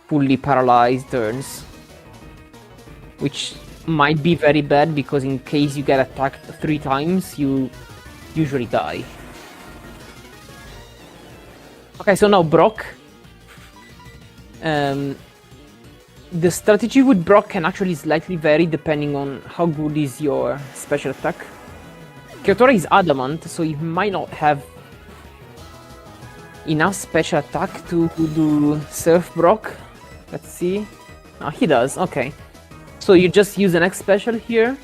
fully paralyzed turns, which might be very bad because in case you get attacked 3 times, you usually die. Okay, so now Brock. The strategy with Brock can actually slightly vary depending on how good is your special attack. Kyutora is adamant, so he might not have enough special attack to do Surf Brock. Let's see. Oh, he does, okay. So you just use an X special here.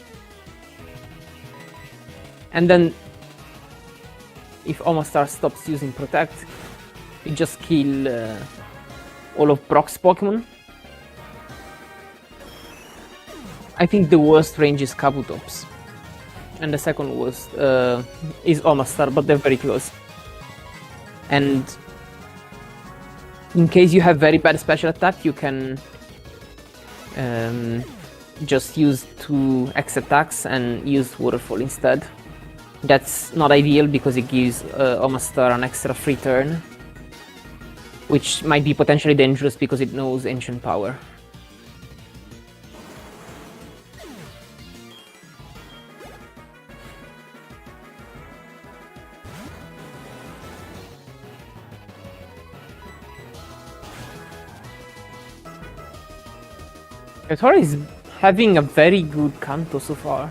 And then if Omastar stops using Protect, you just kill all of Brock's Pokemon. I think the worst range is Kabutops. And the second worst is Omastar, but they're very close. And in case you have very bad special attack, you can just use 2 X attacks and use Waterfall instead. That's not ideal because it gives Omastar an extra free turn, which might be potentially dangerous because it knows Ancient Power. Kyutora is having a very good Kanto so far.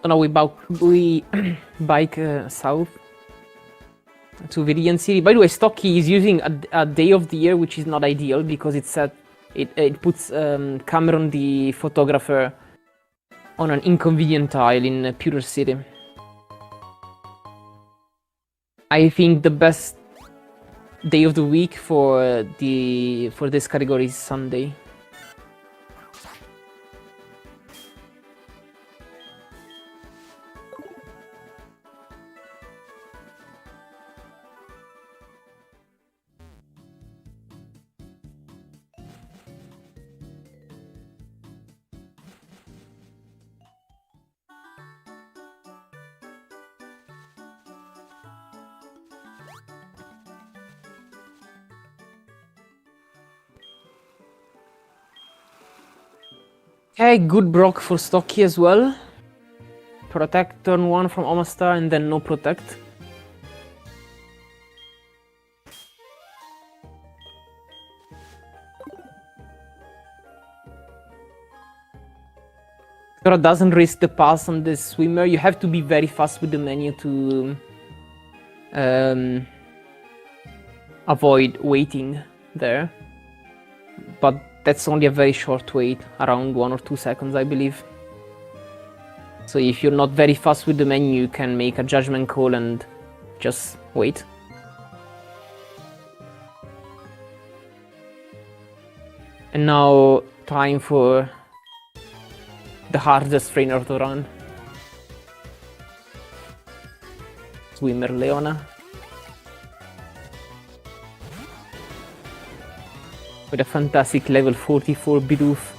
So now we bike south to Viridian City. By the way, Stocchi is using a day of the year which is not ideal because it puts Cameron the photographer on an inconvenient tile in Pewter City. I think the best day of the week for this category is Sunday. Okay, good block for Stocchi as well. Protect turn 1 from Omastar and then no protect. Kyutora doesn't risk the pass on this swimmer. You have to be very fast with the menu to avoid waiting there. But that's only a very short wait, around 1 or 2 seconds, I believe. So if you're not very fast with the menu, you can make a judgment call and just wait. And now, time for the hardest trainer to run. Swimmer Leona. With a fantastic level 44 Bidoof.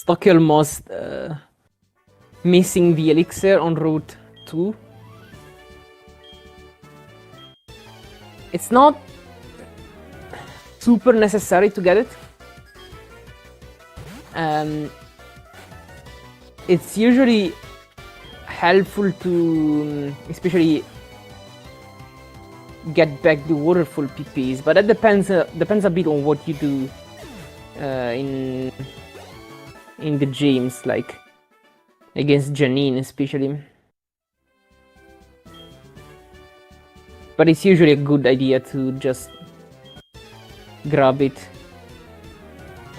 Stocchi almost missing the elixir on route 2. It's not super necessary to get it. It's usually helpful to especially get back the waterfall PPs, but that depends a bit on what you do in the gyms, like against Janine especially. But it's usually a good idea to just grab it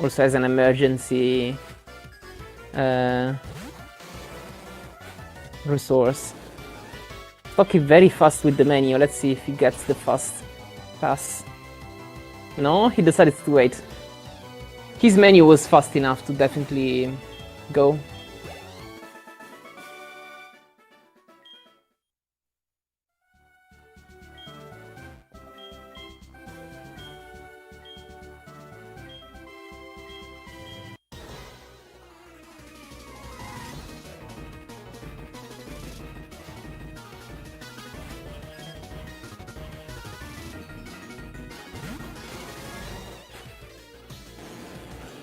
also as an emergency resource. Stocchi very fast with the menu. Let's see if he gets the fast pass. No, he decided to wait. His menu was fast enough to definitely go.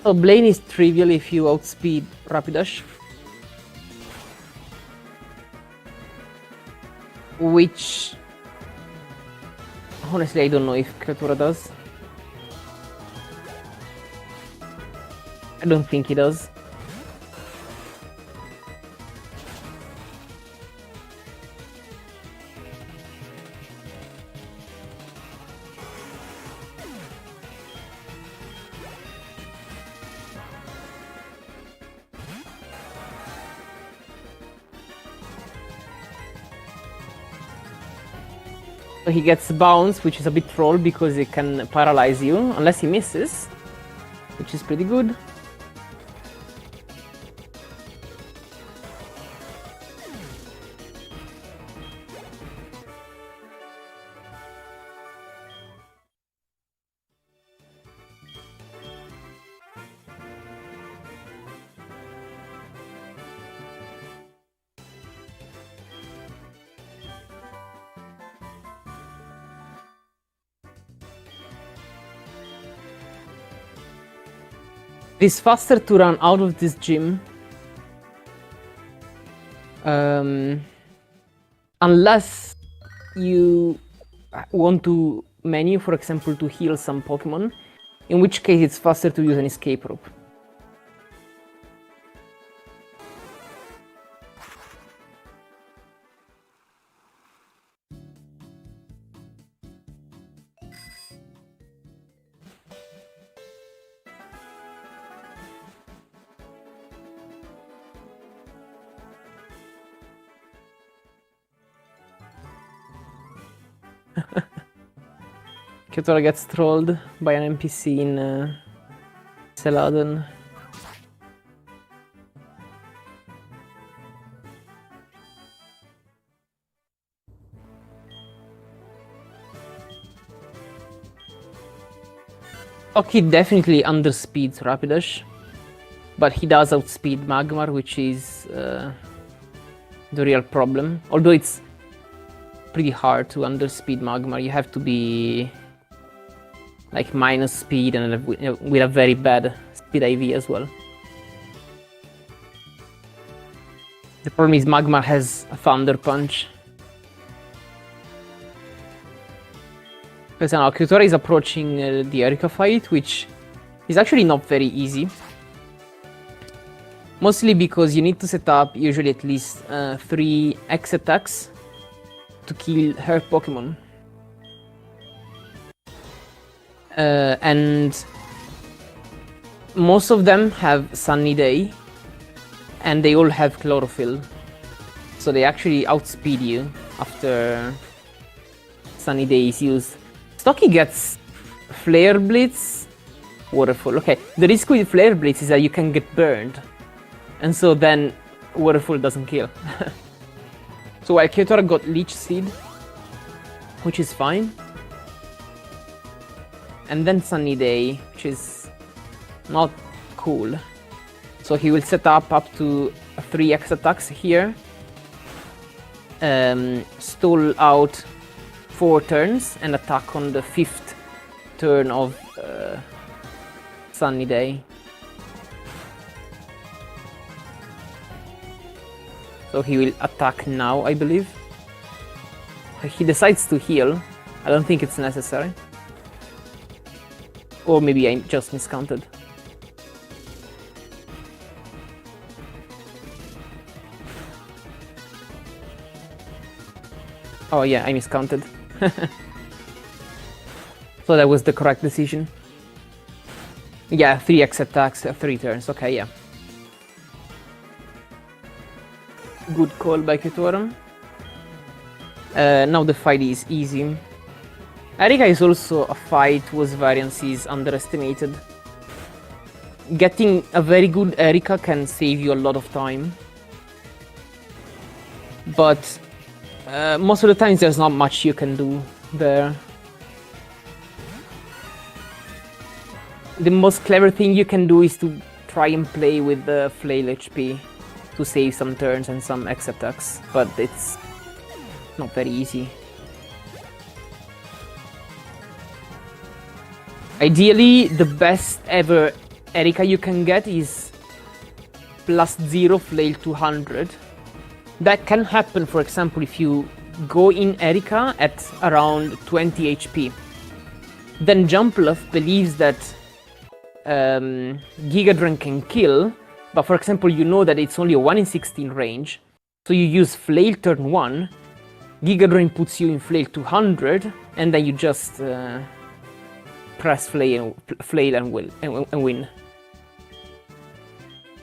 So Blaine is trivial if you outspeed Rapidash. Which... honestly, I don't know if Kyutora does. I don't think he does. So he gets bounce, which is a bit troll because it can paralyze you, unless he misses, which is pretty good. It is faster to run out of this gym. Unless you want to menu, for example, to heal some Pokemon, in which case it's faster to use an escape rope. Kyutora gets trolled by an NPC in Celadon. Stocchi definitely underspeeds Rapidash, but he does outspeed Magmar, which is the real problem. Although it's pretty hard to underspeed Magmar, you have to be like minus speed and with a very bad speed IV as well. The problem is Magmar has a Thunder Punch. Because now Kyutora is approaching the Erika fight, which is actually not very easy. Mostly because you need to set up usually at least 3 X attacks to kill her Pokemon. And most of them have Sunny Day, and they all have Chlorophyll. So they actually outspeed you after Sunny Day is used. Stocchi gets Flare Blitz, Waterfall. Okay, the risk with Flare Blitz is that you can get burned, and so then Waterfall doesn't kill. So while Kyutora got Leech Seed, which is fine. And then Sunny Day, which is not cool. So he will set up to 3 X attacks here. Stall out 4 turns and attack on the 5th turn of Sunny Day. So he will attack now, I believe. He decides to heal. I don't think it's necessary. Or maybe I just miscounted. Oh yeah, I miscounted. So that was the correct decision. Yeah, 3 X attacks, 3 turns, okay, yeah. Good call by Kyutora. Now the fight is easy. Erika is also a fight whose variance is underestimated. Getting a very good Erika can save you a lot of time. But most of the times there's not much you can do there. The most clever thing you can do is to try and play with the flail HP to save some turns and some X attacks, but it's not very easy. Ideally, the best ever Erika you can get is +0 flail 200. That can happen, for example, if you go in Erika at around 20 HP. Then Jumpluff believes that Gigadron can kill, but for example, you know that it's only a 1 in 16 range, so you use Flail turn 1, Gigadron puts you in Flail 200, and then you just press Flail and win.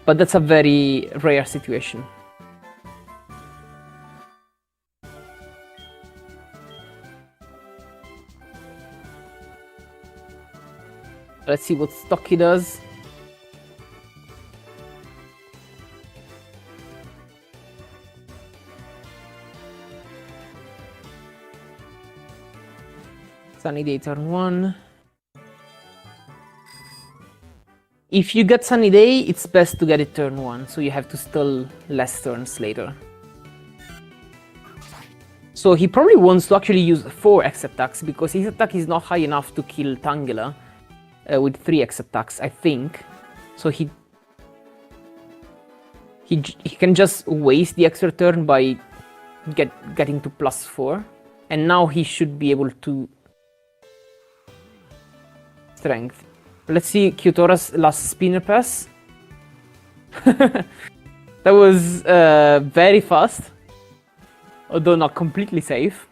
But that's a very rare situation. Let's see what Stocchi does. Sunny Day turn 1. If you get Sunny Day, it's best to get it turn 1, so you have to stall less turns later. So he probably wants to actually use 4 X attacks, because his attack is not high enough to kill Tangela. With 3 X attacks, I think. So he can just waste the extra turn by getting to +4, and now he should be able to strength. Let's see Kyutora's last spinner pass. That was very fast, although not completely safe.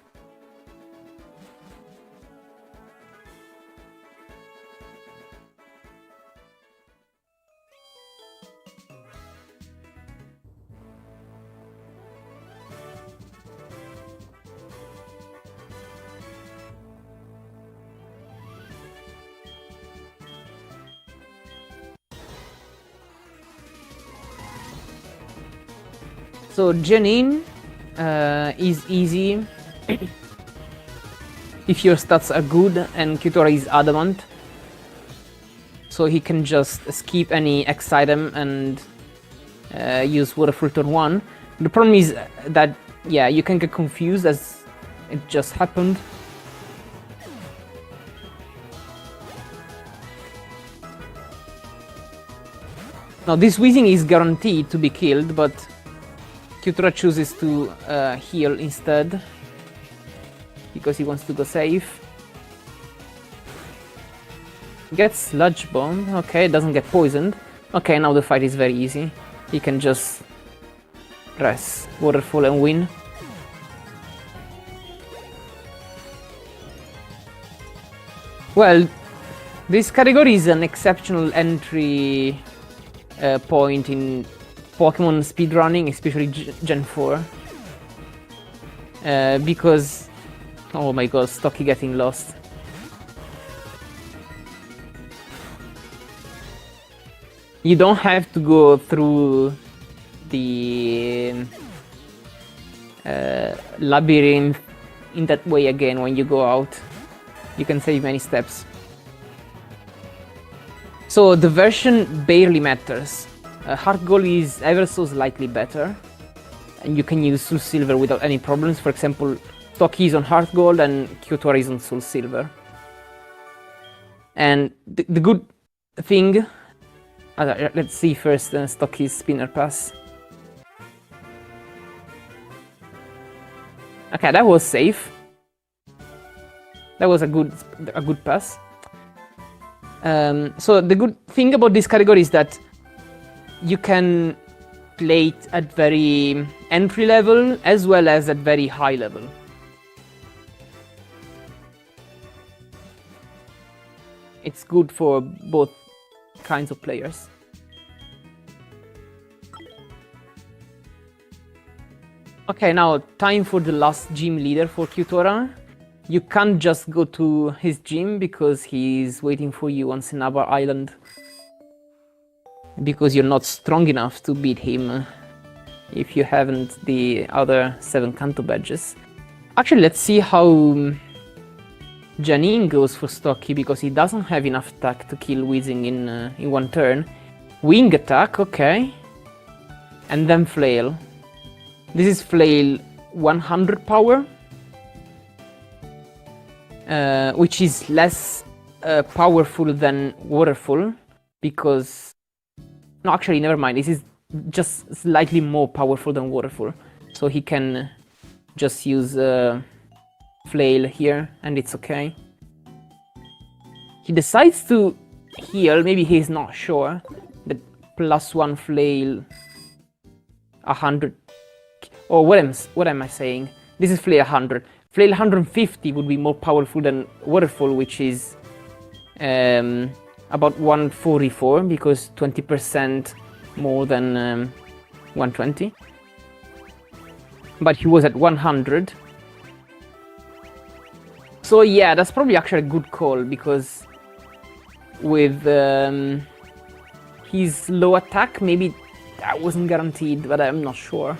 So Janine is easy if your stats are good, and Kyutora is adamant, so he can just skip any X item and use Waterfall turn 1. The problem is that, yeah, you can get confused as it just happened. Now this Weezing is guaranteed to be killed, but Kyutora chooses to heal instead, because he wants to go safe. Gets Sludge Bomb, okay, doesn't get poisoned. Okay, now the fight is very easy. He can just press Waterfall and win. Well, this category is an exceptional entry point in Pokemon speedrunning, especially Gen 4. Because... oh my god, Stocchi getting lost. You don't have to go through the labyrinth in that way again when you go out. You can save many steps. So the version barely matters. Heart Gold is ever so slightly better, and you can use Soul Silver without any problems. For example, Stocchi is on Heart Gold and Kyutora is on Soul Silver. And the good thing... let's see first Stocchi's Spinner Pass. Okay, that was safe. That was a good pass. So the good thing about this category is that you can play it at very entry level as well as at very high level. It's good for both kinds of players. Okay, now time for the last gym leader for Kyutora. You can't just go to his gym because he's waiting for you on Cinnabar Island. Because you're not strong enough to beat him if you haven't the other 7 Kanto badges. Actually, let's see how Janine goes for stocchi, because he doesn't have enough attack to kill Weezing in one turn. Wing attack, okay. And then flail. This is flail 100 power. Which is less powerful than waterfall, because... No, actually, never mind. This is just slightly more powerful than waterfall. So he can just use flail here, and it's okay. He decides to heal. Maybe he's not sure. But +1 flail, 100. Oh, what am I saying? This is flail 100. Flail 150 would be more powerful than waterfall, which is about 144, because 20% more than 120. But he was at 100. So yeah, that's probably actually a good call, because with his low attack, maybe that wasn't guaranteed, but I'm not sure.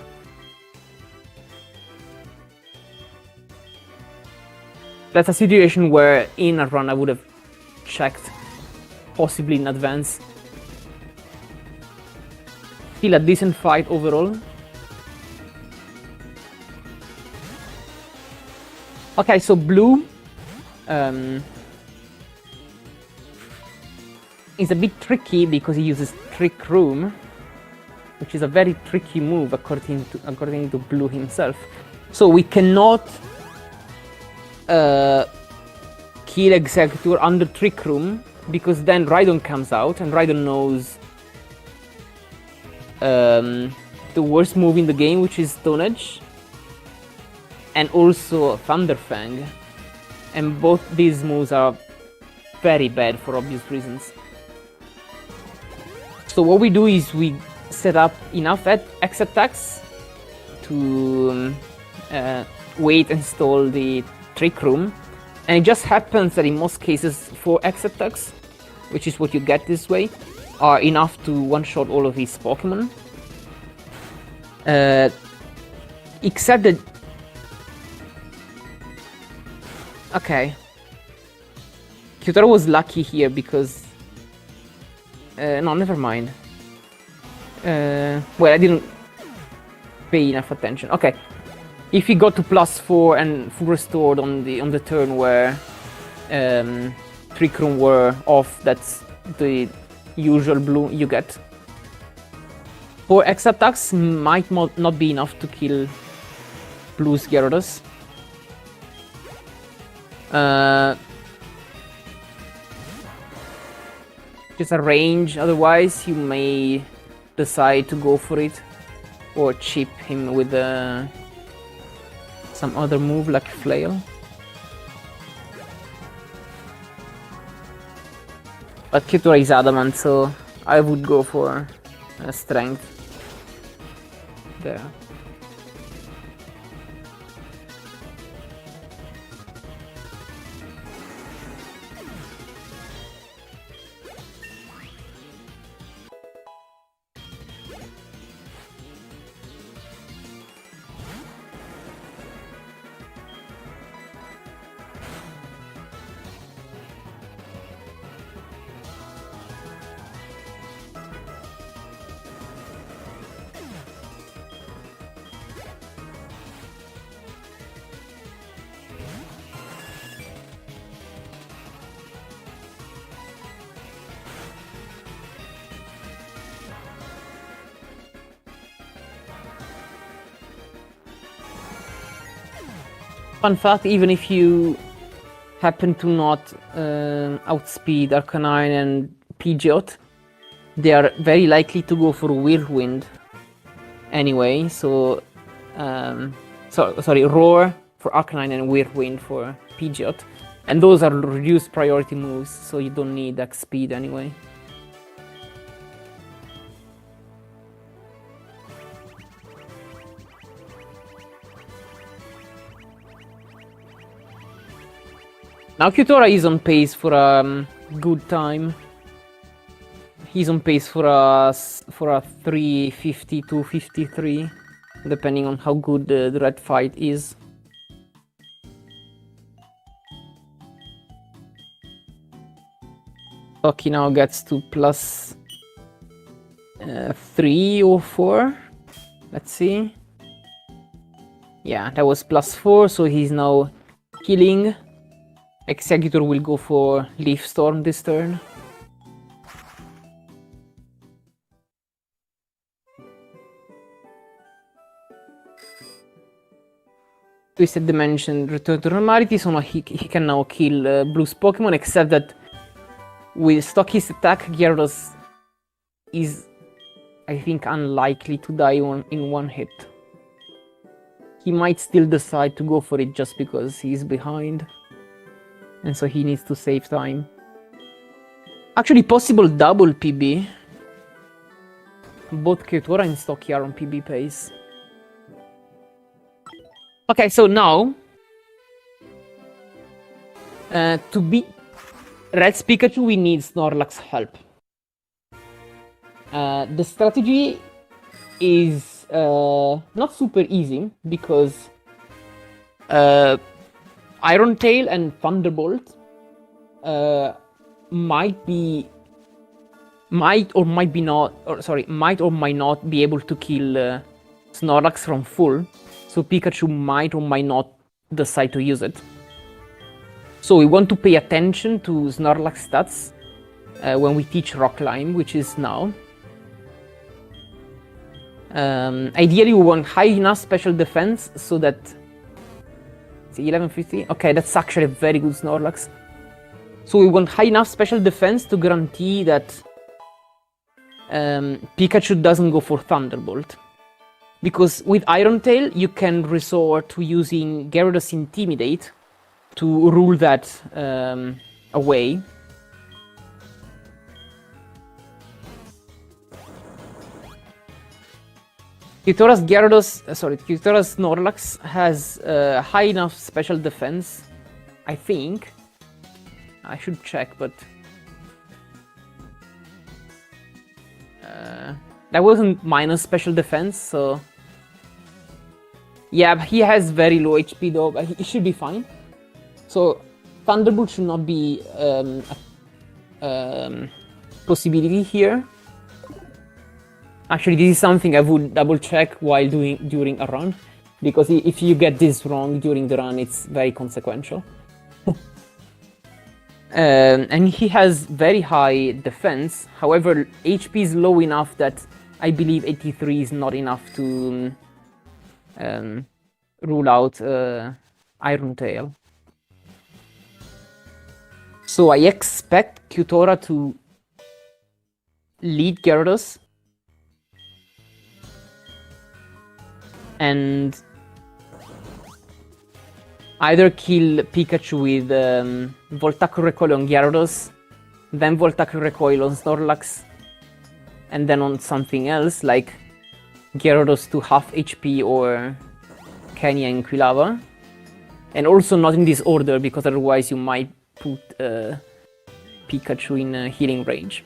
That's a situation where in a run I would have checked, possibly in advance. Still a decent fight overall. Okay, so blue is a bit tricky because he uses Trick Room, which is a very tricky move according to blue himself. So we cannot kill Executor under Trick Room, because then Rhydon comes out, and Rhydon knows the worst move in the game, which is Stone Edge, and also Thunder Fang. And both these moves are very bad for obvious reasons. So what we do is we set up enough X attacks to wait and stall the Trick Room, and it just happens that in most cases 4 X attacks, which is what you get this way, are enough to one-shot all of his Pokemon. Except that... Okay. Kyutora was lucky here because... no, never mind. Well, I didn't pay enough attention. Okay. If he got to +4 and full restored on the turn where Trick Room were off, that's the usual blue you get. 4 X attacks might not be enough to kill Blue's Gyarados. Just a range, otherwise you may decide to go for it or chip him with some other move like Flail. But Kyutora is adamant, so I would go for strength there. Fun fact, even if you happen to not outspeed Arcanine and Pidgeot, they are very likely to go for Whirlwind anyway, so... sorry, Roar for Arcanine and Whirlwind for Pidgeot. And those are reduced priority moves, so you don't need X speed anyway. Now Kyutora is on pace for a good time. He's on pace for a 350 to 53, depending on how good the red fight is. Stocchi now gets to plus 3 or 4. Let's see. Yeah, that was plus 4, so he's now healing. Executor will go for Leaf Storm this turn. Twisted Dimension return to normality, so now he can now kill Blue's Pokemon, except that with Stocky's attack, Gyarados is, I think, unlikely to die in one hit. He might still decide to go for it just because he's behind. And so he needs to save time. Actually, possible double PB. Both Kyutora and Stocchi are on PB pace. Okay, so now... to beat Red's Pikachu, we need Snorlax's help. The strategy is not super easy because Iron Tail and Thunderbolt might or might not be able to kill Snorlax from full, so Pikachu might or might not decide to use it. So we want to pay attention to Snorlax stats when we teach Rock Climb, which is now. Ideally, we want high enough special defense so that... See, 1150? Okay, that's actually a very good Snorlax. So we want high enough special defense to guarantee that Pikachu doesn't go for Thunderbolt. Because with Iron Tail, you can resort to using Gyarados Intimidate to rule that away. Kyutora's Snorlax has high enough special defense, I think. I should check, but that wasn't minus special defense, so yeah, he has very low HP though, but he should be fine. So Thunderbolt should not be a possibility here. Actually, this is something I would double check while during a run, because if you get this wrong during the run, it's very consequential. And he has very high defense. However, HP is low enough that I believe 83 is not enough to rule out Iron Tail. So I expect Kyutora to lead Gyarados and either kill Pikachu with Voltaic Recoil on Gyarados, then Voltaic Recoil on Snorlax, and then on something else like Gyarados to half HP or Kenya and Quilava. And also not in this order, because otherwise you might put Pikachu in healing range.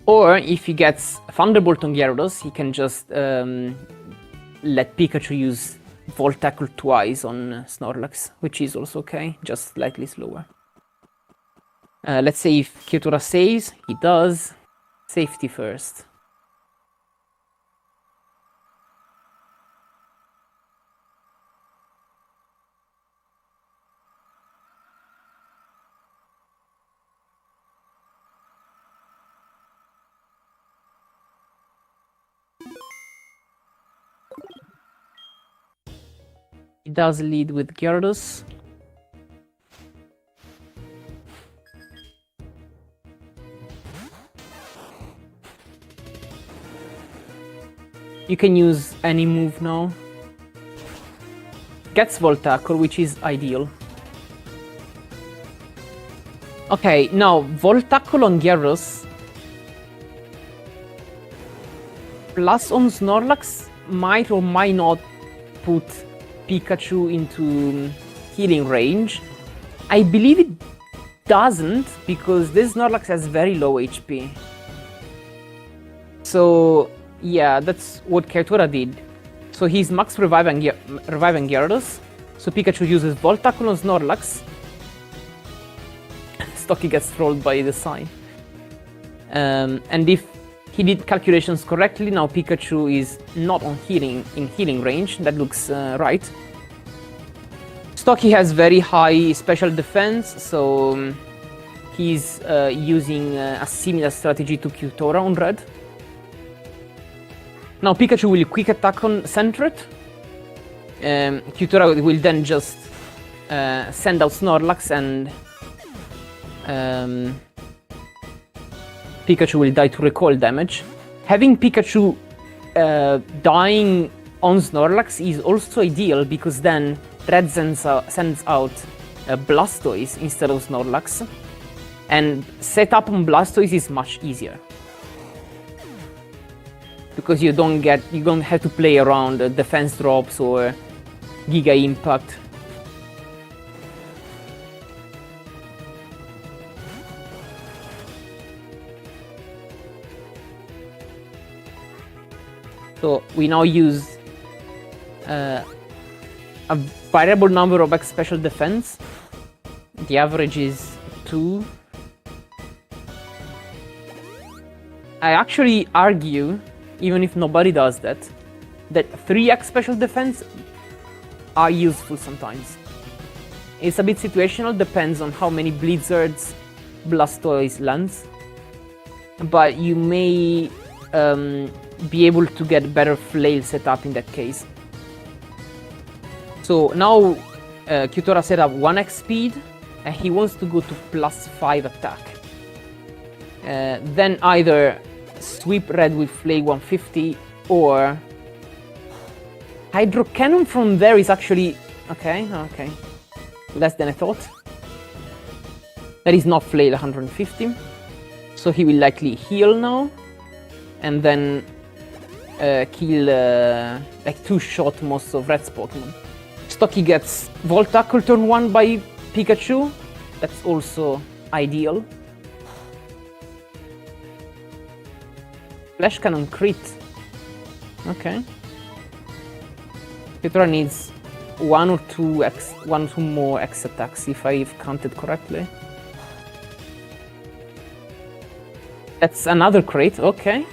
Or if he gets Thunderbolt on Gyarados, he can just let Pikachu use Volt Tackle twice on Snorlax, which is also okay, just slightly slower. Let's say if Kyutora saves, he does. Safety first. He does lead with Gyarados. You can use any move now. Gets Volt Tackle, which is ideal. Okay, now Volt Tackle on Gyarados plus on Snorlax might or might not put Pikachu into healing range. I believe it doesn't, because this Snorlax has very low HP. So yeah, that's what Kyutora did. So he's max reviving Gyarados. So Pikachu uses Volt Tackle on Snorlax. Stocchi gets trolled by the sign. And if he did calculations correctly, now Pikachu is not in healing range. That looks right. Stocchi has very high special defense, so he's using a similar strategy to Kyutora on red. Now Pikachu will quick attack on Sentret. Kyutora will then just send out Snorlax, and Pikachu will die to recoil damage. Having Pikachu dying on Snorlax is also ideal, because then Red sends out Blastoise instead of Snorlax, and setup on Blastoise is much easier, because you don't have to play around defense drops or Giga Impact. So we now use a variable number of X special defense. The average is 2. I actually argue, even if nobody does that 3x special defense are useful sometimes. It's a bit situational, depends on how many Blizzards Blastoise lands, but you may be able to get better flail setup in that case. So now Kyutora set up 1x speed, and he wants to go to +5 attack. Then either sweep red with Flail 150, or Hydro Cannon from there is actually okay, less than I thought. That is not Flail 150, so he will likely heal now, and then kill like 2-shot most of Red's Pokemon. Stocchi gets Volt Tackle turn 1 by Pikachu. That's also ideal. Flash Cannon crit. Okay. Kyutora needs 1 or 2 more X attacks, if I've counted correctly. That's another crit, okay.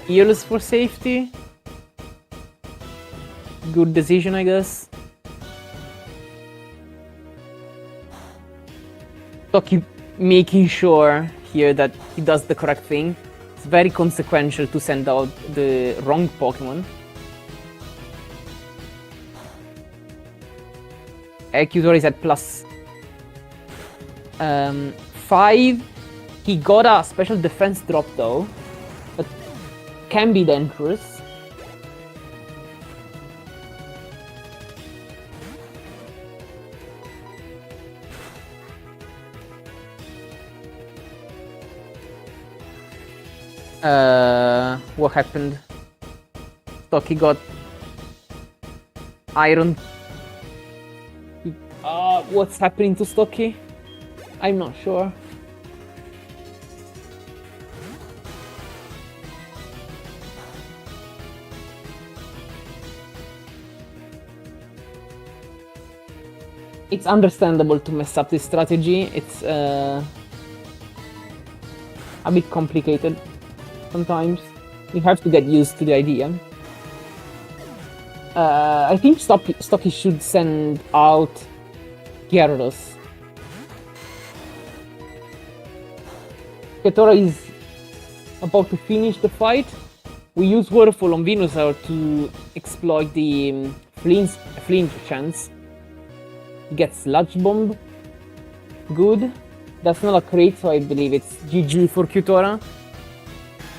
Heals for safety. Good decision, I guess. Stocchi making sure here that he does the correct thing. It's very consequential to send out the wrong Pokemon. Kyutora is at +5. He got a special defense drop though, but can be dangerous. What happened? Stocchi got Iron. What's happening to Stocchi? I'm not sure. It's understandable to mess up this strategy. It's a bit complicated sometimes. You have to get used to the idea. I think Stocchi should send out Gyarados. Kyutora is about to finish the fight. We use Whirlpool on Venusaur to exploit the flinch chance. He gets Sludge Bomb. Good. That's not a crit, so I believe it's GG for Kyutora.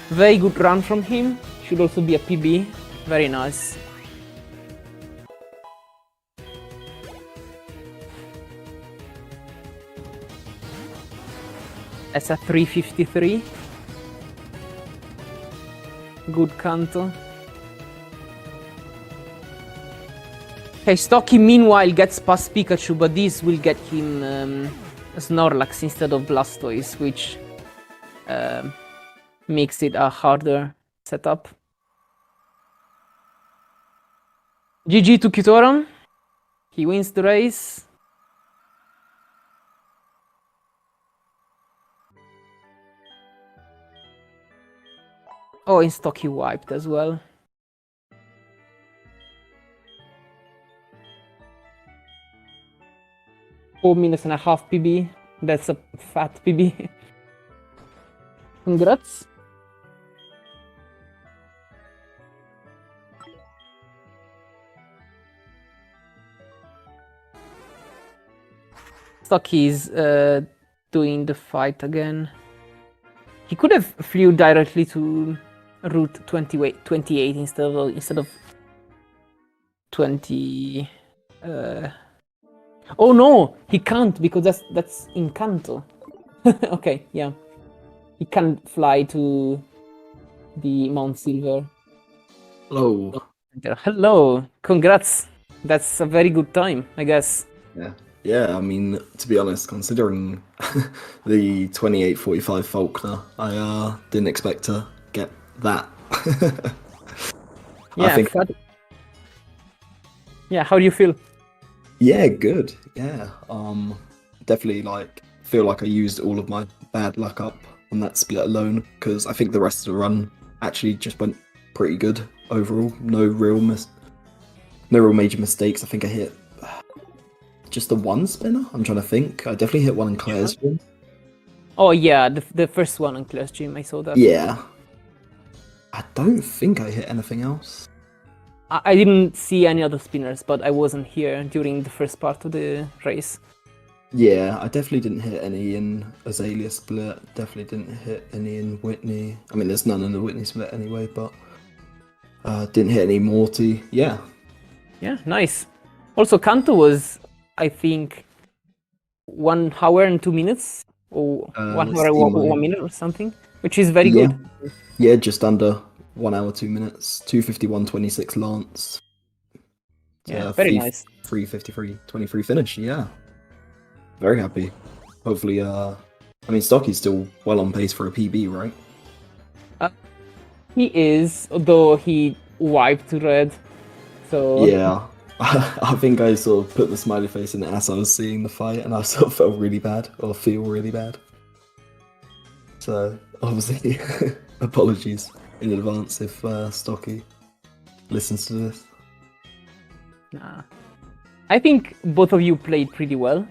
Very good run from him. Should also be a PB. Very nice. That's a 353. Good Kanto. Okay, Stocki meanwhile gets past Pikachu, but this will get him Snorlax instead of Blastoise, which makes it a harder setup. GG to Kyutora. He wins the race. Oh, in stock he wiped as well. (4.5 PB. That's a fat PB. Congrats. Stocky is doing the fight again. He could have flew directly to route 28 instead of 20. Oh no, he can't because that's in Kanto. Okay, yeah, he can't fly to the Mount Silver.
Hello.
Hello, congrats. That's a very good time, I guess.
Yeah, I mean, to be honest, considering the 2845 Faulkner, I didn't expect to get that.
Yeah,
I think...
Yeah, how do you feel?
Yeah, good. Yeah, definitely feel like I used all of my bad luck up on that split alone, because I think the rest of the run actually just went pretty good overall. No real major mistakes. I think I hit just the one spinner. I'm trying to think. I definitely hit one in Claire's gym.
Oh yeah, the first one on Claire's gym. I saw that.
Yeah. I don't think I hit anything else.
I didn't see any other spinners, but I wasn't here during the first part of the race.
Yeah, I definitely didn't hit any in Azalea split. Definitely didn't hit any in Whitney. I mean, there's none in the Whitney split anyway, but didn't hit any Morty. Yeah.
Yeah, nice. Also, Kanto was, I think, 1 hour and 2 minutes, or 1 hour and 1 minute or something, which is very good.
Yeah, just under 1 hour 2 minutes. 2:51.26 Lance.
Yeah, very nice.
3:53.23 finish. Yeah, very happy. Hopefully, I mean, Stocky's still well on pace for a PB, right?
He is, although he wiped red. So
yeah. I think I sort of put the smiley face in as I was seeing the fight, and I sort of felt really bad, or feel really bad. So, obviously, apologies in advance if Stocky listens to this.
Nah. I think both of you played pretty well.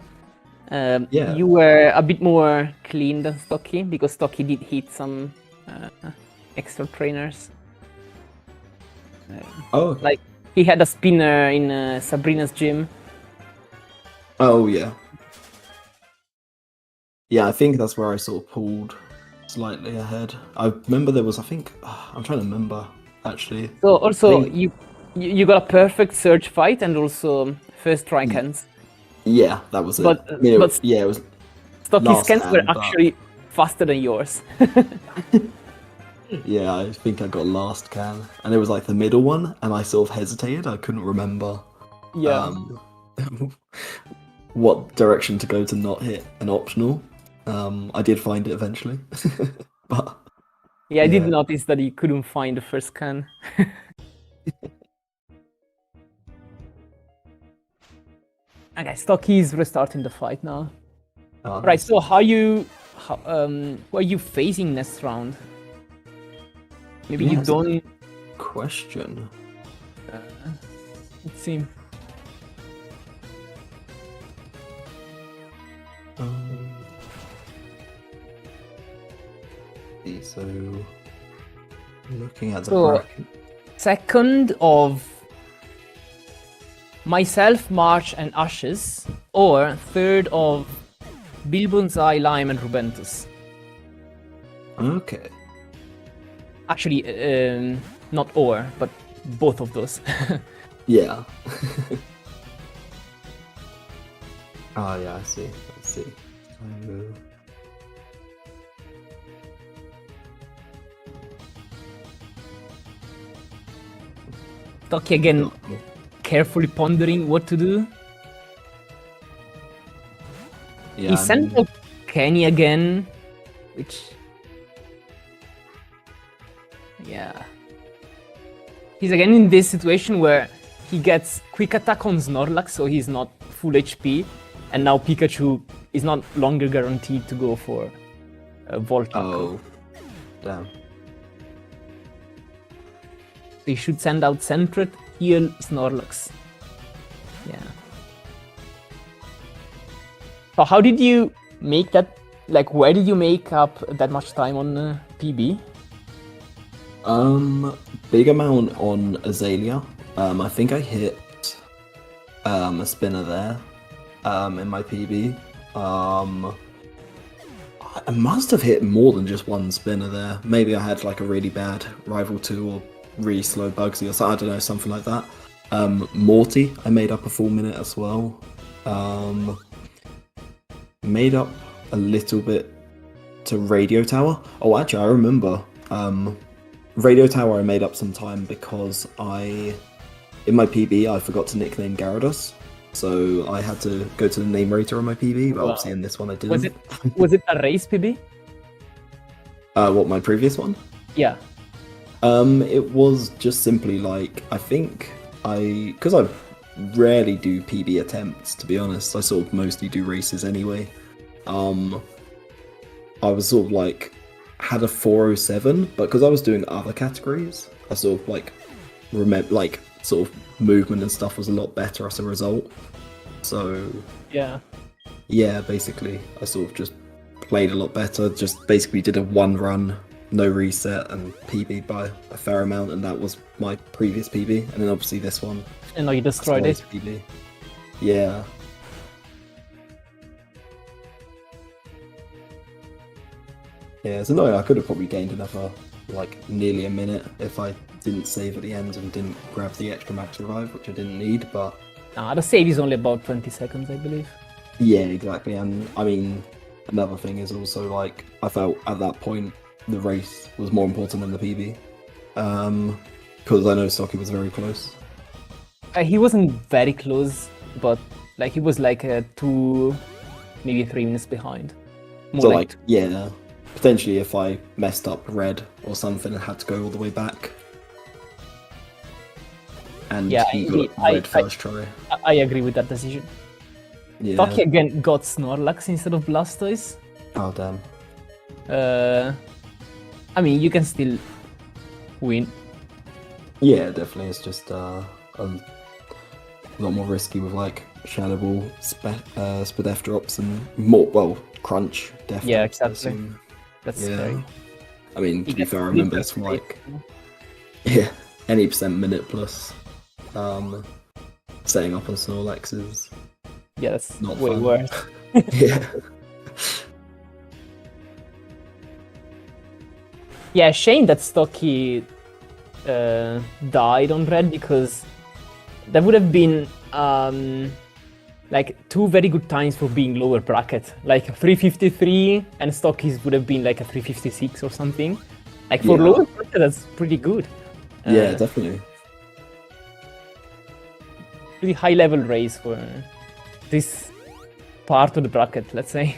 Yeah.
You were a bit more clean than Stocky, because Stocky did hit some extra trainers.
Oh.
Like, he had a spinner in Sabrina's gym.
Oh, yeah. Yeah, I think that's where I sort of pulled slightly ahead. I remember there was, I think, I'm trying to remember, actually.
So, also, you got a perfect surge fight and also first try cans.
Yeah, that was it.
But
it was...
Stocky's cans were actually faster than yours.
Yeah, I think I got last can, and it was like the middle one, and I sort of hesitated. I couldn't remember what direction to go to not hit an optional. I did find it eventually, but
yeah, I did notice that you couldn't find the first can. Okay, Stocky's restarting the fight now. Right, so who are you facing next round? Maybe you don't.
Question.
Let's see.
So, looking at the bracket.
Second of myself, March, and Ashes, or third of Bilbonzai, Lime, and Rubentus.
Okay.
Actually, not or, but both of those.
Yeah. Oh yeah, I see. So...
Stocchi again, carefully pondering what to do.
Yeah,
He sent out Kenny again, which... Yeah. He's again in this situation where he gets quick attack on Snorlax, so he's not full HP, and now Pikachu is not longer guaranteed to go for a Volt Tackle.
Oh, damn.
So he should send out Sentret, heal Snorlax. Yeah. So how did you make that? Like, where did you make up that much time on PB?
Big amount on Azalea. I think I hit a spinner there in my PB. I must have hit more than just one spinner there. Maybe I had like a really bad Rival 2 or really slow Bugsy or something, I don't know, something like that. Morty, I made up a full minute as well. Made up a little bit to Radio Tower. Oh, actually, I remember. Radio Tower I made up some time because in my PB, I forgot to nickname Gyarados. So I had to go to the name rater on my PB, but obviously in this one I didn't.
Was it a race PB?
What, my previous one?
Yeah.
It was just simply like, I think because I rarely do PB attempts, to be honest. I sort of mostly do races anyway. I was sort of like, had a 407, but because I was doing other categories, I sort of like remember, like, sort of movement and stuff was a lot better as a result. So
yeah,
basically I sort of just played a lot better, just basically did a one run, no reset, and PB'd by a fair amount, and that was my previous PB, and then obviously this one.
And now you destroyed it.
PB. Yeah. Yeah, it's annoying. I could have probably gained another, like, nearly a minute if I didn't save at the end and didn't grab the extra max revive, which I didn't need, but...
The save is only about 20 seconds, I believe.
Yeah, exactly, and, I mean, another thing is also, like, I felt at that point the race was more important than the PB. Because I know Stocchi was very close.
He wasn't very close, but, like, he was, like, 2, maybe 3 minutes behind. More
So, like, yeah... Potentially if I messed up red or something and had to go all the way back. And
yeah,
he got red first try.
I agree with that decision.
Yeah.
Stocchi again got Snorlax instead of Blastoise.
Oh, damn.
I mean, you can still win.
Yeah, definitely. It's just a lot more risky with, like, Shadow Ball, Spadef drops, and more, well, Crunch, definitely.
Yeah, exactly. That's scary.
I mean, to be fair, I remember it's from, like, any percent Manipless, setting up on Snorlaxes.
Yeah, that's
Not
way
fun.
worse.
Yeah.
Yeah, shame that Stocchi died on red, because that would have been like 2 very good times for being lower bracket. Like 353 and Stocchi's would have been like a 356 or something. Like for lower bracket, that's pretty good.
Yeah, definitely.
Pretty high level race for this part of the bracket, let's say.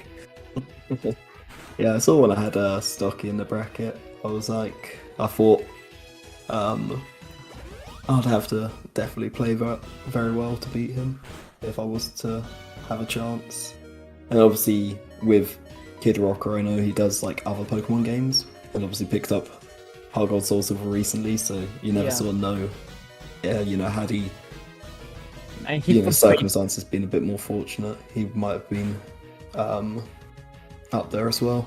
Yeah, I saw when I had Stocchi in the bracket, I thought I'd have to definitely play very well to beat him if I was to have a chance. And obviously with Kidrocker, I know he does like other Pokemon games, and obviously picked up Heart Gold Soul Silver recently, so you never sort of know, had he, circumstances been a bit more fortunate, he might have been up there as well.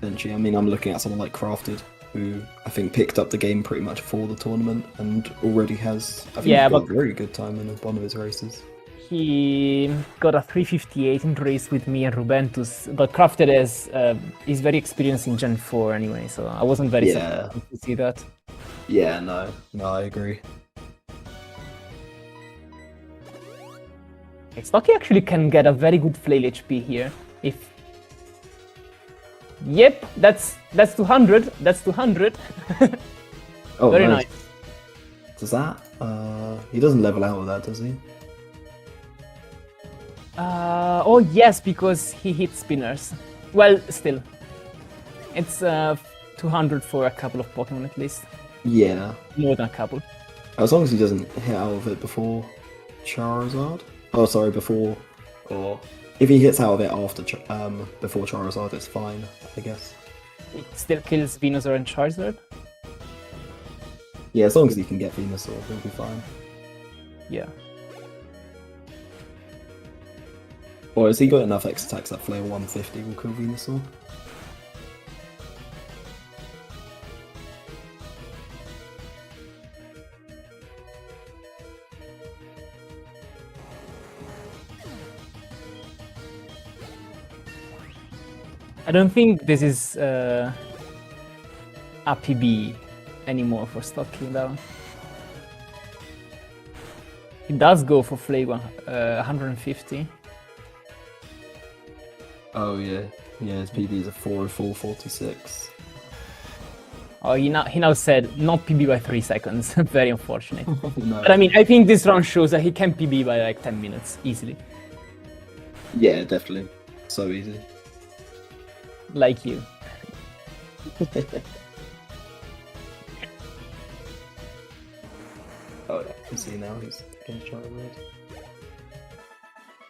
Eventually, I mean, I'm looking at someone like Crafted, who I think picked up the game pretty much for the tournament and already has, I think, got a very good time in one of his races.
He got a 358 in the race with me and Rubentus, but Crafted is very experienced in Gen 4 anyway, so I wasn't very surprised to see that.
Yeah, no, I agree.
Stocchi actually can get a very good flail HP here, if Yep, that's 200. That's 200.
Oh,
Very nice.
Does that? He doesn't level out with that, does he?
Oh yes, because he hits spinners. Well, still, it's 200 for a couple of Pokemon at least.
Yeah.
More than a couple.
As long as he doesn't hit out of it before Charizard. Oh, sorry, before or if he hits out of it after before Charizard, it's fine, I guess.
It still kills Venusaur and Charizard.
Yeah, as long as he can get Venusaur, he'll be fine.
Yeah.
Or has he got enough X attacks that Flail 150 will kill Venusaur?
I don't think this is a PB anymore for Stocki though. It does go for Flag 150.
Oh yeah, yeah. His PB is a 404.46.
Oh, he now said not PB by 3 seconds. Very unfortunate.
No.
But I mean, I think this round shows that he can PB by like 10 minutes easily,
Yeah, definitely. So easy.
like you.
Oh yeah, I can see now he's against Charizard.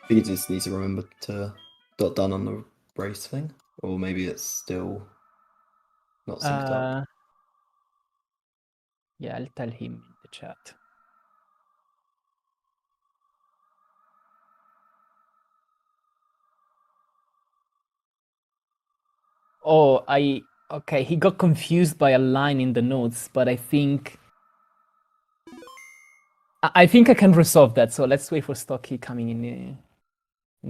I think he just needs to remember to dot done on the race thing, or maybe it's still not synced up.
Yeah, I'll tell him in the chat. Oh, okay, he got confused by a line in the notes, but I think I can resolve that. So let's wait for Stocky coming in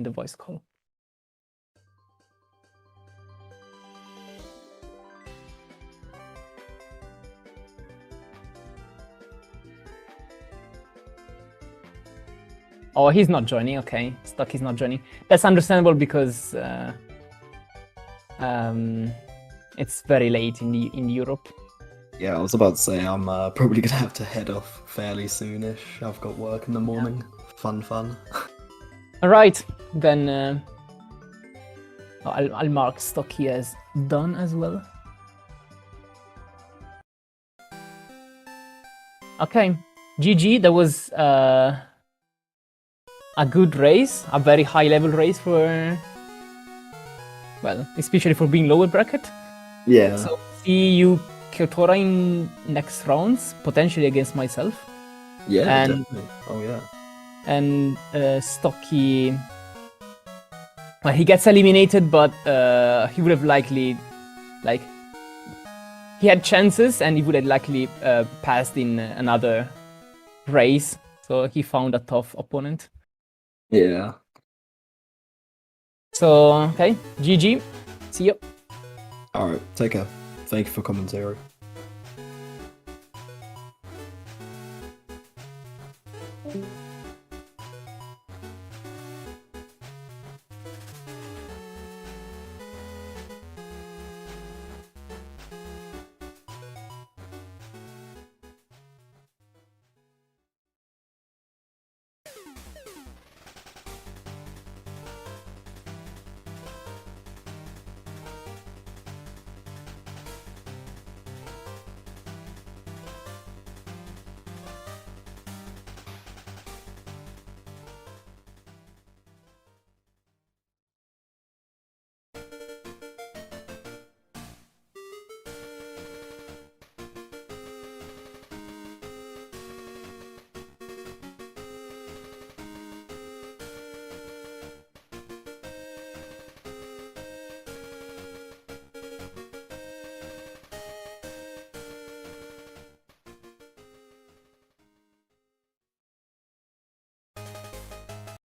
the voice call. Oh, he's not joining. Okay, Stocky's not joining. That's understandable because it's very late in Europe.
Yeah, I was about to say I'm probably gonna have to head off fairly soonish. I've got work in the morning. Fun.
All right, then I'll mark Stocky as done as well. Okay, GG. That was a good race, a very high level race for, well, especially for being lower bracket.
Yeah.
So see you, Kyutora, in next rounds, potentially against myself.
Yeah,
and-
definitely. Oh yeah.
And Stocky, well, he gets eliminated, but he would have likely, like, he had chances and he would have likely passed in another race. So he found a tough opponent.
Yeah.
So, okay, GG. See you.
Alright, take care. Thank you for commentary.
Thank you.